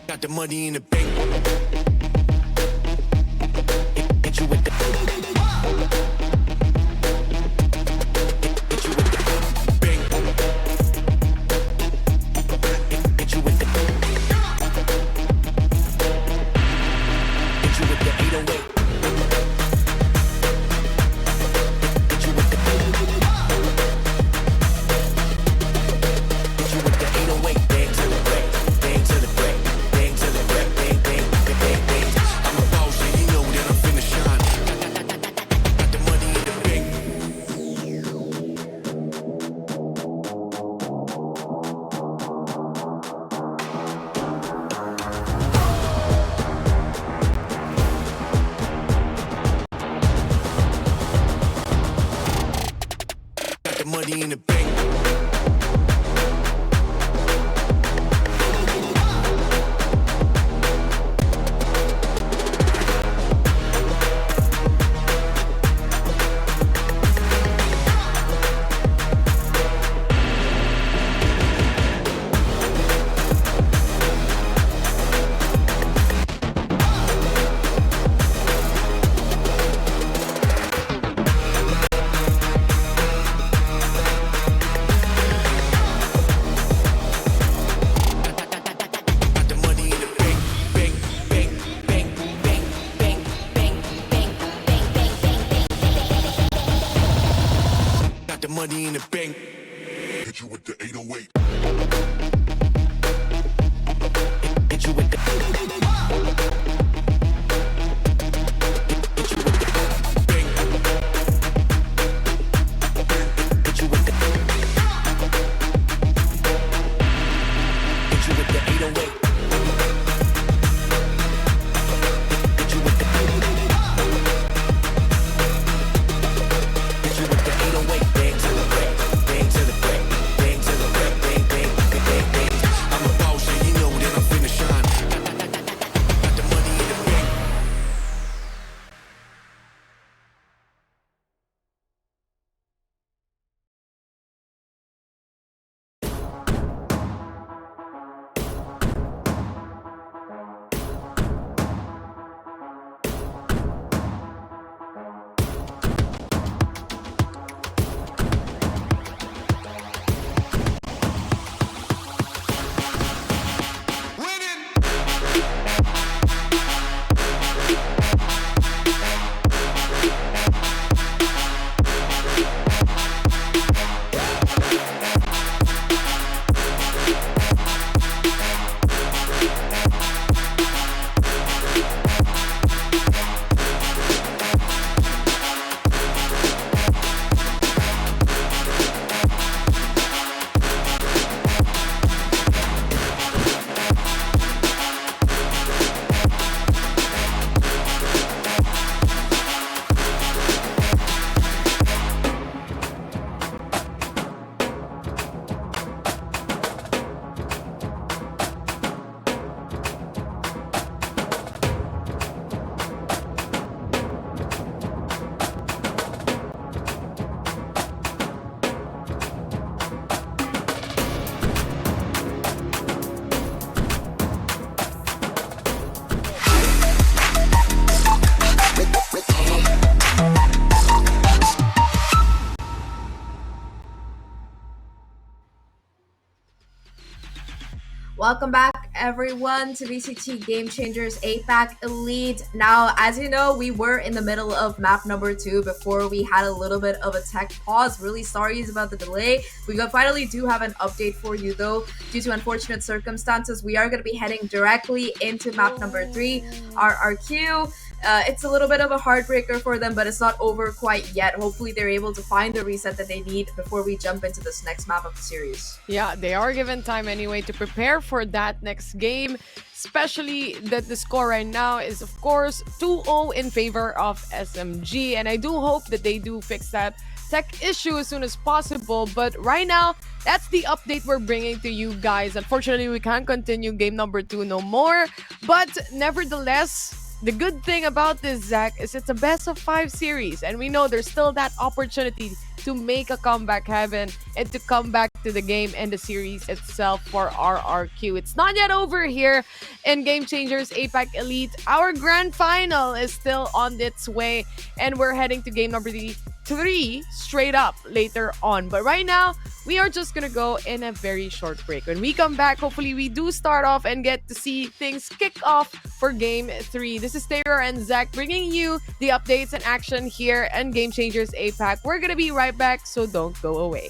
Got the money in the bank. Hit you with the. Hit you with the bank. Hit you with the. Hit you with the 808. Hit you with the. Hit you with the 808. Bang to the break. Bang to the break. Bang to the break. Bang, bang, bang, bang, bang. I'm a boss and you know that I'm finna shine. Got the money in the bank. Got the money in the bank. Got the money in the bank. Bank, bank, bank, bank, bank, bank, bank, bank, bank, bank, bank. Got the money in the bank. Hit you with the 808. Hit you with the. Hit you with the bank. Hit you with the. Hit you with the 808. Hit you with the. Hit you with the 808. Bang to the break. Bang to the break. Bang to the Welcome back, everyone, to VCT Game Changers APAC Elite. Now, as you know, we were in the middle of map number 2 before we had a little bit of a tech pause. Really sorry about the delay. We finally do have an update for you, though. Due to unfortunate circumstances, we are going to be heading directly into map number 3, RRQ. It's a little bit of a heartbreaker for them, but it's not over quite yet. Hopefully, they're able to find the reset that they need before we jump into this next map of the series. Yeah, they are given time anyway to prepare for that next game, especially that the score right now is, of course, 2-0 in favor of SMG. And I do hope that they do fix that tech issue as soon as possible. But right now, that's the update we're bringing to you guys. Unfortunately, we can't continue game number 2 no more. But nevertheless, the good thing about this, Zach, is it's a best of 5 series, and we know there's still that opportunity to make a comeback heaven and to come back to the game and the series itself for RRQ. It's not yet over here in Game Changers APAC Elite. Our grand final is still on its way, and we're heading to game number 3 straight up later on. But right now, we are just gonna go in a very short break. When we come back, hopefully we do start off and get to see things kick off for game 3. This is Taylor and Zach bringing you the updates and action here in Game Changers APAC. We're gonna be right back, so don't go away.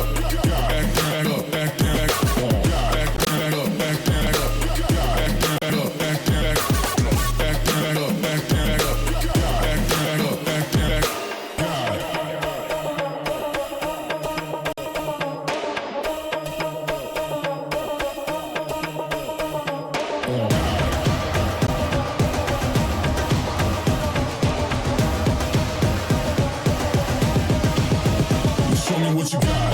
Show me what you got.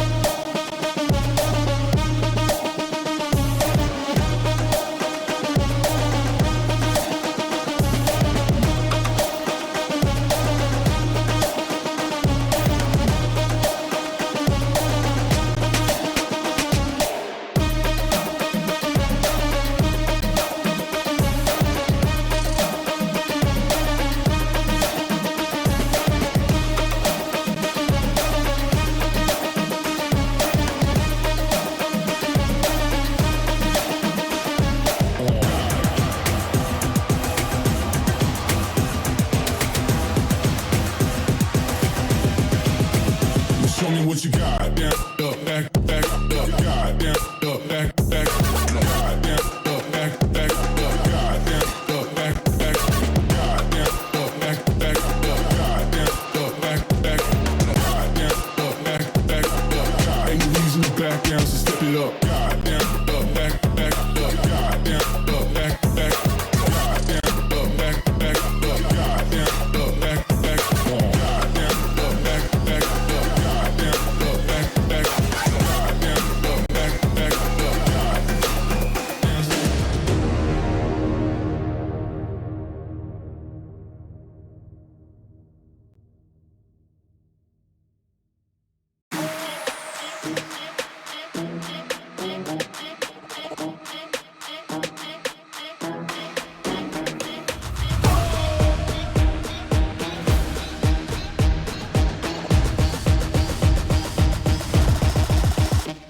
Show me what you got. Down, up, back, back, up, God, down, up, back, back, God, down, up, back, back, up, God, down, up, back, back, God, down, up, back, back, up, God, down, up, back, back, God, down, up, back, back, up, God. Ain't no reason to back down, so step it up. God, down, up, back, back, up, God, down, up, back, back, God, down, up, back, back, up, God, down, up, back, back, God, down, up, back, back, up, God, down, up, back, back, God, down, up, back, back, up, God.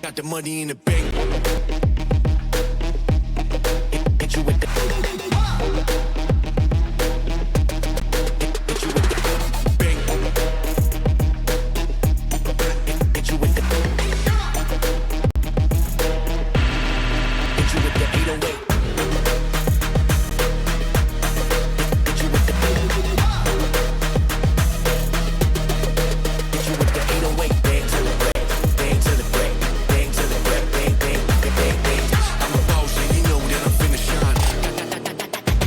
Got the money in the bank. Hit you with the. Hit you with the bank. Hit you with the. Hit you with the 808. Hit you with the. Hit you with the 808. Bang to the break. Bang to the break. Bang to the break. Bang, bang, bang, bang, bang. I'm a boss, and you know that I'm finna shine.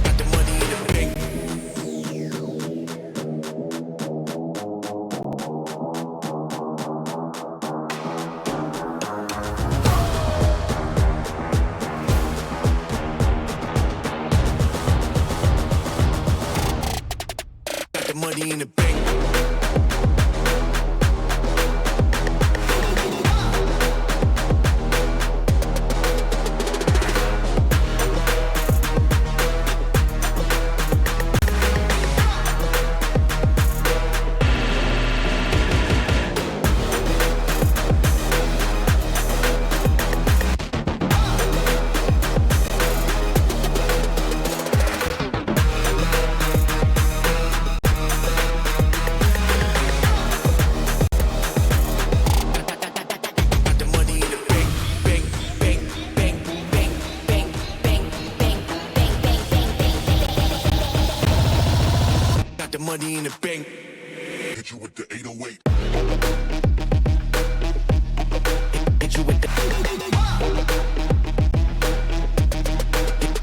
Got the money in the bank. Got the money in the bank. Got the money in the bank. Bank, bank, bank, bank, bank, bank, bank, bank, bank, bank, bank. Got the money in the bank. Hit you with the 808. Hit you with the.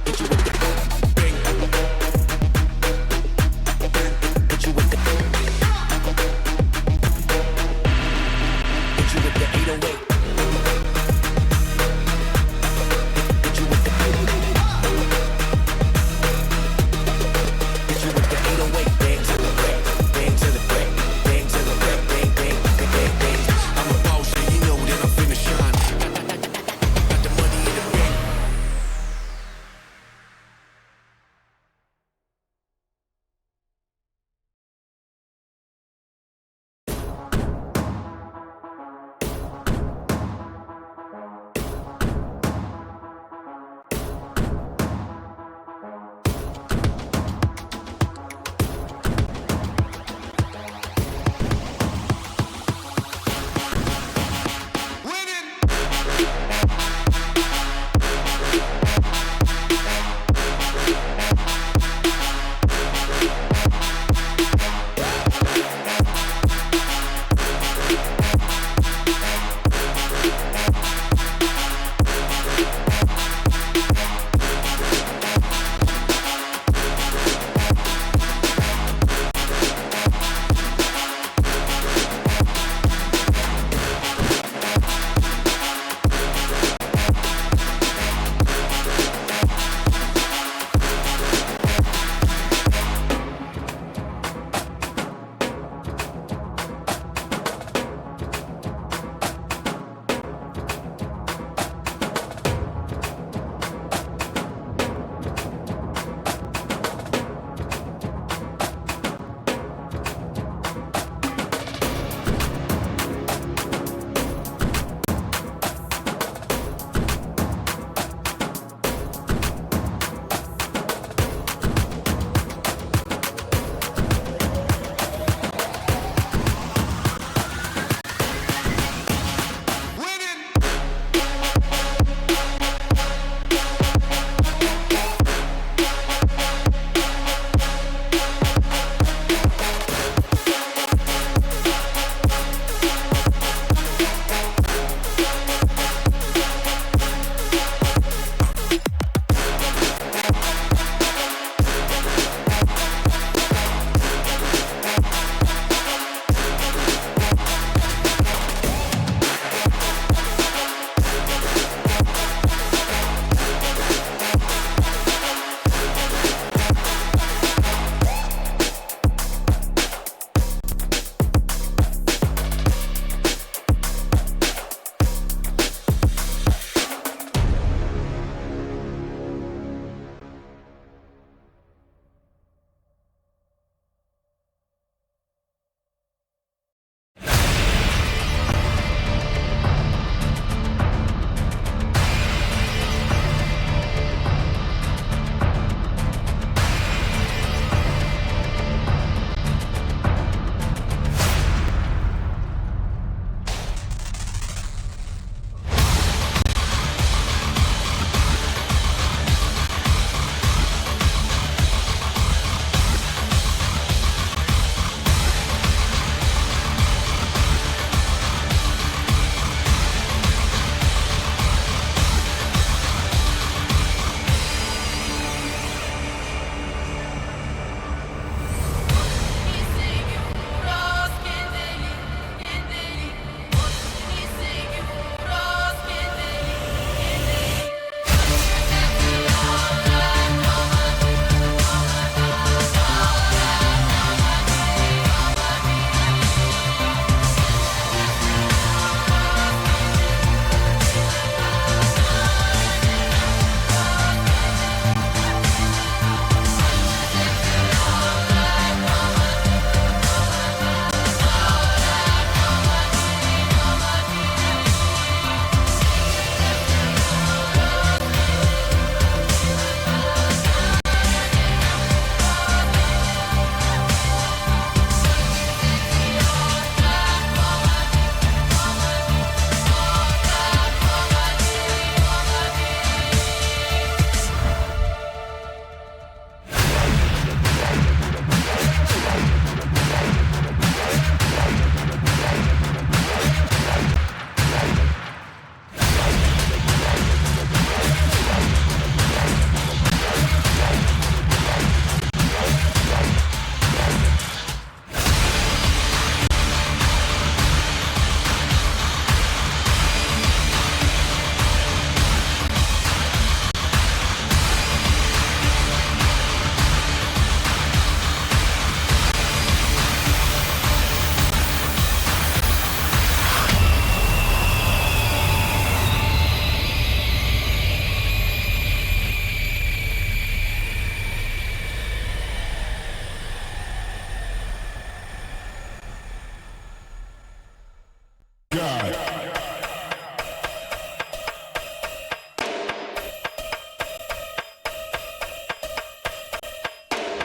Hit you with the bank. Hit you with the. Hit you with the 808. Hit you with the. Hit you with the 808. Bang to the break. Bang to the break. Bang to the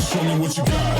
Show me what you got.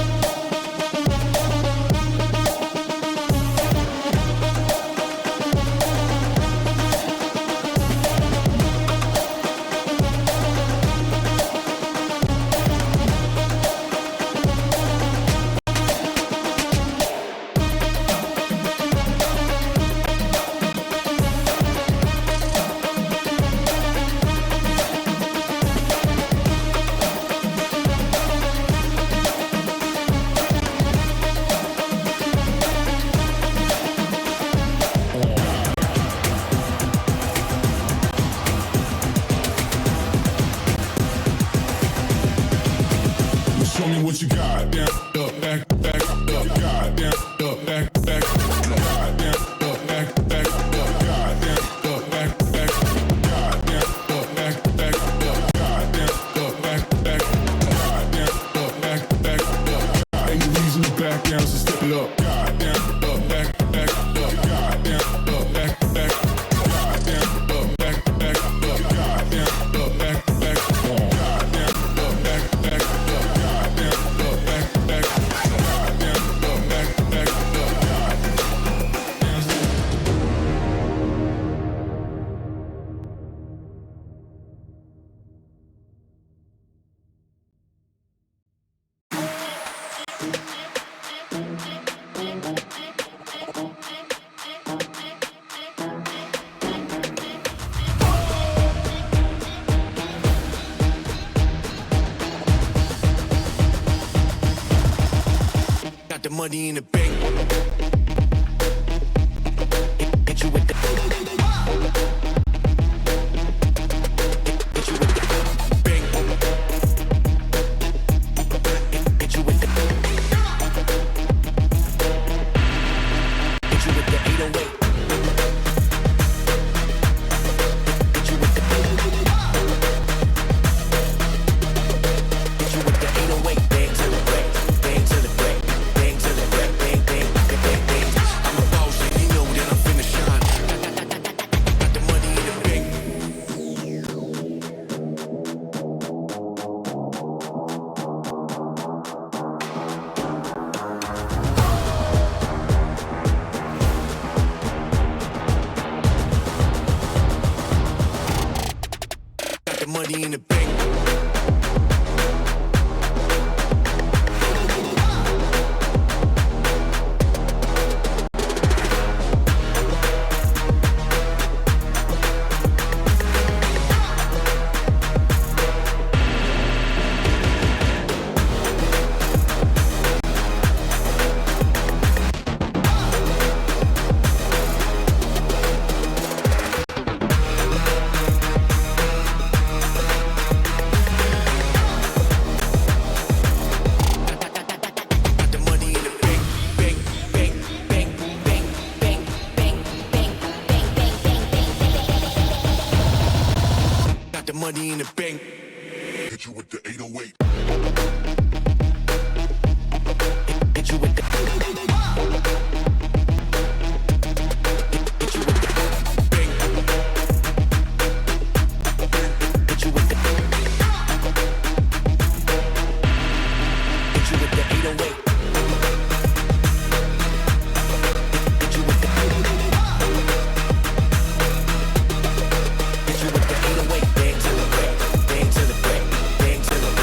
Show me what you got. Down, up, back, up, God, down, up, back, God, down, up, back, up, God, down, up, back, God, down, up, back, up, God, down, up, back, God, down, up, back, up. Ain't no reason to back down, so step it up. God, down, up, back, up, God, down, up, back, God, down, up, back, up, God, down, up, back, God, down, up, back, Got the money in the bank. Hit you with the. Hit you with the bank. Hit you with the. Hit you with the 808. Hit you with the. Hit you with the 808. Bang to the break. Bang to the break. Bang to the break. Bang, bang, bang, bang, bang. I'm a boss, and you know that I'm finna shine. Got the money in the bank. Got the money in the bank. Got the money in the bank. Bank, bank, bank, bank, bank, bank, bank, bank, bank, bank, bank. Got the money in the bank. hit you with the 808. Hit you with the. Hit you with the bang. Hit you with the. Hit you with the 808. Hit you with the. Hit you with the 808. Bang to the break. Bang to the break. Bang to the break.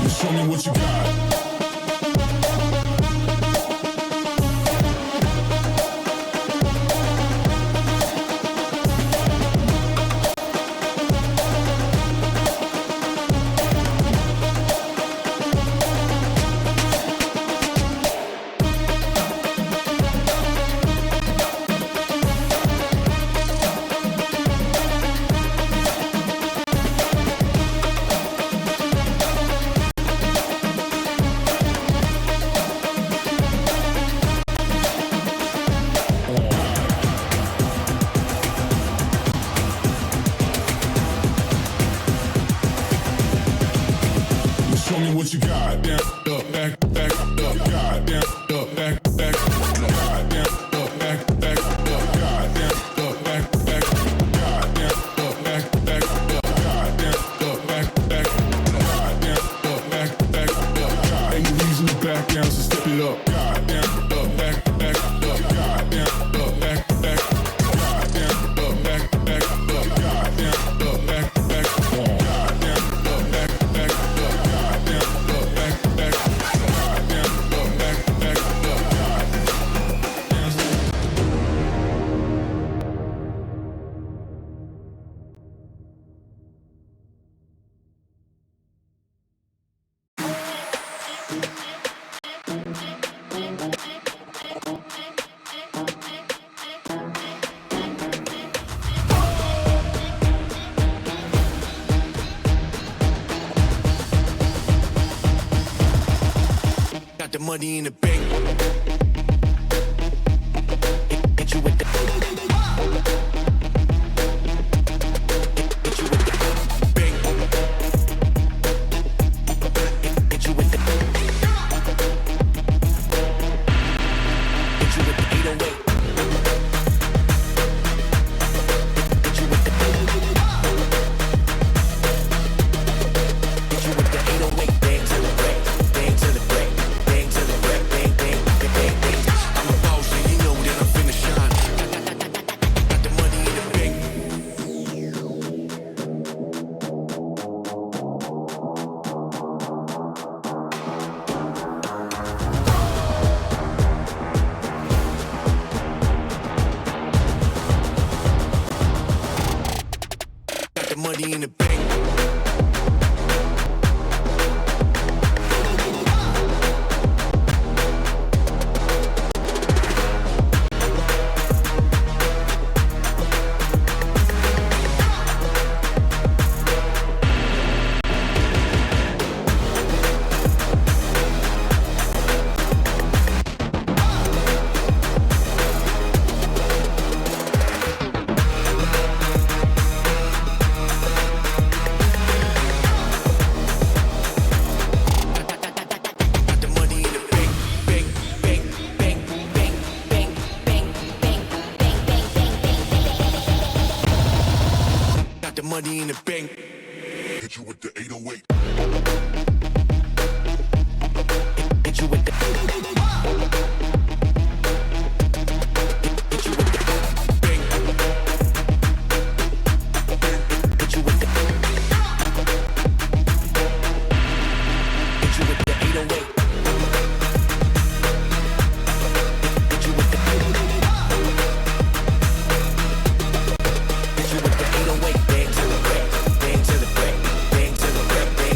Show me what you got. Show me what you got. Down, up, back, back, up, God, down, up, back, back, God, down, up, back, back, up, God, down, up, back, back, God, down, up, back, back, up, God, down, up, back, back, God, down, up, back, back, up, God. Ain't no reason to back down, so step it up. God, down, up, back, back, up, God, down, up, back, back, God, down, up, back, back, up, God, down, up, back, back, God, down, up, back, back, up, God, down, up, back, back, God, down, up, back, back, up, God. Got the money in the bank. Hit you with the. Hit you with the bank. Hit you with the. Hit you with the 808. Hit you with the. Hit you with the 808. Bang to the break. Bang to the break. Bang to the break. Bang, bang, bang, bang, bang. I'm a boss, and you know that I'm finna shine. Got the money in the bank. Got the money in the bank. Got the money in the bank. Bank, bank, bank, bank, bank, bank, bank, bank, bank, bank, bank. Got the money in the bank. Hit you with the 808. Hit you with the. Hit you with the bank. Hit you with the. Hit you with the 808. Hit you with the. Hit you with the 808. Bang to the break. Bang to the break. Bang to the break. Bang,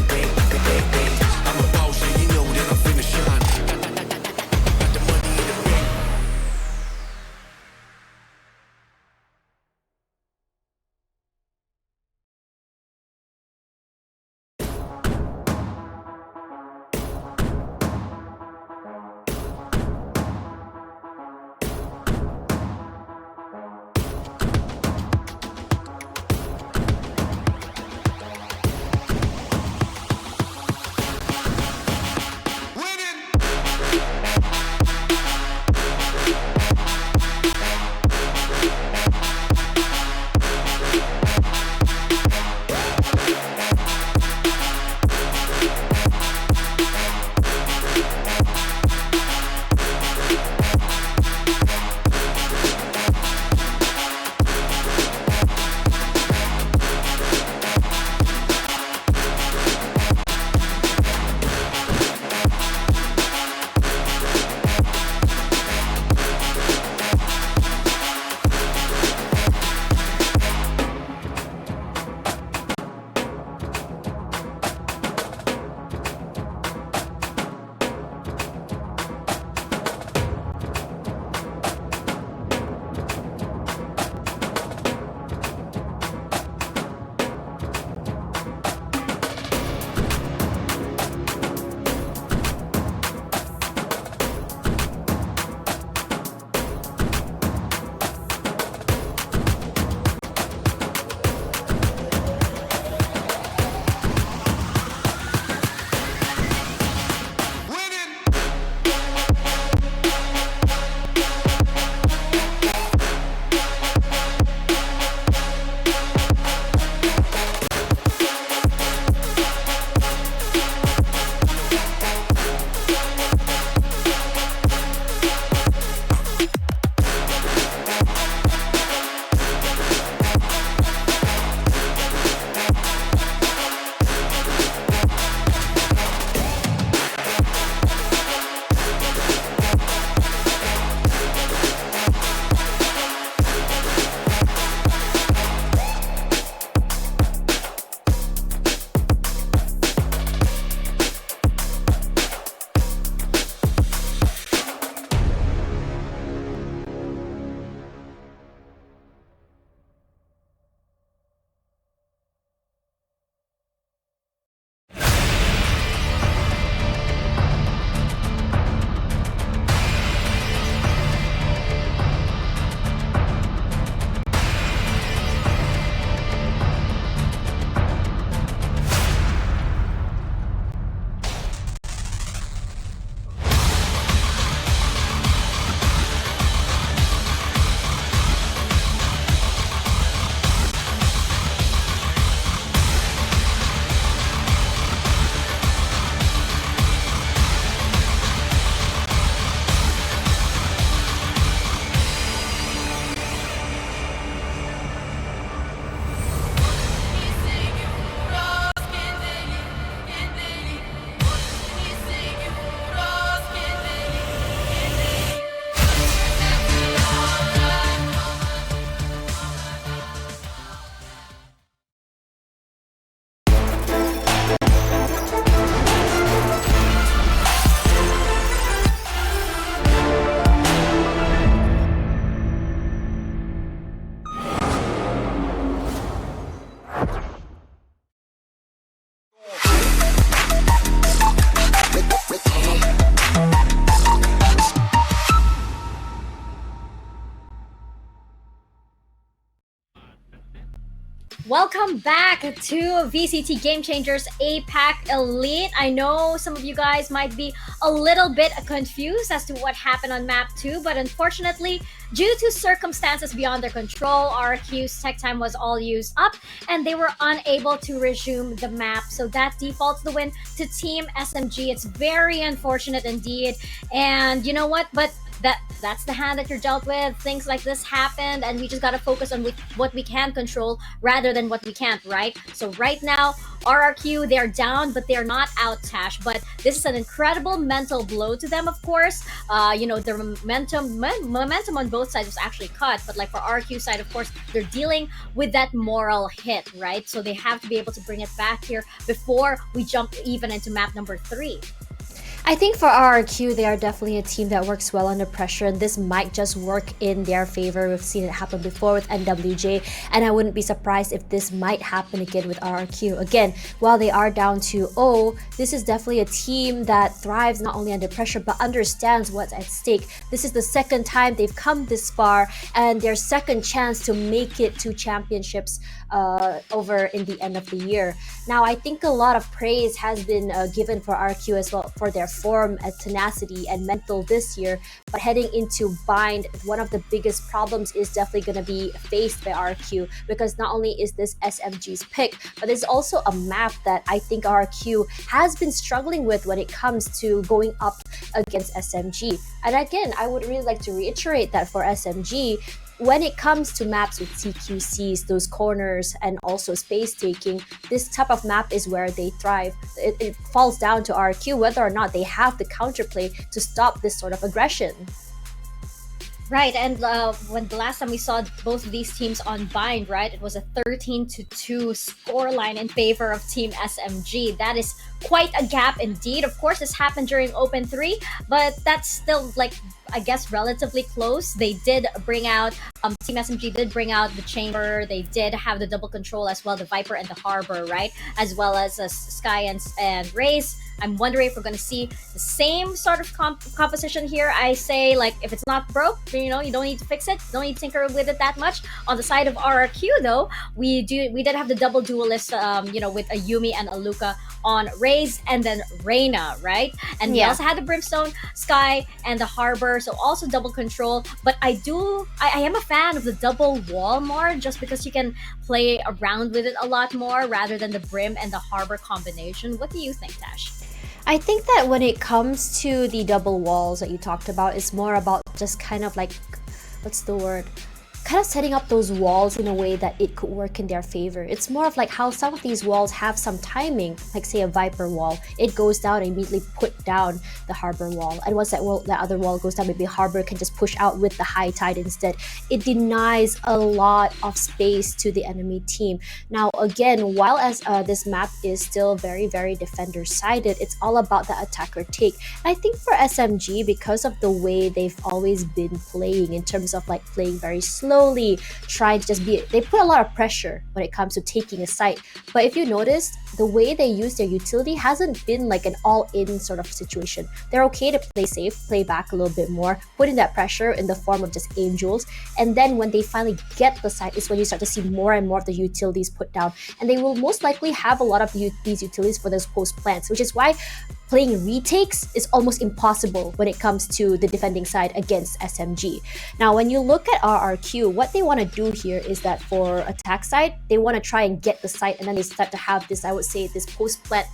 Welcome back to VCT Game Changers APAC Elite. I know some of you guys might be a little bit confused as to what happened on map 2, but unfortunately, due to circumstances beyond their control, RRQ's tech time was all used up and they were unable to resume the map. So that defaults the win to Team SMG. It's very unfortunate indeed. And you know what? But that's the hand that you're dealt with. Things like this happened, and we just gotta focus on what we can control rather than what we can't, right? So right now, RRQ, they're down, but they're not out, Tash. But this is an incredible mental blow to them, of course. Their momentum on both sides was actually cut, but like for RRQ side, of course, they're dealing with that moral hit, right? So they have to be able to bring it back here before we jump even into map number 3. I think for RRQ, they are definitely a team that works well under pressure, and this might just work in their favor. We've seen it happen before with NWJ, and I wouldn't be surprised if this might happen again with RRQ. Again, while they are down 2-0, this is definitely a team that thrives not only under pressure, but understands what's at stake. This is the second time they've come this far, and their second chance to make it to championships over in the end of the year. Now, I think a lot of praise has been given for RRQ as well for their form and tenacity and mental this year, but heading into Bind, one of the biggest problems is definitely going to be faced by RRQ, because not only is this SMG's pick, but there's also a map that I think RRQ has been struggling with when it comes to going up against SMG. And again, I would really like to reiterate that for SMG, when it comes to maps with CQCs, those corners, and also space taking, this type of map is where they thrive. It falls down to RRQ whether or not they have the counterplay to stop this sort of aggression. Right, and when the last time we saw both of these teams on Bind, right, it was a 13-2 scoreline in favor of Team SMG. That is quite a gap indeed. Of course, this happened during Open 3, but that's still, like, I guess, relatively close. They did bring out, Team SMG did bring out the Chamber. They did have the double control as well, the Viper and the Harbor, right? As well as Sky and Raze. I'm wondering if we're going to see the same sort of composition here. I say, like, if it's not broke, you don't need to fix it. Don't need to tinker with it that much. On the side of RRQ, though, we did have the double duelist, with a Yumi and a Luca on Raze and then Reyna, right? And we also had the Brimstone, Sky, and the Harbor, so also double control. But I am a fan of the double wall more, just because you can play around with it a lot more rather than the Brim and the Harbor combination. What do you think, Tash? I think that when it comes to the double walls that you talked about, it's more about just kind of like, what's the word? Kind of setting up those walls in a way that it could work in their favor. It's more of like how some of these walls have some timing, like say a Viper wall. It goes down and immediately put down the Harbor wall. And once that other wall goes down, maybe Harbor can just push out with the high tide instead. It denies a lot of space to the enemy team. Now, again, while as this map is still very, very defender-sided, it's all about the attacker take. And I think for SMG, because of the way they've always been playing in terms of like playing very slowly, trying to just they put a lot of pressure when it comes to taking a site. But if you noticed, the way they use their utility hasn't been like an all-in sort of situation. They're okay to play safe, play back a little bit more, put in that pressure in the form of just angels, and then when they finally get the site is when you start to see more and more of the utilities put down, and they will most likely have a lot of these utilities for those post plants, which is why playing retakes is almost impossible when it comes to the defending side against SMG. Now, when you look at RRQ, what they want to do here is that for attack side, they want to try and get the site, and then they start to have this, I would say, this post-plant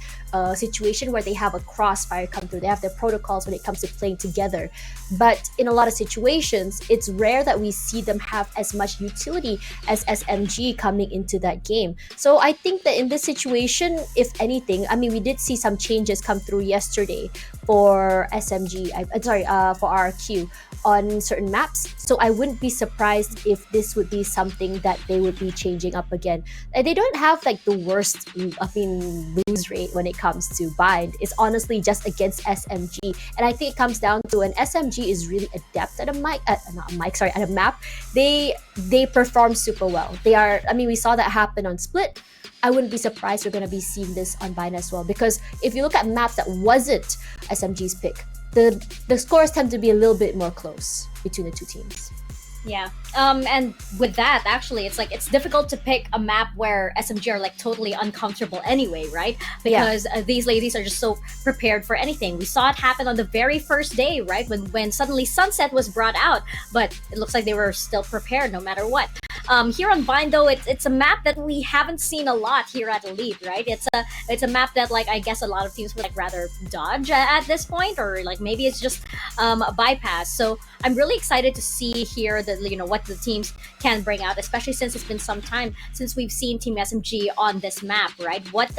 situation where they have a crossfire come through. They have their protocols when it comes to playing together. But in a lot of situations, it's rare that we see them have as much utility as SMG coming into that game. So I think that in this situation, if anything, I mean, we did see some changes come through yesterday for SMG, for RRQ on certain maps. So I wouldn't be surprised if this would be something that they would be changing up again. They don't have like the worst, lose rate when it comes to Bind. It's honestly just against SMG. And I think it comes down to when SMG is really adept at a map, they perform super well. We saw that happen on Split. I wouldn't be surprised we're going to be seeing this on Bind as well, because if you look at maps that wasn't SMG's pick, the scores tend to be a little bit more close between the two teams. Yeah. And with that, actually, it's like it's difficult to pick a map where SMG are like totally uncomfortable anyway, right? Yeah. Because these ladies are just so prepared for anything. We saw it happen on the very first day, right? When suddenly Sunset was brought out, but it looks like they were still prepared no matter what. Here on Vine, though, it's a map that we haven't seen a lot here at Elite, right? It's a map that like I guess a lot of teams would like rather dodge at this point, or like maybe it's just a bypass. So I'm really excited to see here that what the teams can bring out, especially since it's been some time since we've seen Team SMG on this map, right? What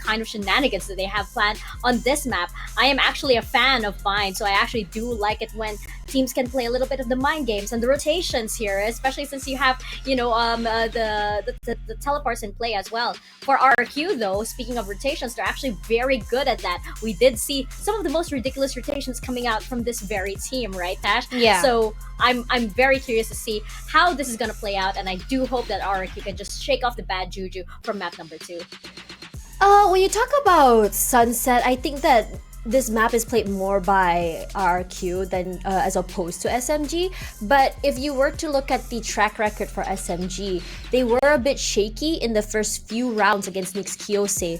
kind of shenanigans do they have planned on this map? I am actually a fan of Vine, so I actually do like it when teams can play a little bit of the mind games and the rotations here, especially since you have the teleports in play as well. For RRQ though, speaking of rotations, they're actually very good at that. We did see some of the most ridiculous rotations coming out from this very team, right, Tash? Yeah. So I'm very curious to see how this is gonna play out, and I do hope that RRQ can just shake off the bad juju from map number 2. When you talk about Sunset, I think that this map is played more by RRQ than as opposed to SMG. But if you were to look at the track record for SMG, they were a bit shaky in the first few rounds against Nyx Kyose.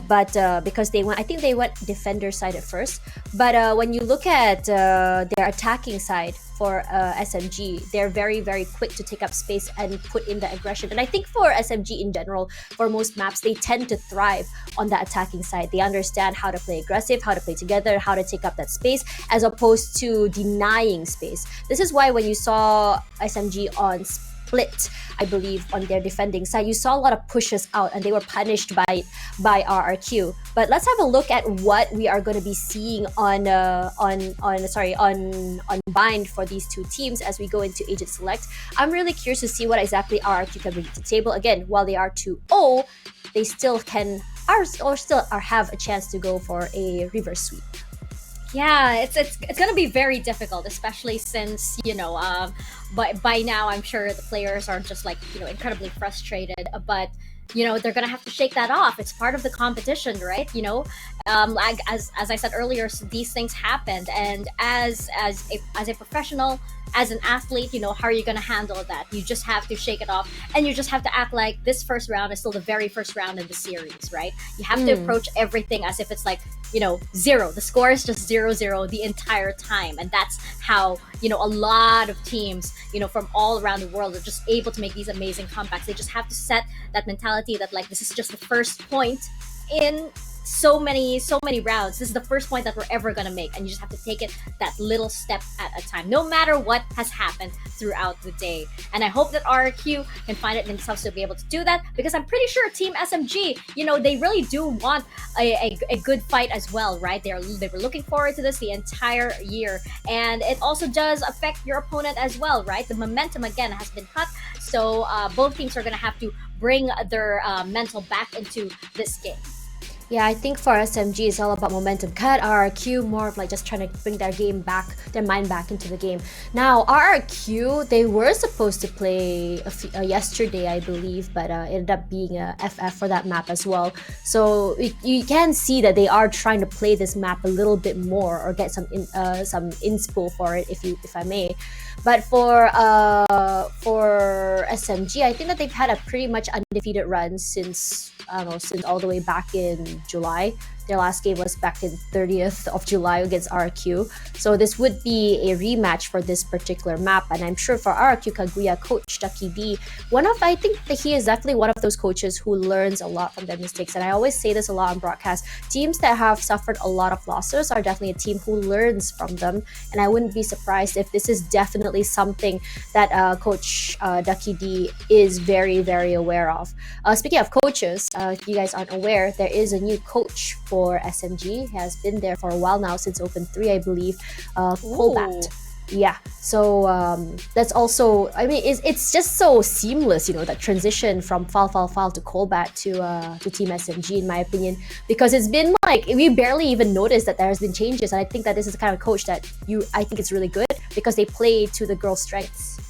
But because I think they went defender side at first. But when you look at their attacking side for SMG, they're very, very quick to take up space and put in the aggression. And I think for SMG in general, for most maps, they tend to thrive on that attacking side. They understand how to play aggressive, how to play together, how to take up that space, as opposed to denying space. This is why when you saw SMG on Split, I believe, on their defending side, you saw a lot of pushes out and they were punished by RRQ. But let's have a look at what we are going to be seeing on Bind for these two teams as we go into Agent Select. I'm really curious to see what exactly RRQ can bring to the table. Again, while they are 2-0, they still have a chance to go for a reverse sweep. Yeah, it's gonna be very difficult, especially since by now I'm sure the players are just like incredibly frustrated, but they're gonna have to shake that off. It's part of the competition, right? Like as I said earlier, so these things happened, and as a professional, as an athlete, how are you gonna handle that? You just have to shake it off, and you just have to act like this first round is still the very first round in the series, right? You have to approach everything as if it's like 0. The score is just 0-0 the entire time, and that's how a lot of teams from all around the world are just able to make these amazing comebacks. They just have to set that mentality that like this is just the first point in so many rounds. This is the first point that we're ever gonna make, and you just have to take it that little step at a time, no matter what has happened throughout the day. And I hope that RRQ can find it themselves to be able to do that, because I'm pretty sure Team SMG, they really do want a good fight as well, right? They were looking forward to this the entire year, and it also does affect your opponent as well, right? The momentum again has been cut, so both teams are gonna have to bring their mental back into this game. Yeah, I think for SMG, it's all about momentum. Cut RRQ, more of like just trying to bring their mind back into the game. Now, RRQ, they were supposed to play yesterday, I believe, but ended up being a FF for that map as well. So you can see that they are trying to play this map a little bit more, or get some inspo for it, if I may. But for SMG, I think that they've had a pretty much undefeated run since all the way back in July. Their last game was back in 30th of July against RRQ. So this would be a rematch for this particular map. And I'm sure for RRQ Kaguya coach Ducky D, I think that he is definitely one of those coaches who learns a lot from their mistakes. And I always say this a lot on broadcast. Teams that have suffered a lot of losses are definitely a team who learns from them. And I wouldn't be surprised if this is definitely something that Coach Ducky D is very, very aware of. Speaking of coaches, if you guys aren't aware, there is a new coach for SMG. He has been there for a while now, since Open 3, I believe. Colbat. Yeah, so that's also, I mean, it's just so seamless, that transition from Fal to Colbat to Team SMG, in my opinion, because it's been like, we barely even noticed that there has been changes, and I think that this is the kind of coach that I think it's really good, because they play to the girls' strengths.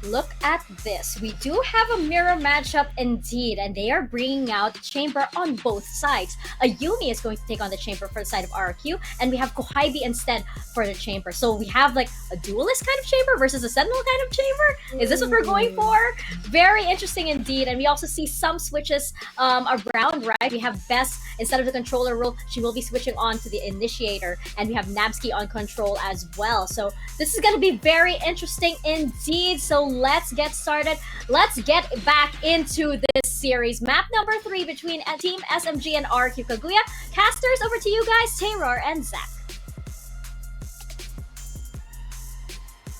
look at this. We do have a mirror matchup indeed, and they are bringing out Chamber on both sides. Ayumi is going to take on the Chamber for the side of RRQ, and we have Kohaibi instead for the Chamber. So we have like a duelist kind of Chamber versus a Sentinel kind of Chamber. Is this what we're going for? Very interesting indeed. And we also see some switches around, right? We have Bess, instead of the controller role, she will be switching on to the Initiator, and we have Nabsky on control as well. So this is going to be very interesting indeed. So let's get started. Let's get back into this series. Map number 3 between Team SMG and RRQ Kaguya. Casters, over to you guys, Taylor and Zach.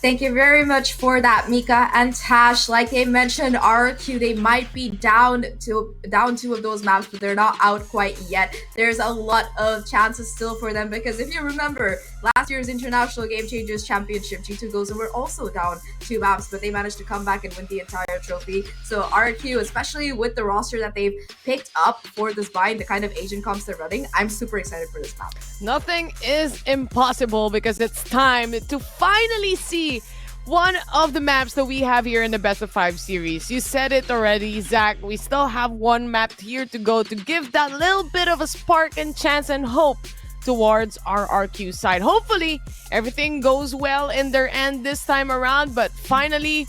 Thank you very much for that, Mika and Tash. Like they mentioned, RRQ, they might be down 2 of those maps, but they're not out quite yet. There's a lot of chances still for them, because if you remember, last year's International Game Changers Championship, G2 Gozen were also down 2 maps, but they managed to come back and win the entire trophy. So RRQ, especially with the roster that they've picked up for this bind, the kind of Asian comps they're running, I'm super excited for this map. Nothing is impossible, because it's time to finally see one of the maps that we have here in the Best of 5 series. You said it already, Zach. We still have one map here to go to give that little bit of a spark and chance and hope towards our RQ side. Hopefully, everything goes well in their end this time around, but finally,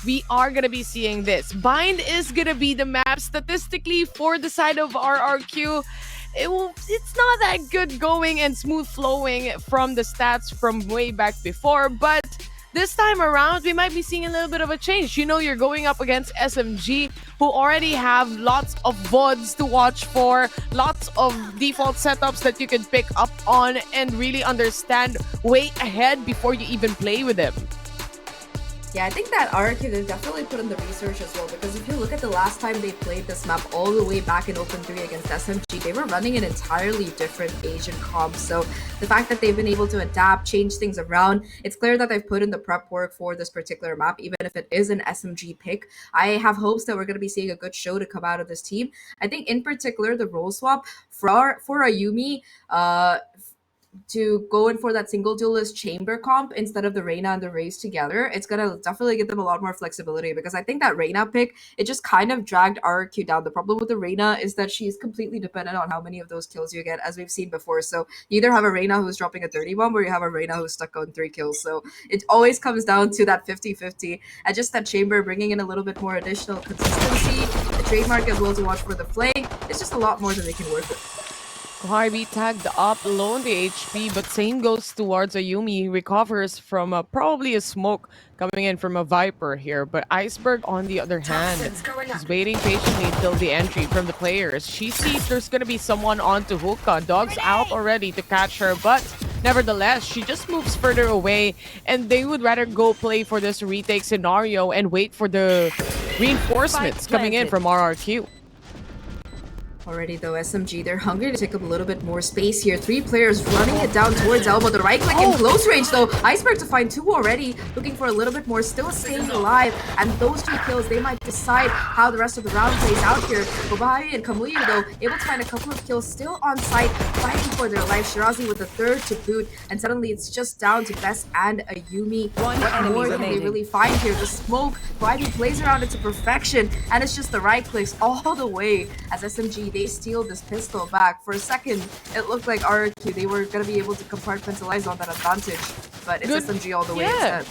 we are going to be seeing this. Bind is going to be the map statistically for the side of RRQ. It's not that good going and smooth flowing from the stats from way back before, but this time around, we might be seeing a little bit of a change. You know, you're going up against SMG, who already have lots of VODs to watch for, lots of default setups that you can pick up on and really understand way ahead before you even play with them. Yeah, I think that RRQ, they've definitely put in the research as well, because if you look at the last time they played this map all the way back in Open 3 against SMG, they were running an entirely different Asian comp. So the fact that they've been able to adapt, change things around, it's clear that they've put in the prep work for this particular map, even if it is an SMG pick. I have hopes that we're going to be seeing a good show to come out of this team. I think in particular, the role swap for Ayumi, to go in for that single duelist chamber comp instead of the Reyna and the Raze together, it's gonna definitely give them a lot more flexibility, because I think that Reyna pick, it just kind of dragged RRQ down. The problem with the Reyna is that she's completely dependent on how many of those kills you get, as we've seen before. So you either have a Reyna who's dropping a 30 bomb, or you have a Reyna who's stuck on 3 kills. So it always comes down to that 50-50, and just that chamber bringing in a little bit more additional consistency, the trademark as well to watch for the flank. It's just a lot more than they can work with. Kohaibi tagged up, low on the HP, but same goes towards Ayumi. Recovers from probably a smoke coming in from a Viper here. But Iceberg, on the other hand, is waiting patiently until the entry from the players. She sees there's going to be someone onto Hookah. Dog's out already to catch her, but nevertheless, she just moves further away, and they would rather go play for this retake scenario and wait for the reinforcements coming in from RRQ. Already though, SMG, they're hungry to take up a little bit more space here. 3 players running it down towards Elbow. The right click in close range though. Iceberg to find 2 already, looking for a little bit more, still staying alive. And those 2 kills, they might decide how the rest of the round plays out here. Kohaibi and Kaguya though, able to find a couple of kills, still on site, fighting for their life. Shirazi with the 3rd to boot, and suddenly it's just down to Bess and Ayumi. What more can they really find here? The smoke, Kohaibi plays around it to perfection, and it's just the right clicks all the way as SMG, they steal this pistol back. For a second, it looked like RRQ, they were going to be able to compartmentalize on that advantage, but it's SMG all the way instead.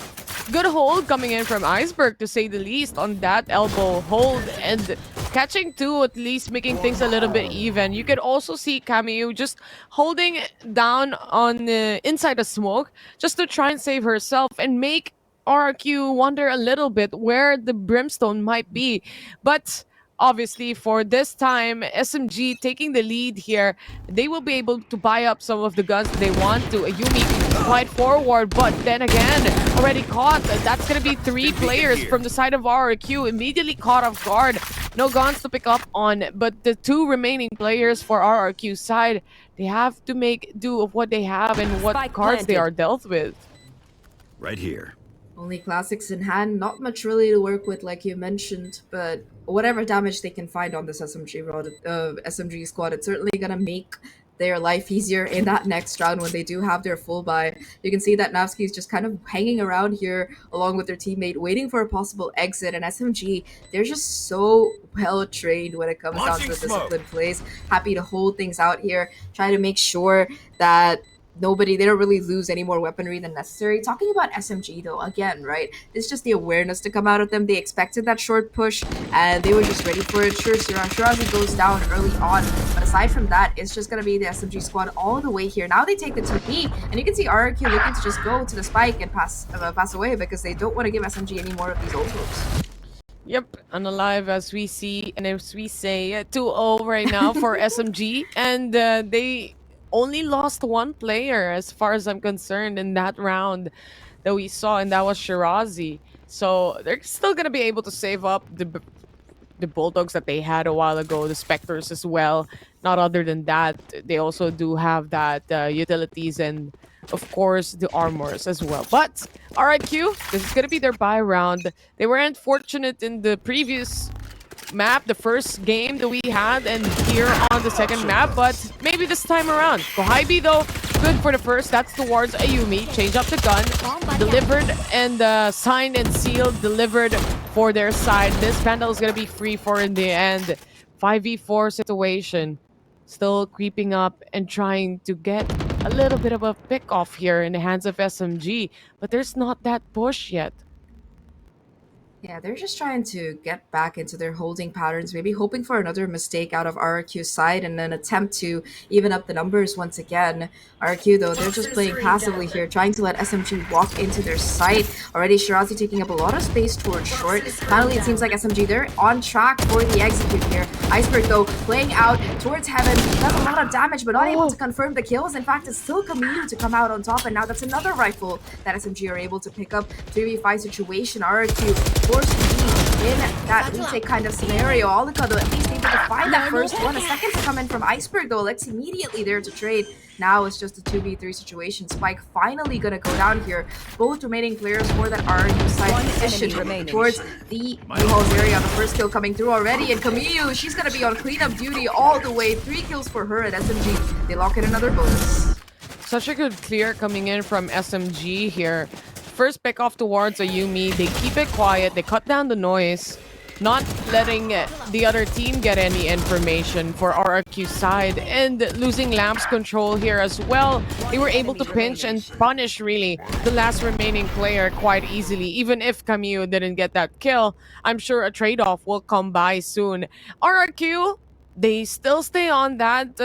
Good hold coming in from Iceberg, to say the least, on that elbow hold, and catching 2, at least making things a little bit even. You could also see Cameo just holding down on inside the smoke just to try and save herself and make RRQ wonder a little bit where the Brimstone might be. But obviously, for this time, SMG taking the lead here. They will be able to buy up some of the guns that they want to. Ayumi quite forward, but then again, already caught. That's going to be 3 players from the side of RRQ, immediately caught off guard. No guns to pick up on, but the 2 remaining players for RRQ side, they have to make do of what they have and what cards they are dealt with. Right here. Only classics in hand, not much really to work with, like you mentioned, but whatever damage they can find on this SMG squad, it's certainly gonna make their life easier in that next round when they do have their full buy. You can see that Navsky is just kind of hanging around here along with their teammate, waiting for a possible exit. And SMG, they're just so well trained when it comes down to the disciplined plays. Happy to hold things out here, try to make sure that they don't really lose any more weaponry than necessary. Talking about SMG though, again, right? It's just the awareness to come out of them. They expected that short push and they were just ready for it. Sure, Shirazi goes down early on, but aside from that, it's just gonna be the SMG squad all the way here. Now they take the TP, and you can see RRQ looking to just go to the spike and pass away because they don't want to give SMG any more of these ultros. Yep, unalive as we see, and as we say, 2-0 right now for SMG, and they only lost one player as far as I'm concerned in that round that we saw, and that was Shirazi. So they're still gonna be able to save up the Bulldogs that they had a while ago, the Spectres as well. Not other than that, they also do have that utilities and of course the armors as well. But RRQ, this is gonna be their buy round. They were unfortunate in the previous map, the first game that we had, and here on the second map, but maybe this time around. Kohaibi though, good for the first. That's towards Ayumi. Change up the gun, delivered, and signed and sealed, delivered for their side. This Vandal is gonna be free for in the end. 5v4 situation, still creeping up and trying to get a little bit of a pick off here in the hands of SMG, but there's not that push yet. Yeah, they're just trying to get back into their holding patterns, maybe hoping for another mistake out of RRQ's side and an attempt to even up the numbers once again. RRQ, though, they're just playing passively here, trying to let SMG walk into their site. Already Shirazi taking up a lot of space towards short. Finally, it seems like SMG, they're on track for the execute here. Iceberg, though, playing out towards heaven, does a lot of damage, but not able to confirm the kills. In fact, it's still Kaguya to come out on top, and now that's another rifle that SMG are able to pick up. 3v5 situation, RRQ forced to be in that retake kind of scenario. Alika, though, at least able to find that first one. A second to come in from Iceberg, though. Alex immediately there to trade. Now it's just a 2v3 situation. Spike finally gonna go down here. Both remaining players for that RRQ side position towards the Newhall's area. The first kill coming through already, and Kaguya, she's gonna be on cleanup duty all the way. 3 kills for her at SMG. They lock in another bonus. Such a good clear coming in from SMG here. First pick off towards Ayumi. They keep it quiet. They cut down the noise, not letting the other team get any information for RRQ side, and losing Lamp's control here as well. They were able to pinch and punish really the last remaining player quite easily. Even if Kaguya didn't get that kill, I'm sure a trade-off will come by soon. RRQ, they still stay on that,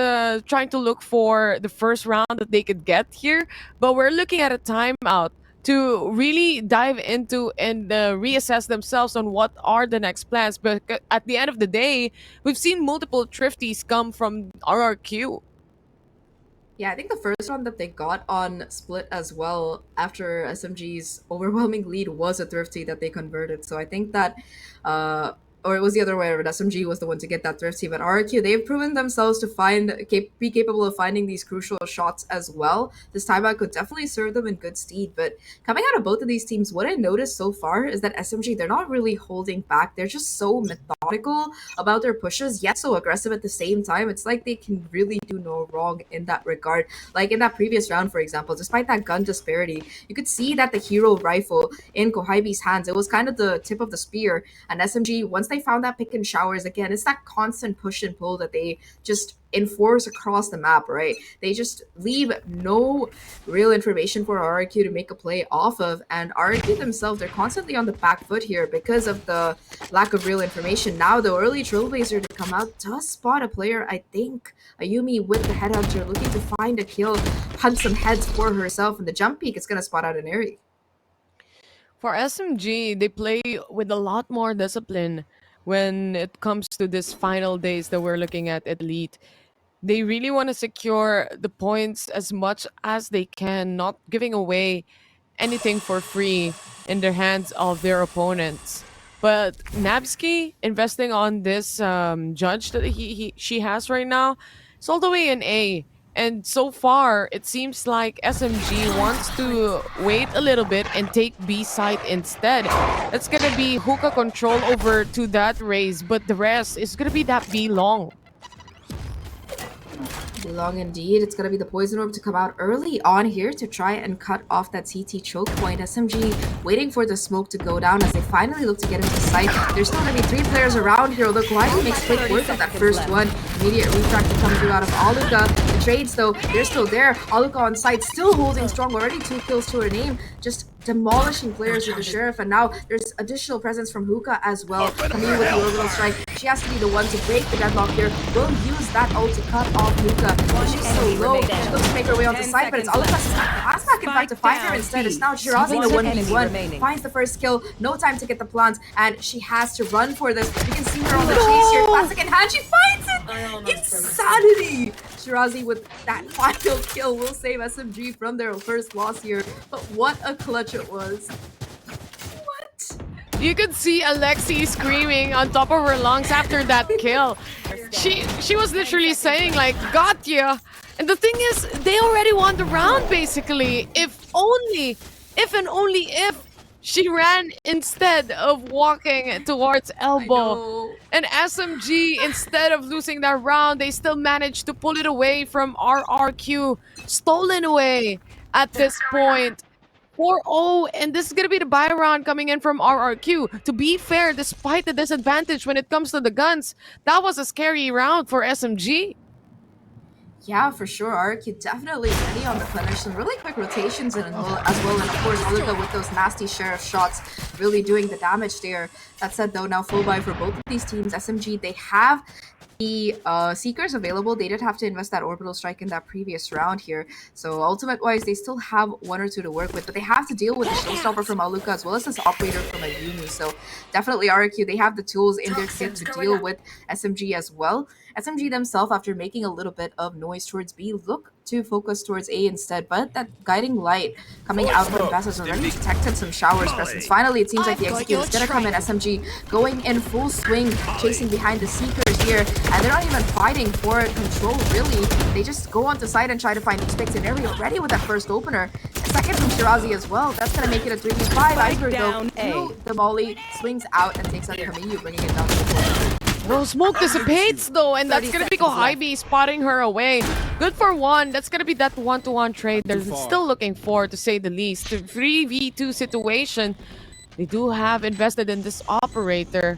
trying to look for the first round that they could get here, but we're looking at a timeout to really dive into and reassess themselves on what are the next plans. But at the end of the day, we've seen multiple thrifties come from RRQ. Yeah, I think the first one that they got on Split as well after SMG's overwhelming lead was a thrifty that they converted. So I think that or it was the other way around. SMG was the one to get that thrifty, but RRQ, they've proven themselves to be capable of finding these crucial shots as well. This timeout could definitely serve them in good stead. But coming out of both of these teams, what I noticed so far is that SMG, they're not really holding back. They're just so methodical about their pushes, yet so aggressive at the same time. It's like they can really do no wrong in that regard. Like in that previous round, for example, despite that gun disparity, you could see that the hero rifle in Kohaibi's hands, it was kind of the tip of the spear. And SMG, once they found that pick and showers, again, it's that constant push and pull that they just enforce across the map, right? They just leave no real information for RRQ to make a play off of, and RRQ themselves, they're constantly on the back foot here because of the lack of real information. Now, the early Trailblazer to come out does spot a player, I think, Ayumi with the headhunter, looking to find a kill, hunt some heads for herself, and the jump peek is going to spot out an Airy. For SMG, they play with a lot more discipline when it comes to this final days that we're looking at Elite. They really want to secure the points as much as they can, not giving away anything for free in the hands of their opponents. But Nabsky investing on this judge that she has right now, it's all the way in A. And so far, it seems like SMG wants to wait a little bit and take B side instead. That's gonna be hookah control over to that raise, but the rest is gonna be that B long. Be long indeed. It's going to be the Poison Orb to come out early on here to try and cut off that CT choke point. SMG waiting for the smoke to go down as they finally look to get into sight. There's still going to be 3 players around here. Look, Kaguya makes quick work of that first one. Immediate refract to come through out of Aluka. The trades, though, they're still there. Aluka on site, still holding strong. Already 2 kills to her name. Just demolishing players with the Sheriff, and now there's additional presence from Hookah as well. Coming in with the orbital strike. She has to be the one to break the deadlock here. Will use that ult to cut off Hookah. But she's so low. She looks to make her way onto side, but it's Aluka's pass back in fact to find her instead. It's now Shirazi in the 1v1. Finds the first kill. No time to get the plant, and she has to run for this. You can see her on the chase here. Classic in hand. She finds it! Insanity! Shirazi with that final kill will save SMG from their first loss here. But what a clutch it was. What? You could see Alexi screaming on top of her lungs after that kill. She was literally saying like, got ya. And the thing is, they already won the round basically. If and only if she ran instead of walking towards elbow. And SMG, instead of losing that round, they still managed to pull it away from RRQ. Stolen away at this point. 4-0, and this is going to be the buy round coming in from RRQ. To be fair, despite the disadvantage when it comes to the guns, that was a scary round for SMG. Yeah, for sure. RRQ definitely ready on the finish. Some really quick rotations in as well. And of course, Aluka with those nasty Sheriff shots really doing the damage there. That said, though, now full buy for both of these teams. SMG, they have the Seekers available. They did have to invest that orbital strike in that previous round here. So ultimate-wise, they still have 1 or 2 to work with. But they have to deal with the showstopper from Aluka as well as this operator from Ayumi. So definitely RRQ, they have the tools in their kit to deal with SMG as well. SMG themselves, after making a little bit of noise towards B, look to focus towards A instead, but that guiding light coming out from Bess has already detected some Showers presence. Finally, it seems like the execute is gonna come in. SMG going in full swing, chasing behind the Seekers here, and they're not even fighting for control, really. They just go onto side and try to find these picks, and they're already with that first opener. A second from Shirazi as well. That's gonna make it a 3v5. Iceberg, though, through the molly, swings out and takes out Kamiyu, bringing it down to the floor. Well, smoke dissipates though, and that's gonna be Kohibi spotting her away. Good for one. That's gonna be that 1-to-1 trade. They're still looking for, to say the least. The 3v2 situation. They do have invested in this operator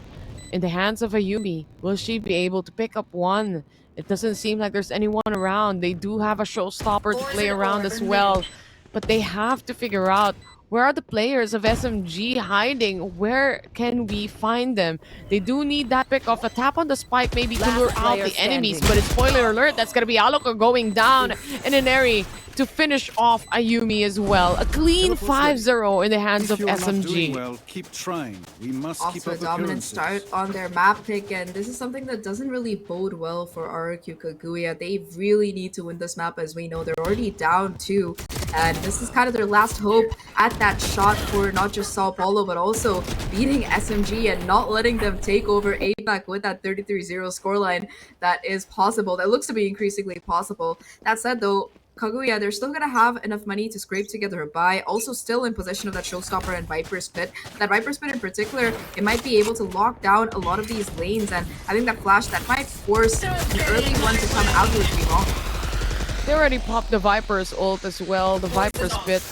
in the hands of Ayumi. Will she be able to pick up one? It doesn't seem like there's anyone around. They do have a showstopper to play around as well. But they have to figure out, where are the players of SMG hiding? Where can we find them? They do need that pick off. A tap on the spike maybe to lure out the enemies. But it's spoiler alert. That's going to be Aluka going down in an area to finish off Ayumi as well. A clean 5-0 in the hands of SMG. Well, keep trying. We must keep Also a up dominant appearances. start on their map pick, and this is something that doesn't really bode well for RRQ Kaguya. They really need to win this map. As we know, they're already down 2, and this is kind of their last hope at that shot for not just Sao Paulo, but also beating SMG and not letting them take over APAC with that 33-0 scoreline that is possible. That looks to be increasingly possible. That said, though, Kaguya, they're still gonna have enough money to scrape together a buy. Also still in possession of that Showstopper and Viper's Pit. That Viper's Pit in particular, it might be able to lock down a lot of these lanes, and I think that flash, that might force an early one to come out with Vivant. They already popped the Viper's ult as well. The Viper's Pit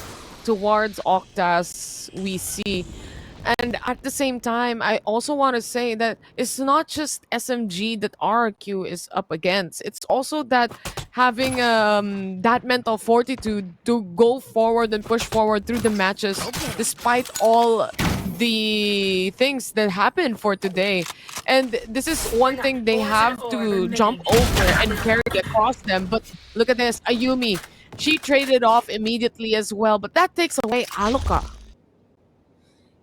towards Octas, we see. And at the same time, I also want to say that it's not just SMG that RRQ is up against. It's also that having that mental fortitude to go forward and push forward through the matches despite all the things that happened for today. And this is one thing they have to jump over and carry across them. But look at this, Ayumi. She traded off immediately as well, but that takes away Aluka.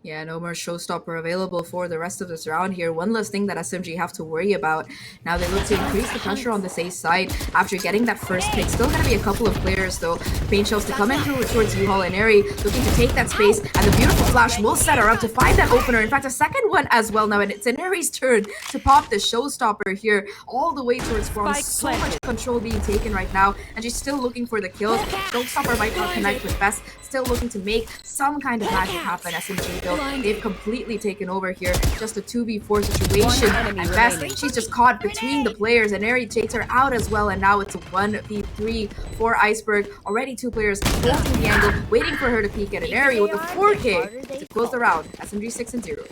Yeah, no more Showstopper available for the rest of this round here. One less thing that SMG have to worry about. Now they look to increase the pressure on this A side after getting that first pick. Still going to be a couple of players, though. Pain Shells to come in towards U-Haul and Eri, looking to take that space. And the beautiful flash will set her up to find that opener. In fact, a second one as well now. And it's Eri's turn to pop the Showstopper here all the way towards Spawn. So much control being taken right now. And she's still looking for the kills. Showstopper might not connect with Best. still looking to make some kind of magic happen. SMG though, they've completely taken over here. Just a 2v4 situation at best. She's just caught between the players, and Eri takes her out as well, and now it's a 1v3 for Iceberg. Already 2 players holding the angle, waiting for her to peek at an Eri with the 4K to close the round. SMG 6-0.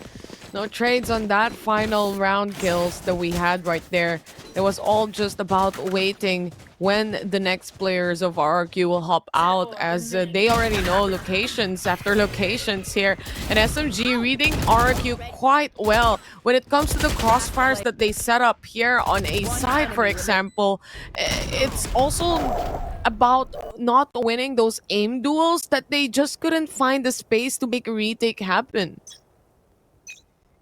No trades on that final round kills that we had right there. It was all just about waiting when the next players of RRQ will hop out, as they already know locations after locations here. And SMG reading RRQ quite well when it comes to the crossfires that they set up here on A side, for example. It's also about not winning those aim duels that they just couldn't find the space to make a retake happen.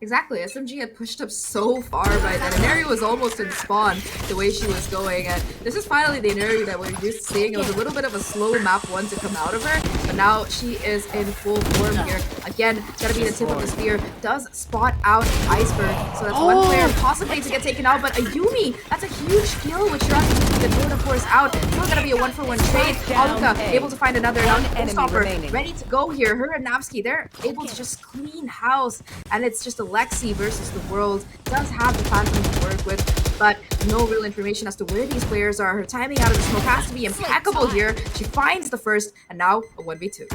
Exactly, SMG had pushed up so far by then, and Neri was almost in spawn the way she was going, and this is finally the Neri that we're used to seeing. It was a little bit of a slow map one to come out of her, but now she is in full form here. Again, gotta be the tip of the spear, does spot out Iceberg, so that's one player possibly to get taken out, but a Yumi, that's a huge kill, which you're the Dota Force out. Still gonna be a 1-for-1 trade. Aluka able to find another stopper, ready to go here. Her and Napski, they're able to just clean house, and it's just a Lexi versus the world. Does have the Phantom to work with, but no real information as to where these players are. Her timing out of the smoke has to be impeccable here. She finds the first, and now a 1v2.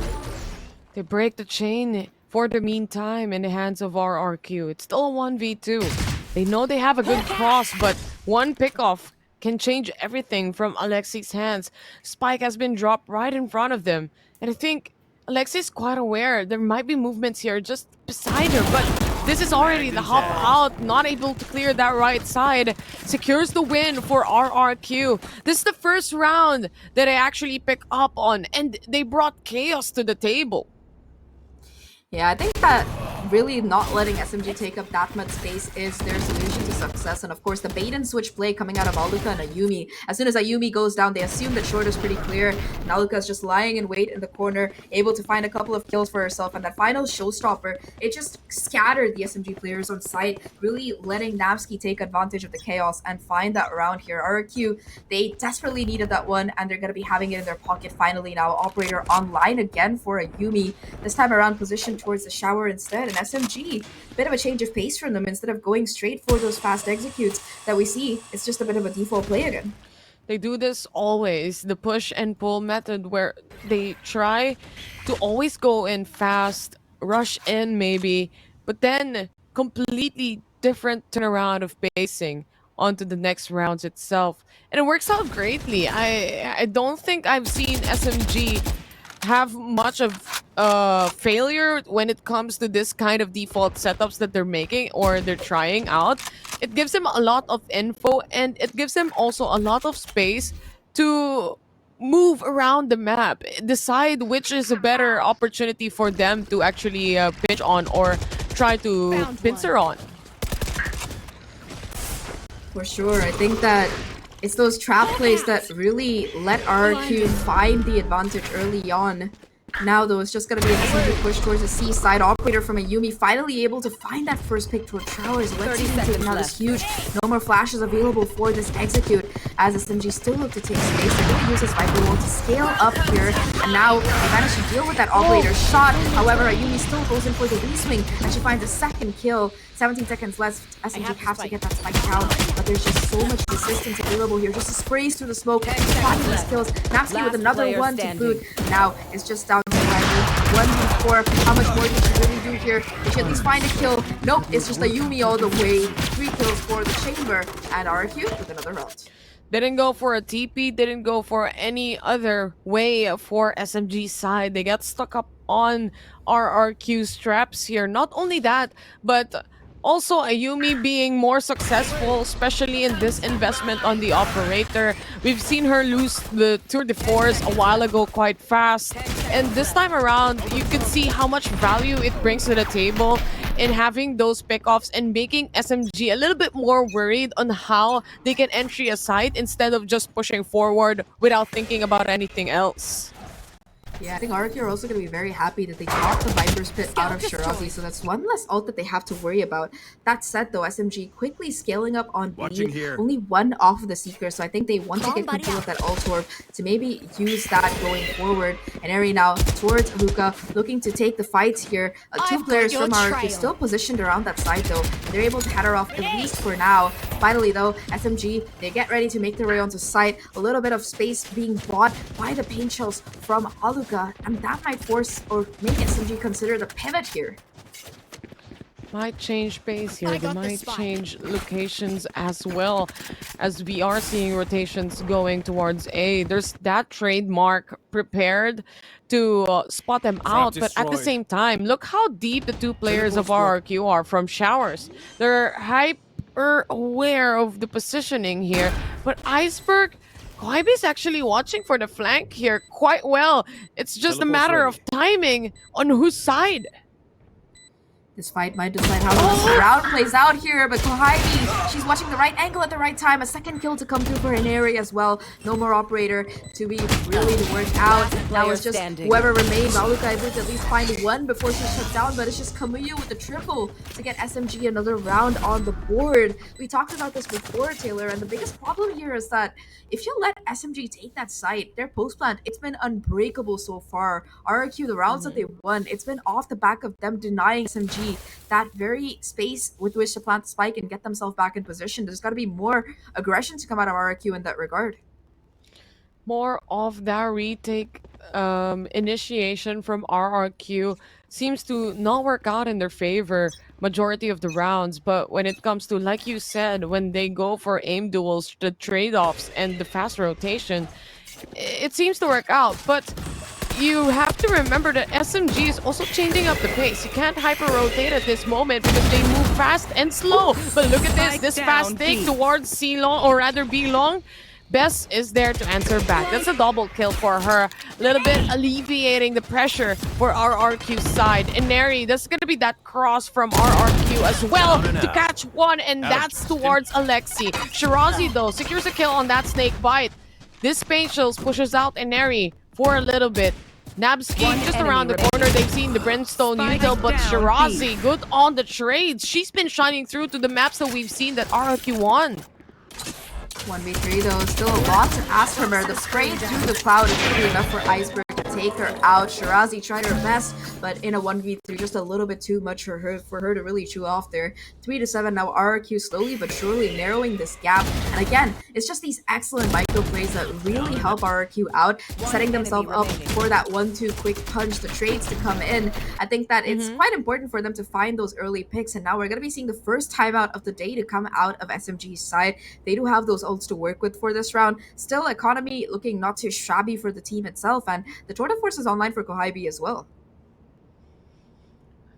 They break the chain for the meantime in the hands of RRQ. It's still a 1v2. They know they have a good cross, but one pickoff can change everything from Alexi's hands. Spike has been dropped right in front of them, and I think Alexi's quite aware there might be movements here just beside her, but this is already the hop out, not able to clear that right side. Secures the win for RRQ. This is the first round that I actually pick up on, and they brought chaos to the table. Yeah, I think that really not letting SMG take up that much space is their solution to success. And of course, the bait and switch play coming out of Aluka and Ayumi. As soon as Ayumi goes down, they assume that short is pretty clear. And Aluka is just lying in wait in the corner, able to find a couple of kills for herself. And that final showstopper, it just scattered the SMG players on site, really letting Napski take advantage of the chaos and find that round here. RRQ, they desperately needed that one, and they're going to be having it in their pocket finally now. Operator online again for Ayumi. This time around, position towards the shower instead, and SMG, bit of a change of pace from them. Instead of going straight for those fast executes that we see, it's just a bit of a default play again. They do this always, the push and pull method, where they try to always go in fast, rush in maybe, but then completely different turnaround of pacing onto the next rounds itself. And it works out greatly. I don't think I've seen SMG have much of failure when it comes to this kind of default setups that they're making or they're trying out. It gives them a lot of info, and it gives them also a lot of space to move around the map, decide which is a better opportunity for them to actually pinch on or try to pincer on. For sure, I think that it's those trap plays that really let RRQ find the advantage early on. Now, though, it's just going to be an easy push towards the C side. Operator from Ayumi finally able to find that first pick towards Showers. Let's see if now this huge. No more flashes available for this execute, as SMG still look to take space. They're going to use this Viper wall to scale up here. And now they manage to deal with that operator shot. However, Ayumi still goes in for the reswing, and she finds a second kill. 17 seconds left. SMG have to get that spike down, but there's just so much resistance available here. Just sprays through the smoke, finding these kills. Napski with another one to boot. Now it's just down to 1v4. How much more did she really do here? Did she at least find a kill? Nope, it's just a Yumi all the way. 3 kills for the chamber, and RRQ with another round. Didn't go for a TP, didn't go for any other way for SMG side. They got stuck up on RRQ's traps here. Not only that, but also Ayumi being more successful, especially in this investment on the operator. We've seen her lose the Tour de Force a while ago quite fast. And this time around, you can see how much value it brings to the table in having those pickoffs and making SMG a little bit more worried on how they can entry a site instead of just pushing forward without thinking about anything else. Yeah, I think RRQ are also going to be very happy that they got the Viper's Pit out of Shirazi, so that's one less ult that they have to worry about. That said, though, SMG quickly scaling up on Watching B, here. only one off of the Seeker, so I think they want to get control of that ult orb to maybe use that going forward. And Eri now towards Hookah, looking to take the fights here. Two players from RRQ still positioned around that side, though. They're able to head her off, at least for now. Finally, though, SMG, they get ready to make their way onto site. A little bit of space being bought by the paint shells from Aluka, and that might force or make SMG consider the pivot here. Might change base here. They might change locations as well, as we are seeing rotations going towards A. There's that trademark prepared to spot them out, but at the destroyed. same time, look how deep the two players of RRQ are from Showers. They're hyper aware of the positioning here, but Iceberg, Koibe's actually watching for the flank here quite well. It's just a matter of timing on whose side. This fight might decide how the round plays out here, but Kohaibi, she's watching the right angle at the right time. A second kill to come through for an area as well. No more operator to be really to work out. Now it's just whoever remains. Aluka able to at least find one before she shuts down, but it's just Kaguya with the triple to get SMG another round on the board. We talked about this before, Taylor, and the biggest problem here is that if you let SMG take that site, their post plant, it's been unbreakable so far. RRQ, the rounds that they won, it's been off the back of them denying SMG that very space with which to plant the spike and get themselves back in position. There's got to be more aggression to come out of RRQ in that regard. More of that retake initiation from RRQ seems to not work out in their favor majority of the rounds, but when it comes to, like you said, when they go for aim duels, the trade-offs and the fast rotation, it seems to work out. But you have to remember that SMG is also changing up the pace. You can't hyper-rotate at this moment because they move fast and slow. But look at this fast take towards C long, or rather B long. Bess is there to answer back. That's a double kill for her. A little bit alleviating the pressure for RRQ's side. And Neri, that's going to be that cross from RRQ as well to catch one, and that's towards Alexi. Shirazi, though, secures a kill on that snake bite. This Spatials pushes out Neri for a little bit. Nabski just around the corner. They've seen the Brimstone util, but Shirazi, good on the trades. She's been shining through to the maps that we've seen that RRQ won. 1v3 though, still a lot to ask from her. The spray through the cloud is really enough for Iceberg to take her out. Shirazi tried her best, but in a 1v3, just a little bit too much for her to really chew off there. 3-7 now. RRQ slowly but surely narrowing this gap. And again, it's just these excellent micro plays that really help RRQ out, setting themselves up for that 1-2 quick punch, the trades to come in. I think that it's quite important for them to find those early picks, and now we're going to be seeing the first timeout of the day to come out of SMG's side. They do have those ults to work with for this round. Still, economy looking not too shabby for the team itself, and the Tour de Force is online for Kohaibi as well.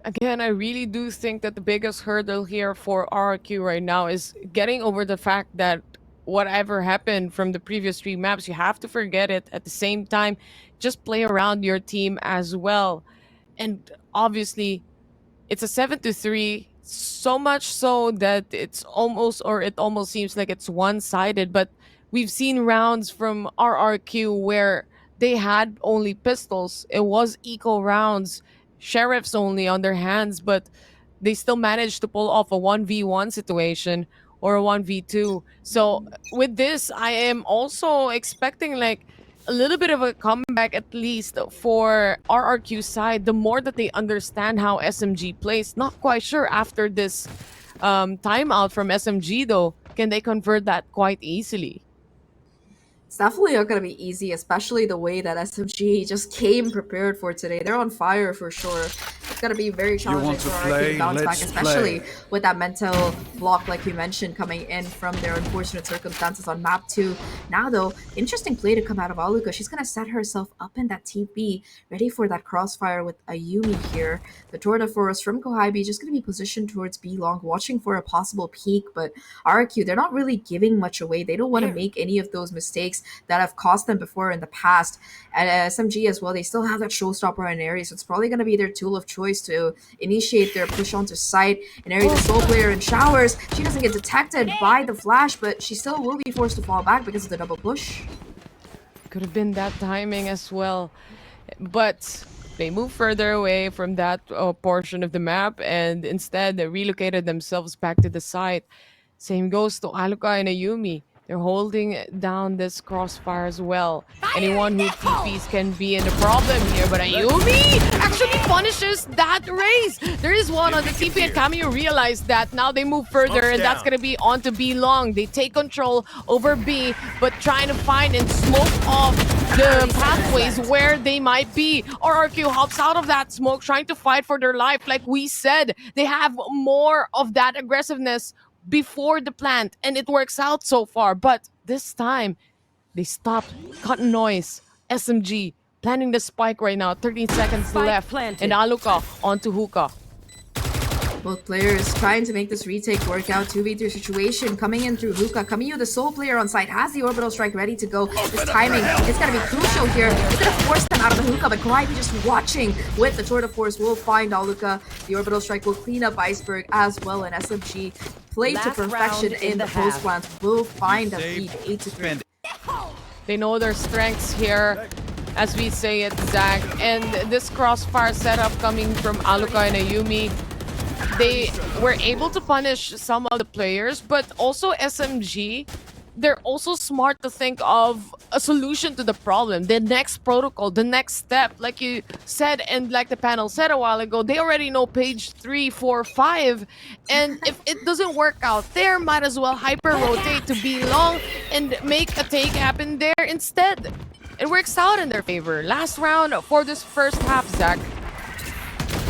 Again, I really do think that the biggest hurdle here for RRQ right now is getting over the fact that whatever happened from the previous 3 maps, you have to forget it. At the same time, just play around your team as well. And obviously, it's a 7-3, so much so that it almost seems like it's one-sided. But we've seen rounds from RRQ where they had only pistols. It was eco rounds, sheriffs only on their hands, but they still managed to pull off a 1v1 situation or a 1v2. So with this, I am also expecting like a little bit of a comeback, at least for RRQ side. The more that they understand how SMG plays, not quite sure after this timeout from SMG though, can they convert that quite easily? It's definitely not going to be easy, especially the way that SMG just came prepared for today. They're on fire for sure. It's going to be very challenging want to for RRQ play? to bounce back, Let's especially play. with that mental block, like you mentioned, coming in from their unfortunate circumstances on map 2. Now, though, interesting play to come out of Aluka. She's going to set herself up in that TP, ready for that crossfire with Ayumi here. The Tour de Force from Kohaibi just going to be positioned towards B long, watching for a possible peek, but RRQ, they're not really giving much away. They don't want to make any of those mistakes that have cost them before in the past. And SMG as well, they still have that showstopper in Aries, so it's probably going to be their tool of choice to initiate their push onto site. And Aries, the sole player in Showers, she doesn't get detected by the flash, but she still will be forced to fall back because of the double push. Could have been that timing as well. But they moved further away from that portion of the map and instead they relocated themselves back to the site. Same goes to Aluka and Ayumi. They're holding down this crossfire as well. Anyone who TPs can be in the problem here, but Ayumi actually punishes that race. There is one on the TP and Kamiyu realized that. Now they move further and that's going to be on to B long. They take control over B, but trying to find and smoke off the pathways where they might be. RRQ hops out of that smoke trying to fight for their life. Like we said, they have more of that aggressiveness before the plant and it works out so far, but this time they stopped, cut noise. SMG planning the spike right now, 13 seconds left, and Aluka onto Hookah. Both players trying to make this retake work out. 2v3 situation coming in through Hookah. Kamiyu, the sole player on site, has the orbital strike ready to go. This timing is going to be crucial here. It's going to force them out of the Hookah, but Kawaii just watching with the tour de force will find Aluka. The orbital strike will clean up Iceberg as well, and SMG played to perfection in the post plant will find a lead 8-3. They know their strengths here, as we say it, Zach. And this crossfire setup coming from Aluka and Ayumi, they were able to punish some of the players, but also SMG, they're also smart to think of a solution to the problem, the next protocol, the next step. Like you said, and like the panel said a while ago, they already know page 3, 4, 5. And if it doesn't work out there, might as well hyper-rotate to be long and make a take happen there instead. It works out in their favor. Last round for this first half, Zach.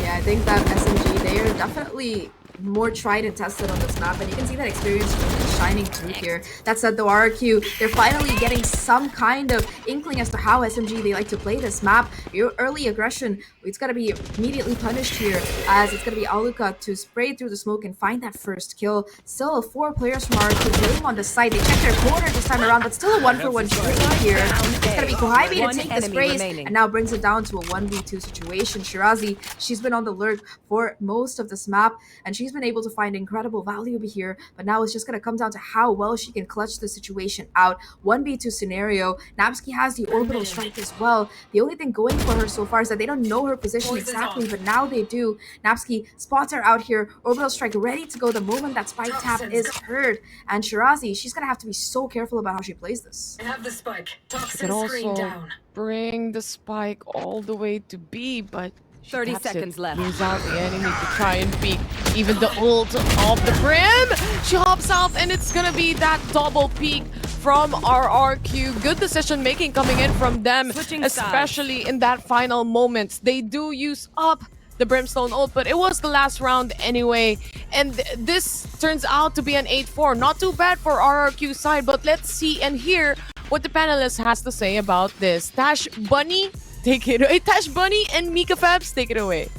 Yeah, I think that SMG, they are definitely more tried and tested on this map, and you can see that experience really shining through here. That said, though, RRQ, they're finally getting some kind of inkling as to how SMG they like to play this map. Your early aggression, it's going to be immediately punished here, as it's going to be Aluka to spray through the smoke and find that first kill. Still, 4 players from RRQ playing on the side. They check their corner this time around, but still a 1-for-1 trade here. It's going to be Kohaibi to take the sprays, and now brings it down to a 1v2 situation. Shirazi, she's been on the lurk for most of this map, and she's been able to find incredible value here, but now it's just going to come down to how well she can clutch the situation out. 1v2 scenario. Napsky has the orbital strike as well. The only thing going for her so far is that they don't know her position exactly, but now they do. Napsky spots her out here. Orbital strike ready to go the moment that spike tap is heard. And Shirazi, she's going to have to be so careful about how she plays this. I have the spike. She Toxin could screen also down. bring the spike all the way to B, but 30 seconds left. Moves out the enemy to try and peek even the ult of the Brim. She hops out and it's gonna be that double peek from RRQ. Good decision making coming in from them, especially in that final moment. They do use up the Brimstone ult, but it was the last round anyway. And this turns out to be an 8-4. Not too bad for RRQ side, but let's see and hear what the panelist has to say about this. Tash Bunny, take it away. Tash Bunny and Mika Fabs, take it away.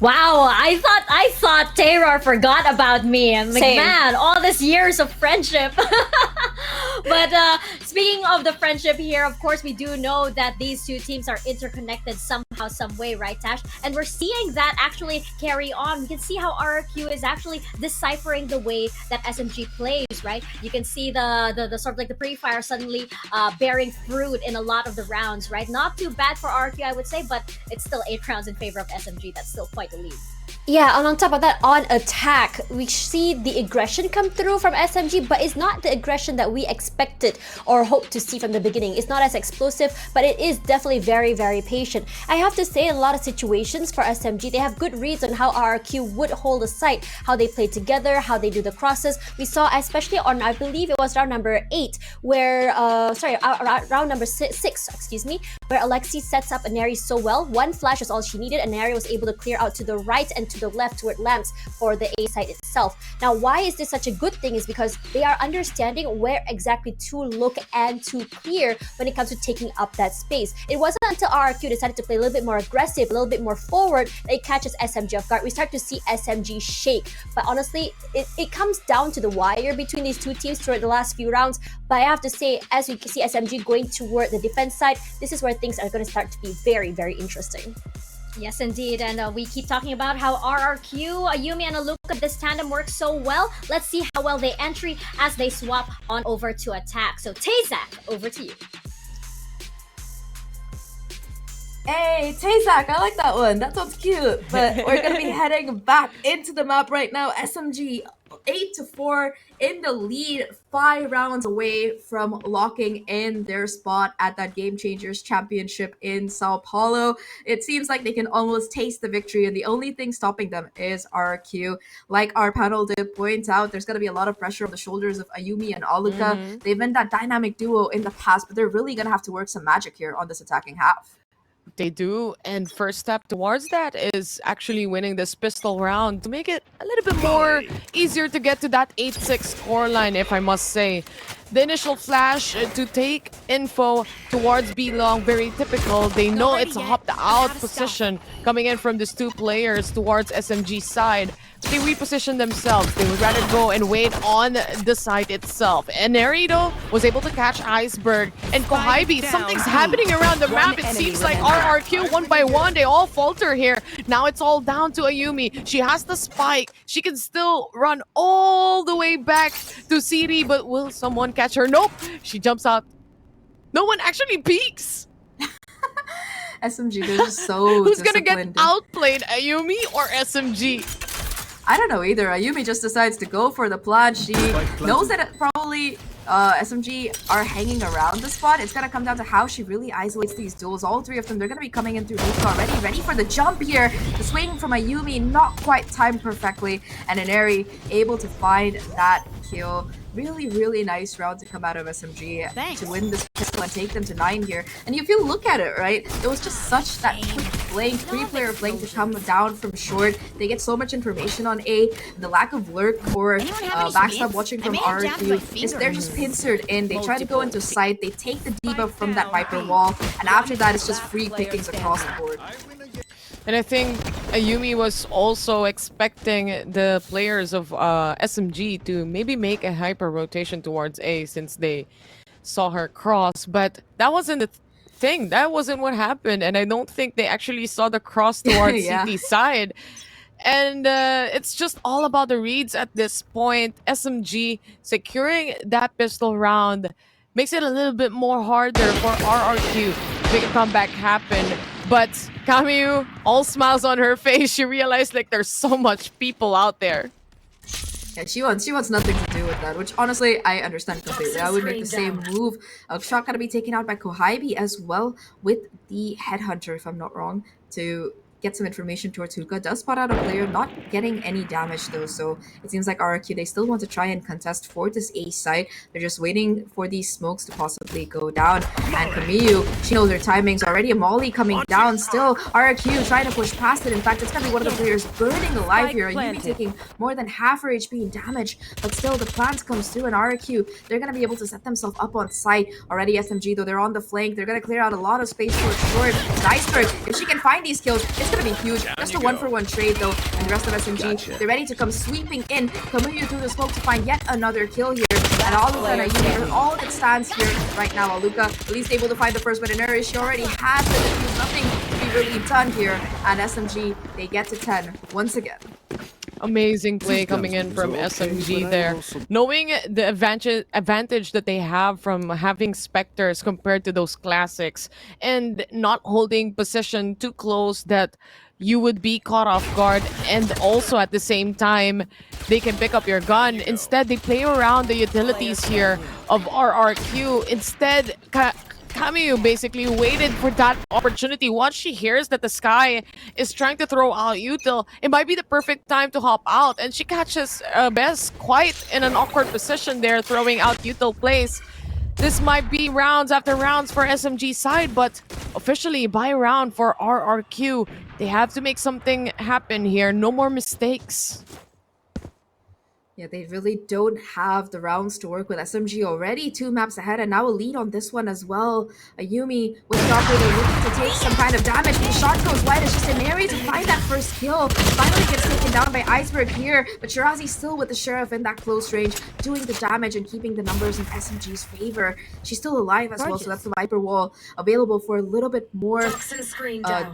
Wow, I thought Terror forgot about me. I'm like, Same. man, all these years of friendship. But speaking of the friendship here, of course, we do know that these two teams are interconnected somehow, some way, right, Tash? And we're seeing that actually carry on. We can see how RRQ is actually deciphering the way that SMG plays, right? You can see the sort of like the pre-fire suddenly bearing fruit in a lot of the rounds, right? Not too bad for RRQ, I would say, but it's still 8 rounds in favor of SMG. That's still quite a lead. Yeah, and on top of that, on attack, we see the aggression come through from SMG, but it's not the aggression that we expected or hoped to see from the beginning. It's not as explosive, but it is definitely very, very patient. I have to say, in a lot of situations for SMG, they have good reads on how RRQ would hold a site, how they play together, how they do the crosses. We saw, especially on, I believe it was round number 8, where, round number 6, excuse me, where Alexi sets up Anari so well. One flash was all she needed. Anari was able to clear out to the right and to the left where it lamps for the A site itself. Now, why is this such a good thing is because they are understanding where exactly to look and to clear when it comes to taking up that space. It wasn't until RRQ decided to play a little bit more aggressive, a little bit more forward, that it catches SMG off guard. We start to see SMG shake. But honestly, it comes down to the wire between these two teams throughout the last few rounds. But I have to say, as we can see SMG going toward the defense side, this is where things are going to start to be very, very interesting. Yes, indeed. And we keep talking about how RRQ, Ayumi, and Aluka, this tandem works so well. Let's see how well they entry as they swap on over to attack. So, Tazak, over to you. Hey, Tazak, I like that one. That sounds cute. But we're gonna be heading back into the map right now. SMG 8-4 in the lead, 5 rounds away from locking in their spot at that Game Changers Championship in Sao Paulo. It seems like they can almost taste the victory, and the only thing stopping them is RRQ. Like our panel did point out, there's gonna be a lot of pressure on the shoulders of Ayumi and Aluka. They've been that dynamic duo in the past, but they're really gonna have to work some magic here on this attacking half. They do, and first step towards that is actually winning this pistol round to make it a little bit more easier to get to that 8-6 scoreline, if I must say. The initial flash to take info towards B long, very typical. They know it's a hopped out position coming in from these two players towards SMG side. They reposition themselves. They would rather go and wait on the site itself. And Nerito was able to catch Iceberg. And Kohaibi, something's happening around the map. It seems like RRQ, one by one, they all falter here. Now it's all down to Ayumi. She has the spike. She can still run all the way back to CD, but will someone catch her? Nope. She jumps out. No one actually peeks. SMG, they're just so Who's gonna get disciplined. outplayed, Ayumi or SMG? I don't know either. Ayumi just decides to go for the plant. She knows that it probably SMG are hanging around the spot. It's gonna come down to how she really isolates these duels. All three of them, they're gonna be coming in through Luka already, ready for the jump here. The swing from Ayumi not quite timed perfectly, and Inari able to find that kill. Really, really nice round to come out of SMG to win this pistol and take them to 9 here. And if you look at it, right, it was just such that quick flank, 3-player flank to come down from short. They get so much information on A. The lack of lurk or backstab watching from RRQ is they're just pincered in. They try to go into sight. They take the debuff from that Viper wall. And after that, it's just free pickings across the board. And I think Ayumi was also expecting the players of SMG to maybe make a hyper rotation towards A since they saw her cross, but that wasn't the thing. That wasn't what happened, and I don't think they actually saw the cross towards Yeah. CT side. And it's just all about the reads at this point. SMG securing that pistol round makes it a little bit more harder for RRQ to make a comeback happen. But Kaguya, all smiles on her face. She realized like there's so much people out there. Yeah, she wants nothing to do with that, which honestly I understand completely. I would make the same move. Shot gonna be taken out by Kohaibi as well with the headhunter, if I'm not wrong, to get some information towards Hookah. Does spot out a player, not getting any damage though, so it seems like RRQ, they still want to try and contest for this A site. They're just waiting for these smokes to possibly go down. And Kaguya, she knows her timings already. A Molly coming down still. RRQ trying to push past it. In fact, it's gonna be one of the players burning alive here. Ayumi taking more than half her HP in damage, but still the plant comes through, and RRQ, they're gonna be able to set themselves up on site. Already SMG though, they're on the flank. They're gonna clear out a lot of space towards short. And Iceberg, if she can find these kills, it's gonna be huge. Just a 1-for-1 trade though, and the rest of SMG, they're ready to come sweeping in. Kaguya through the smoke to find yet another kill here. And Aluka and Ayumi are all that stands here right now. Aluka at least able to find the first winner. She already has the defuse. Nothing to be really done here. And SMG, they get to 10 once again. Amazing play coming in from SMG there. Knowing the advantage that they have from having Spectres compared to those classics and not holding position too close that you would be caught off guard, and also at the same time they can pick up your gun. Instead, they play around the utilities here of RRQ. Instead, Kaguya basically waited for that opportunity. Once she hears that the Sky is trying to throw out Util, it might be the perfect time to hop out. And she catches Bess quite in an awkward position there, throwing out Util plays. This might be rounds after rounds for SMG side, but officially by round for RRQ. They have to make something happen here. No more mistakes. Yeah, they really don't have the rounds to work with. SMG already 2 maps ahead, and now a lead on this one as well. Ayumi with Docker, they're looking to take some kind of damage. The shot goes wide. It's just Inari to find that first kill. Finally gets taken down by Iceberg here, but Shirazi still with the Sheriff in that close range, doing the damage and keeping the numbers in SMG's favor. She's still alive as well, so that's the Viper wall available for a little bit more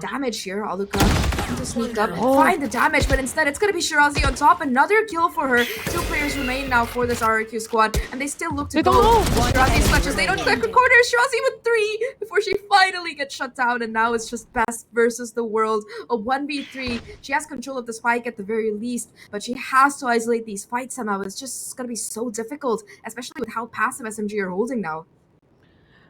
damage here. Aluka trying to sneak up and find the damage, but instead it's going to be Shirazi on top. Another kill for her. 2 players remain now for this RRQ squad, and they still look to They go. don't know. Shirazi's clutches, they don't check the corner. Shirazi with 3 before she finally gets shut down, and now it's just Best versus the world. A 1v3. She has control of the spike at the very least, but she has to isolate these fights somehow. It's just gonna be so difficult, especially with how passive SMG are holding now.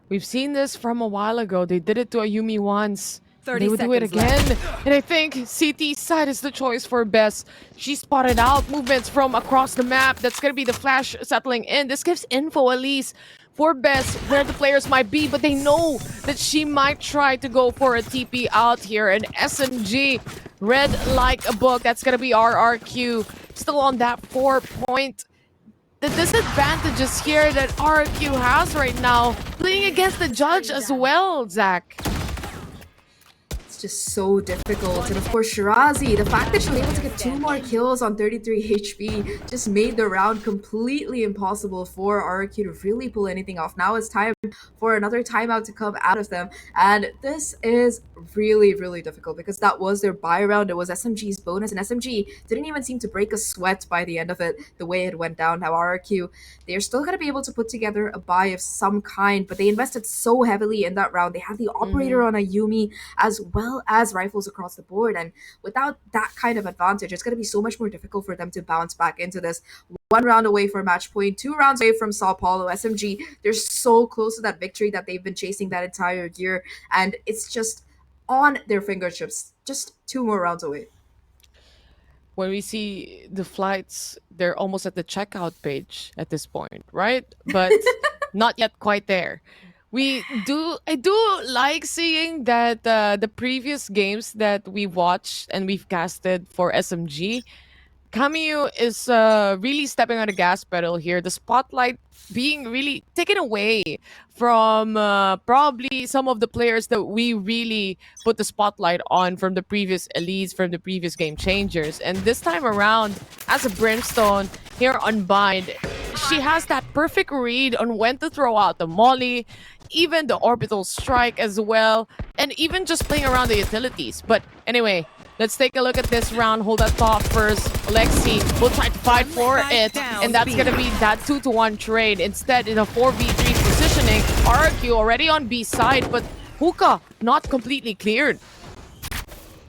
We've seen this from a while ago. They did it to Ayumi once. 30 They would do it seconds left. again. And I think CT side is the choice for Bess. She spotted out movements from across the map. That's going to be the flash settling in. This gives info at least for Bess where the players might be, but they know that she might try to go for a TP out here. And SMG, read like a book. That's going to be RRQ. Still on that 4-point. The disadvantages here that RRQ has right now, playing against the judge as well, Zach. It's just so difficult. And of course, Shirazi, the fact that she was able to get 2 more kills on 33 HP just made the round completely impossible for RRQ to really pull anything off. Now it's time for another timeout to come out of them. And this is really, really difficult because that was their buy round. It was SMG's bonus, and SMG didn't even seem to break a sweat by the end of it, the way it went down. Now RRQ, they're still going to be able to put together a buy of some kind, but they invested so heavily in that round. They had the operator on Ayumi as well as rifles across the board, and without that kind of advantage, it's going to be so much more difficult for them to bounce back into this. 1 round away from match point, 2 rounds away from Sao Paulo. SMG, they're so close to that victory that they've been chasing that entire year, and it's just on their fingertips, just 2 more rounds away. When we see the flights, they're almost at the checkout page at this point, right? But not yet quite there. I do like seeing that the previous games that we watched and we've casted for SMG, Kaguya is really stepping on the gas pedal here. The spotlight being really taken away from probably some of the players that we really put the spotlight on from the previous elites, from the previous game changers. And this time around, as a Brimstone here on Bind, she has that perfect read on when to throw out the molly, even the orbital strike as well, and even just playing around the utilities. But anyway, let's take a look at this round. Hold that thought first. Lexi will try to fight for it, and that's going to be that 2-to-1 trade. Instead, in a 4v3 positioning, RRQ already on B side, but Hookah not completely cleared.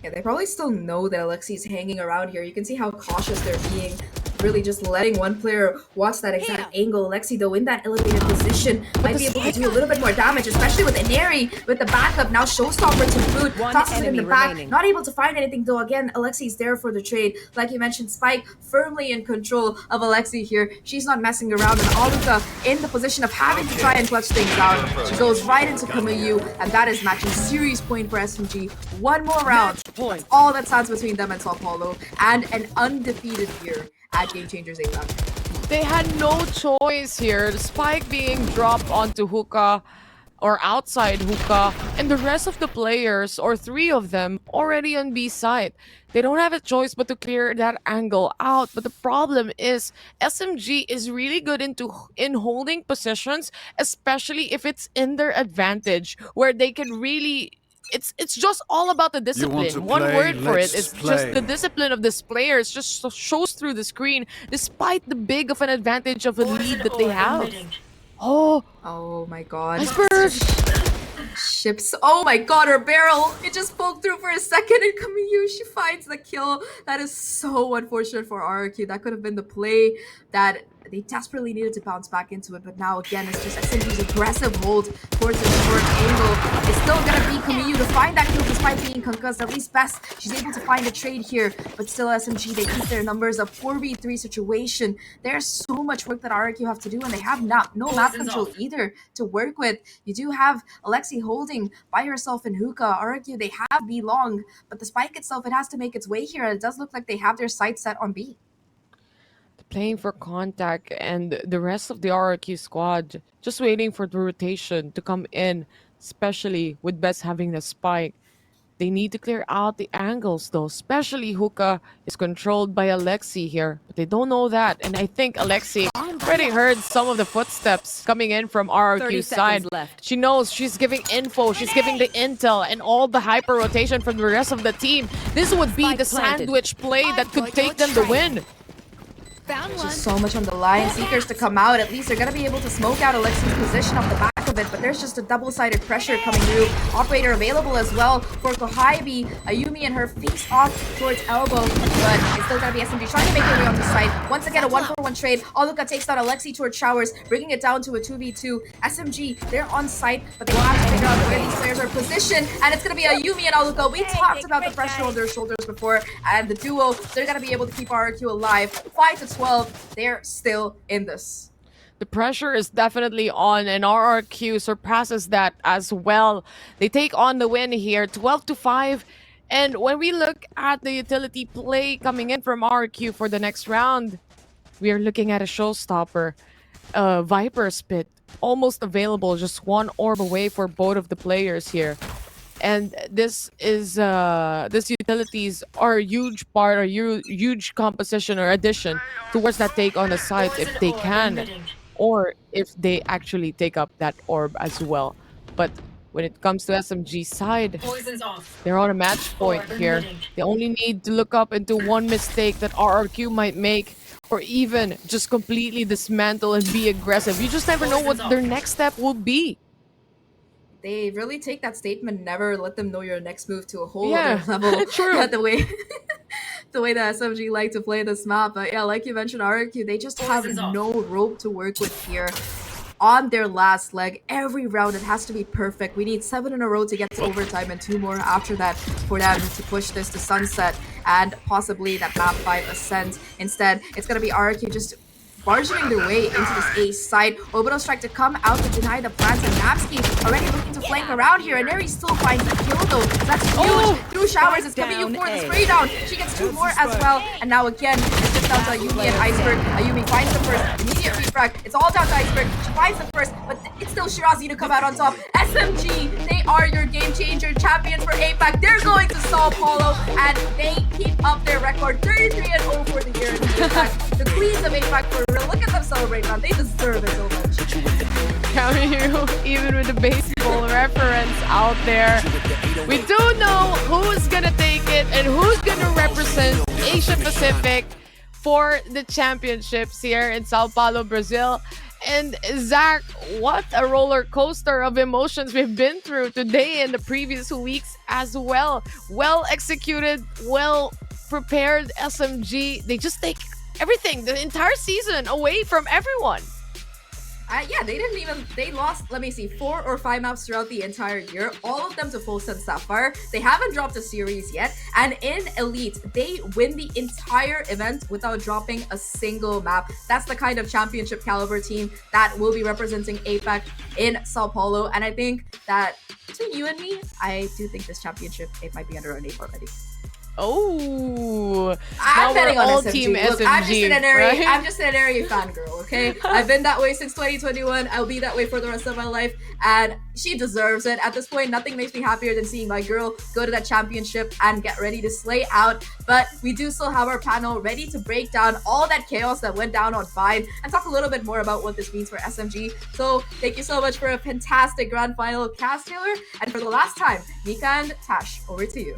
Yeah, they probably still know that Alexi's hanging around here. You can see how cautious they're being, really just letting one player watch that exact angle. Alexi, though, in that elevated position, might be able to do a little bit more damage, especially with Ineri with the backup. Now Showstopper to boot. Toss is going to be back. Not able to find anything, though. Again, Alexi's there for the trade. Like you mentioned, Spike firmly in control of Alexi here. She's not messing around, and Aluka in the position of having to try and clutch things out. She goes right into Kamuyu, and that is matching series point for SMG. 1 more round. That's all that stands between them and Sao Paulo, and an undefeated year at Game Changers APAC. They had no choice here. The spike being dropped onto Hookah or outside Hookah, and the rest of the players, or 3 of them, already on B side. They don't have a choice but to clear that angle out. But the problem is SMG is really good in holding positions, especially if it's in their advantage, where they can really. It's just all about the discipline. to One play? word for it. Let's It's just play. the discipline of this players just shows through the screen, despite the big of an advantage of a lead that they have. Oh, Oh my god. Iceberg! Ships. Oh my god, her barrel! It just poked through for a second, and Kamuyu, she finds the kill. That is so unfortunate for RRQ. That could have been the play that they desperately needed to bounce back into it, but now again, it's just SMG's aggressive hold towards the short angle. It's still gonna be Kamuyu to find that kill despite being concussed. At least Best, she's able to find a trade here, but still SMG, they keep their numbers. A 4v3 situation. There's so much work that RRQ have to do, and they have no map control either to work with. You do have Alexi holding by herself in Hookah. RRQ, they have B long, but the spike itself, it has to make its way here, and it does look like they have their sights set on B. Playing for contact, and the rest of the RRQ squad just waiting for the rotation to come in, especially with Bess having the spike. They need to clear out the angles though, especially Hookah is controlled by Alexi here, but they don't know that. And I think Alexi already heard some of the footsteps coming in from 30 RRQ's side. seconds left. She knows, she's giving info, she's giving the intel and all the hyper rotation from the rest of the team. This would be Spike the planted. sandwich play that could take them the win. Just so much on the line. Seekers to come out. At least they're gonna be able to smoke out Alexi's position off the back of it, but there's just a double-sided pressure coming through. Operator available as well for Kohaibi. Ayumi and her face off towards elbow, but it's still gonna be SMG trying to make their way onto site. Once again, a 1-for-1 trade. Aluka takes down Alexi towards Showers, bringing it down to a 2v2. SMG, they're on site, but they will have to figure out where these players are positioned, and it's gonna be Ayumi and Aluka. We talked about the pressure on their shoulders before, and the duo, they're gonna be able to keep RRQ alive. 5-12, they're still in this. The pressure is definitely on, and RRQ surpasses that as well. They take on the win here, 12-5. And when we look at the utility play coming in from RRQ for the next round, we are looking at a showstopper. Viper Spit, almost available, just one orb away for both of the players here. And this utilities are a huge part, or huge composition or addition towards that take on the site if they can, or if they actually take up that orb as well. But when it comes to SMG side, they're on a match point here. They only need to look up into one mistake that RRQ might make, or even just completely dismantle and be aggressive. You just never know what their next step will be. They really take that statement, never let them know your next move, to a whole Yeah, other level. true. the way the way that SMG like to play this map. But yeah, like you mentioned, RRQ, they just have no rope to work with here. On their last leg, every round it has to be perfect. We need 7 in a row to get to overtime, and 2 more after that for them to push this to sunset and possibly that map 5 ascent. Instead, it's gonna be RRQ just barging their way into this ace side. Orbital strike to come out to deny the plans, and Napski already looking to flank around here, and Neri still finds the kill though. That's huge. Through Showers, it's coming you for the spray down. She gets 2 more as well, and now again it's just down to Ayumi and Iceberg. Ayumi finds the first, immediate refrag. It's all down to Iceberg. She finds the first, but it's still Shirazi to come out on top. SMG, they are your game changer champions for APAC. They're going to Sao Paulo, and they keep up their record, 33-0 for the year in APAC. The queens of APAC for real. Look at them celebrate, man. They deserve it so much. Kaguya, even with the baseball reference out there, we do know who's gonna take it and who's gonna represent Asia Pacific for the championships here in Sao Paulo, Brazil. And Zach, what a roller coaster of emotions we've been through today and the previous weeks as well. Well executed, well prepared SMG. They just take everything, the entire season, away from everyone. Yeah, they lost, let me see, 4 or 5 maps throughout the entire year, all of them to Full Sun Sapphire. They haven't dropped a series yet, and in Elite, they win the entire event without dropping a single map. That's the kind of championship caliber team that will be representing APAC in Sao Paulo, and I think that between you and me, I do think this championship, it might be under our name already. Oh, I'm betting on SMG. Team Look, SMG, I'm just an area fangirl, okay? I've been that way since 2021. I'll be that way for the rest of my life, and she deserves it. At this point, nothing makes me happier than seeing my girl go to that championship and get ready to slay out. But we do still have our panel ready to break down all that chaos that went down on Vine and talk a little bit more about what this means for SMG. So thank you so much for a fantastic grand final cast, Taylor. And for the last time, Nika and Tash, over to you.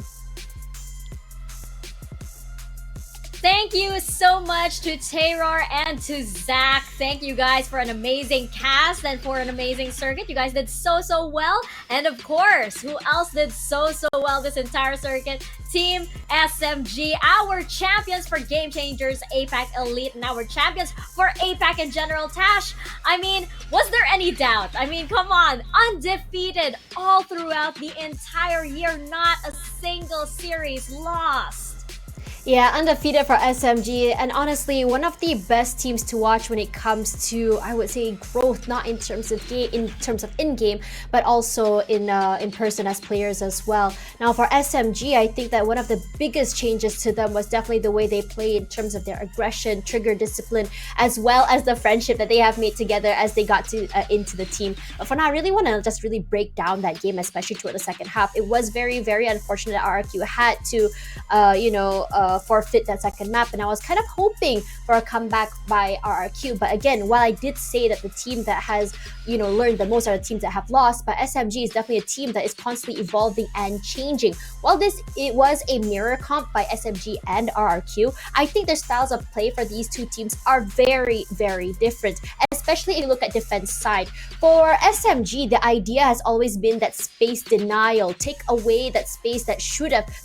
Thank you so much to Taylor and to Zach. Thank you guys for an amazing cast and for an amazing circuit. You guys did so well. And of course, who else did so well this entire circuit? Team SMG, our champions for Game Changers APAC Elite, and our champions for APAC in general. Tash, I mean, was there any doubt? I mean, come on, undefeated all throughout the entire year, not a single series lost. Yeah, undefeated for SMG, and honestly, one of the best teams to watch when it comes to, I would say, growth, not in terms of in-game, but also in person as players as well. Now, for SMG, I think that one of the biggest changes to them was definitely the way they play in terms of their aggression, trigger discipline, as well as the friendship that they have made together as they got to into the team. But for now, I really want to just really break down that game, especially toward the second half. It was very unfortunate that RRQ had to, forfeit that second map, and I was kind of hoping for a comeback by RRQ. But again, while I did say that the team that has learned the most are the teams that have lost, but SMG is definitely a team that is constantly evolving and changing. While it was a mirror comp by SMG and RRQ, I think their styles of play for these two teams are very, very different, especially if you look at defense side. For SMG, the idea has always been that space denial, take away that space that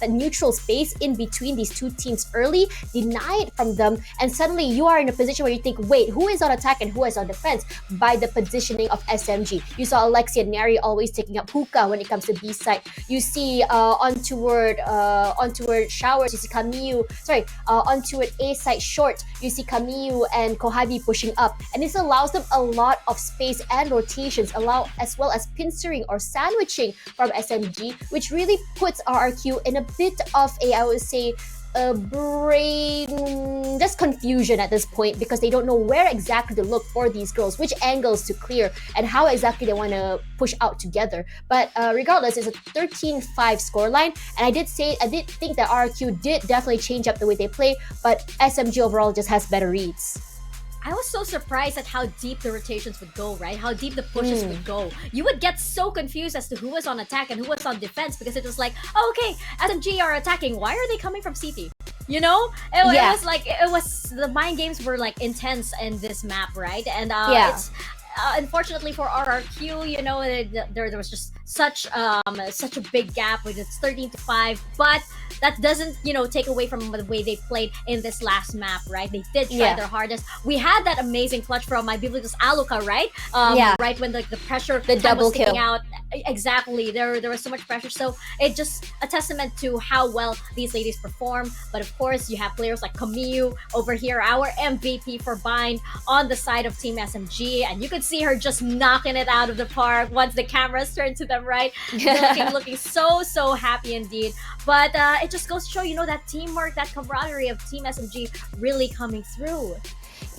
neutral space in between these two teams early, deny it from them, and suddenly you are in a position where you think, wait, who is on attack and who is on defense by the positioning of SMG. You saw Alexi and Neri always taking up hookah when it comes to B side. You see onto showers, you see onto an A side short, you see Kamiyu and Kohabi pushing up, and this allows them a lot of space and rotations, as well as pincering or sandwiching from SMG, which really puts RRQ in a bit of I would say, brain just confusion at this point, because they don't know where exactly to look for these girls, which angles to clear, and how exactly they want to push out together. But regardless, it's a 13-5 scoreline, and I did think that RRQ did definitely change up the way they play, but SMG overall just has better reads. I was so surprised at how deep the rotations would go, right? How deep the pushes would go. You would get so confused as to who was on attack and who was on defense, because it was like, oh, okay, SMG are attacking. Why are they coming from CT? It was like, the mind games were like intense in this map, right? And it's unfortunately for RRQ, there was just such a big gap with it's 13-5, but that doesn't take away from the way they played in this last map, right? They did try their hardest. We had that amazing clutch from, I believe it was Aluka, right? Right when the pressure, the double was sticking kill out. Exactly, there was so much pressure, so it just a testament to how well these ladies perform. But of course, you have players like Kamiyu over here, our MVP for Bind, on the side of Team SMG, and you could see her just knocking it out of the park once the cameras turned to them, right? looking so happy indeed. But it just goes to show, that teamwork, that camaraderie of Team SMG really coming through.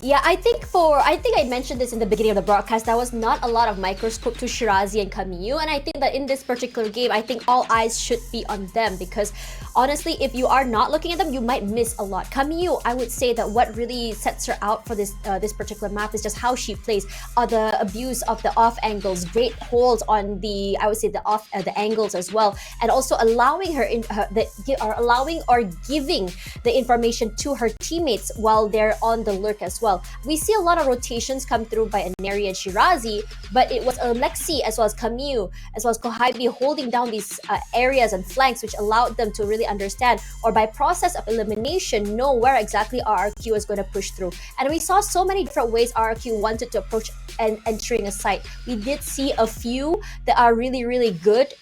Yeah, I think I mentioned this in the beginning of the broadcast. There was not a lot of microscope to Shirazi and Kamiyu, and I think that in this particular game, I think all eyes should be on them, because honestly, if you are not looking at them, you might miss a lot. Kamiyu, I would say that what really sets her out for this particular map is just how she plays. The abuse of the off angles, great holds on the angles as well, and also allowing giving the information to her teammates while they're on the lurk as well. We see a lot of rotations come through by Aneri and Shirazi, but it was Alexi as well as Kamiyu as well as Kohabi holding down these areas and flanks, which allowed them to really understand, or by process of elimination, know where exactly RRQ is going to push through. And we saw so many different ways RRQ wanted to approach and entering a site. We did see a few that are really, really good,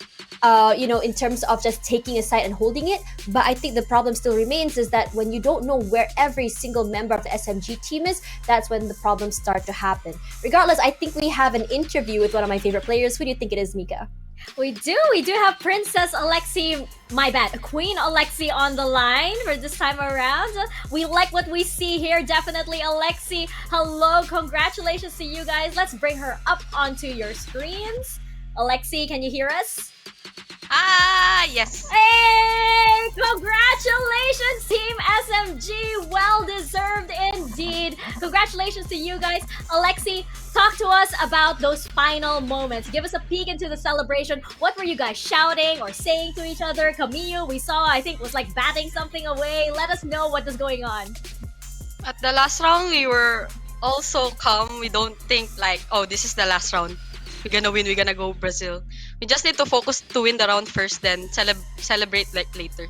in terms of just taking a site and holding it. But I think the problem still remains is that when you don't know where every single member of the SMG team is, that's when the problems start to happen. Regardless, I think we have an interview with one of my favorite players. Who do you think it is, Mika? We do have Princess Alexi, Queen Alexi on the line for this time around. We like what we see here, definitely. Alexi, hello, congratulations to you guys. Let's bring her up onto your screens. Alexi, can you hear us? Yes. Hey, congratulations, Team SMG. Well deserved indeed. Congratulations to you guys. Alexi, talk to us about those final moments. Give us a peek into the celebration. What were you guys shouting or saying to each other? Kamiyu, we saw, I think, was like batting something away. Let us know what was going on. At the last round, we were also calm. We don't think like, oh, this is the last round. We're gonna win. We're gonna go Brazil. We just need to focus to win the round first, then celebrate like later.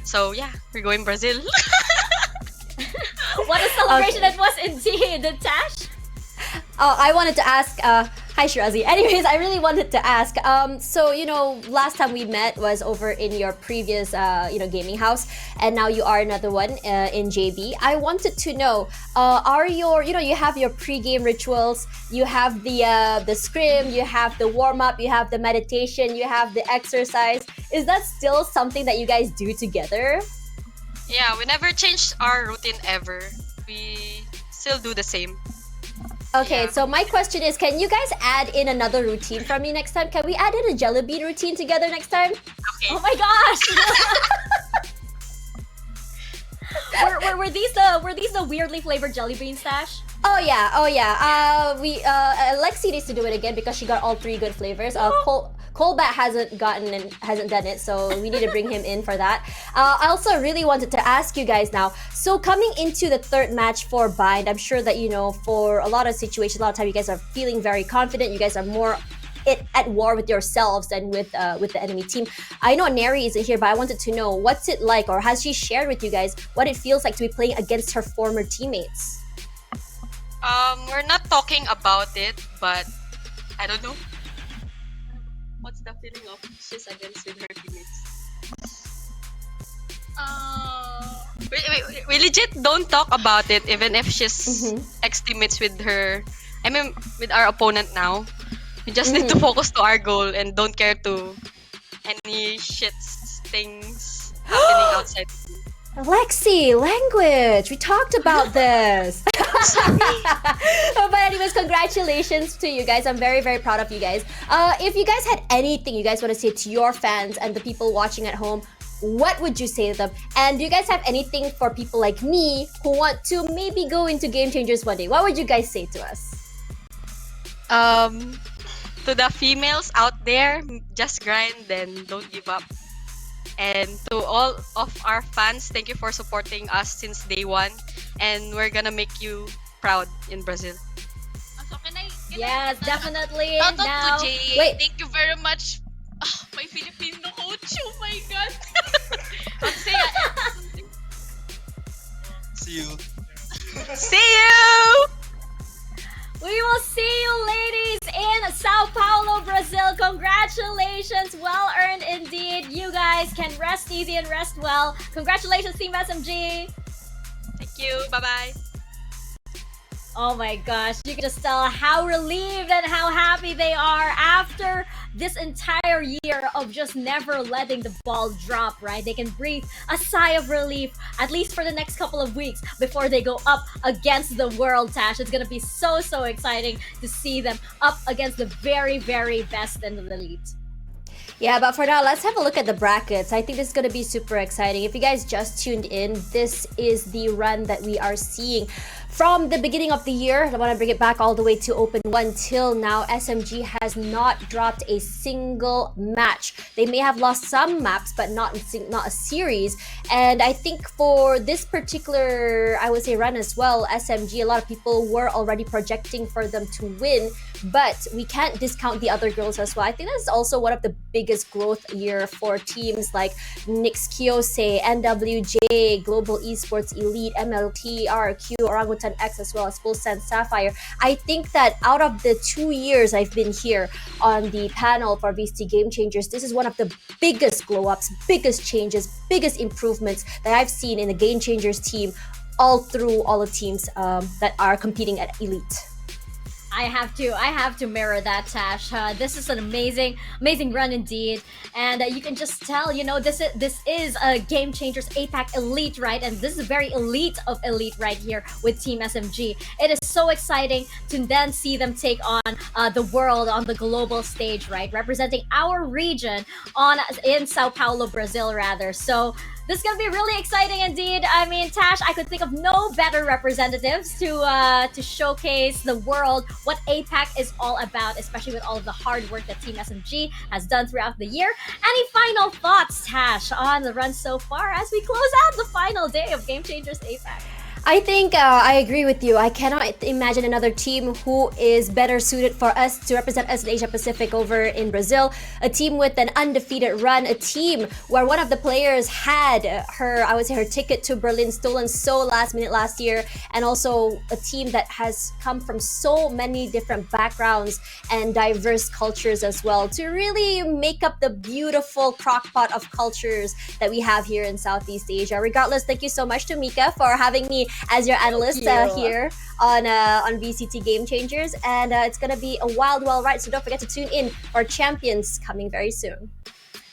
So yeah, we're going Brazil. What a celebration it was indeed, Tash. I wanted to ask, hi Shirazi. Anyways, I really wanted to ask, so, last time we met was over in your previous, gaming house, and now you are another one in JB. I wanted to know, are your, you have your pre-game rituals, you have the scrim, you have the warm-up, you have the meditation, you have the exercise. Is that still something that you guys do together? Yeah, we never changed our routine ever. We still do the same. Okay, Yeah. so my question is, can you guys add in another routine for me next time? Can we add in a jelly bean routine together next time? Okay. Oh my gosh. were these the weirdly flavored jelly beans, Tash? Oh yeah. Lexi needs to do it again because she got all 3 good flavors. Colbat hasn't done it, so we need to bring him in for that. I also really wanted to ask you guys now. So coming into the 3rd match for Bind, I'm sure that for a lot of situations, a lot of time you guys are feeling very confident. You guys are more at war with yourselves than with the enemy team. I know Neri isn't here, but I wanted to know what's it like, or has she shared with you guys what it feels like to be playing against her former teammates? We're not talking about it, but I don't know. What's the feeling of she's against with her teammates? We legit don't talk about it, even if she's ex-teammates with her. I mean, with our opponent now. We just need to focus to our goal and don't care to any shit things happening outside. Lexi, language. We talked about this. But anyways, congratulations to you guys. I'm very, very proud of you guys. If you guys had anything you guys want to say to your fans and the people watching at home, what would you say to them? And do you guys have anything for people like me who want to maybe go into Game Changers one day? What would you guys say to us? To the females out there, just grind, then don't give up. And to all of our fans, thank you for supporting us since day one. And we're gonna make you proud in Brazil. So can I Yes, definitely. Shout out Now, to Jay. wait. Thank you very much. My Filipino coach. Oh my god. Say See you. See you! we will see you ladies in Sao Paulo, Brazil. Congratulations. Well earned indeed. You guys can rest easy and rest well. Congratulations, Team SMG. Thank you. Bye-bye. Oh my gosh, you can just tell how relieved and how happy they are after this entire year of just never letting the ball drop, right? They can breathe a sigh of relief, at least for the next couple of weeks before they go up against the world, Tash. It's gonna be so exciting to see them up against the very, very best in the elite. Yeah, but for now, let's have a look at the brackets. I think this is going to be super exciting. If you guys just tuned in, this is the run that we are seeing. From the beginning of the year, I want to bring it back all the way to Open 1 till now, SMG has not dropped a single match. They may have lost some maps, but not a series. And I think for this particular, I would say, run as well, SMG, a lot of people were already projecting for them to win. But we can't discount the other girls as well. I think that's also one of the biggest growth year for teams like Nyx Kyose, NWJ, Global Esports Elite, MLT, RRQ, Orangutan X, as well as Full Send Sapphire. I think that out of the 2 years I've been here on the panel for VCT Game Changers, this is one of the biggest glow-ups, biggest changes, biggest improvements that I've seen in the Game Changers team all through all the teams that are competing at Elite. I have to mirror that, Tash. This is an amazing run indeed, and you can just tell, this is a Game Changers APAC Elite, right? And this is a very elite of elite right here with Team SMG. It is so exciting to then see them take on the world on the global stage, right? Representing our region in Sao Paulo, Brazil, rather. So this is gonna be really exciting indeed. I mean, Tash, I could think of no better representatives to showcase the world what APAC is all about, especially with all of the hard work that Team SMG has done throughout the year. Any final thoughts, Tash, on the run so far as we close out the final day of Game Changers APAC? I think I agree with you. I cannot imagine another team who is better suited for us to represent us in Asia Pacific over in Brazil. A team with an undefeated run, a team where one of the players had her ticket to Berlin stolen so last minute last year, and also a team that has come from so many different backgrounds and diverse cultures as well to really make up the beautiful crockpot of cultures that we have here in Southeast Asia. Regardless, thank you so much to Mika for having me as your analyst here on VCT Game Changers, and it's gonna be a wild ride, so don't forget to tune in for Champions coming very soon.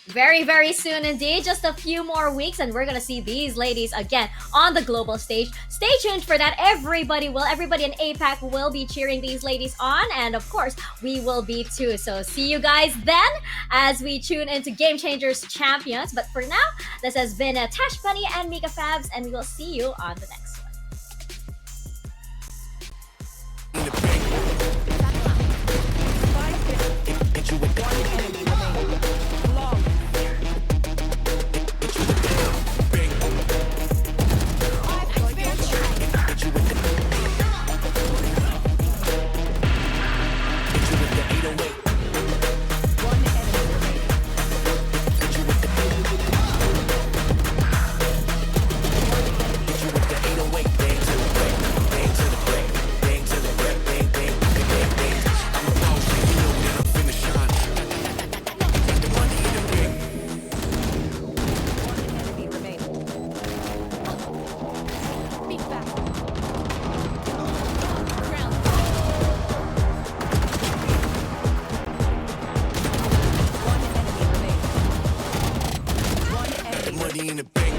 Very soon indeed. Just a few more weeks and we're gonna see these ladies again on the global stage. Stay tuned for that. Everybody in APAC will be cheering these ladies on, and of course we will be too. So see you guys then as we tune into Game Changers Champions. But for now, this has been Tash Bunny and Mika Fabs, and we will see you on the next in the bank.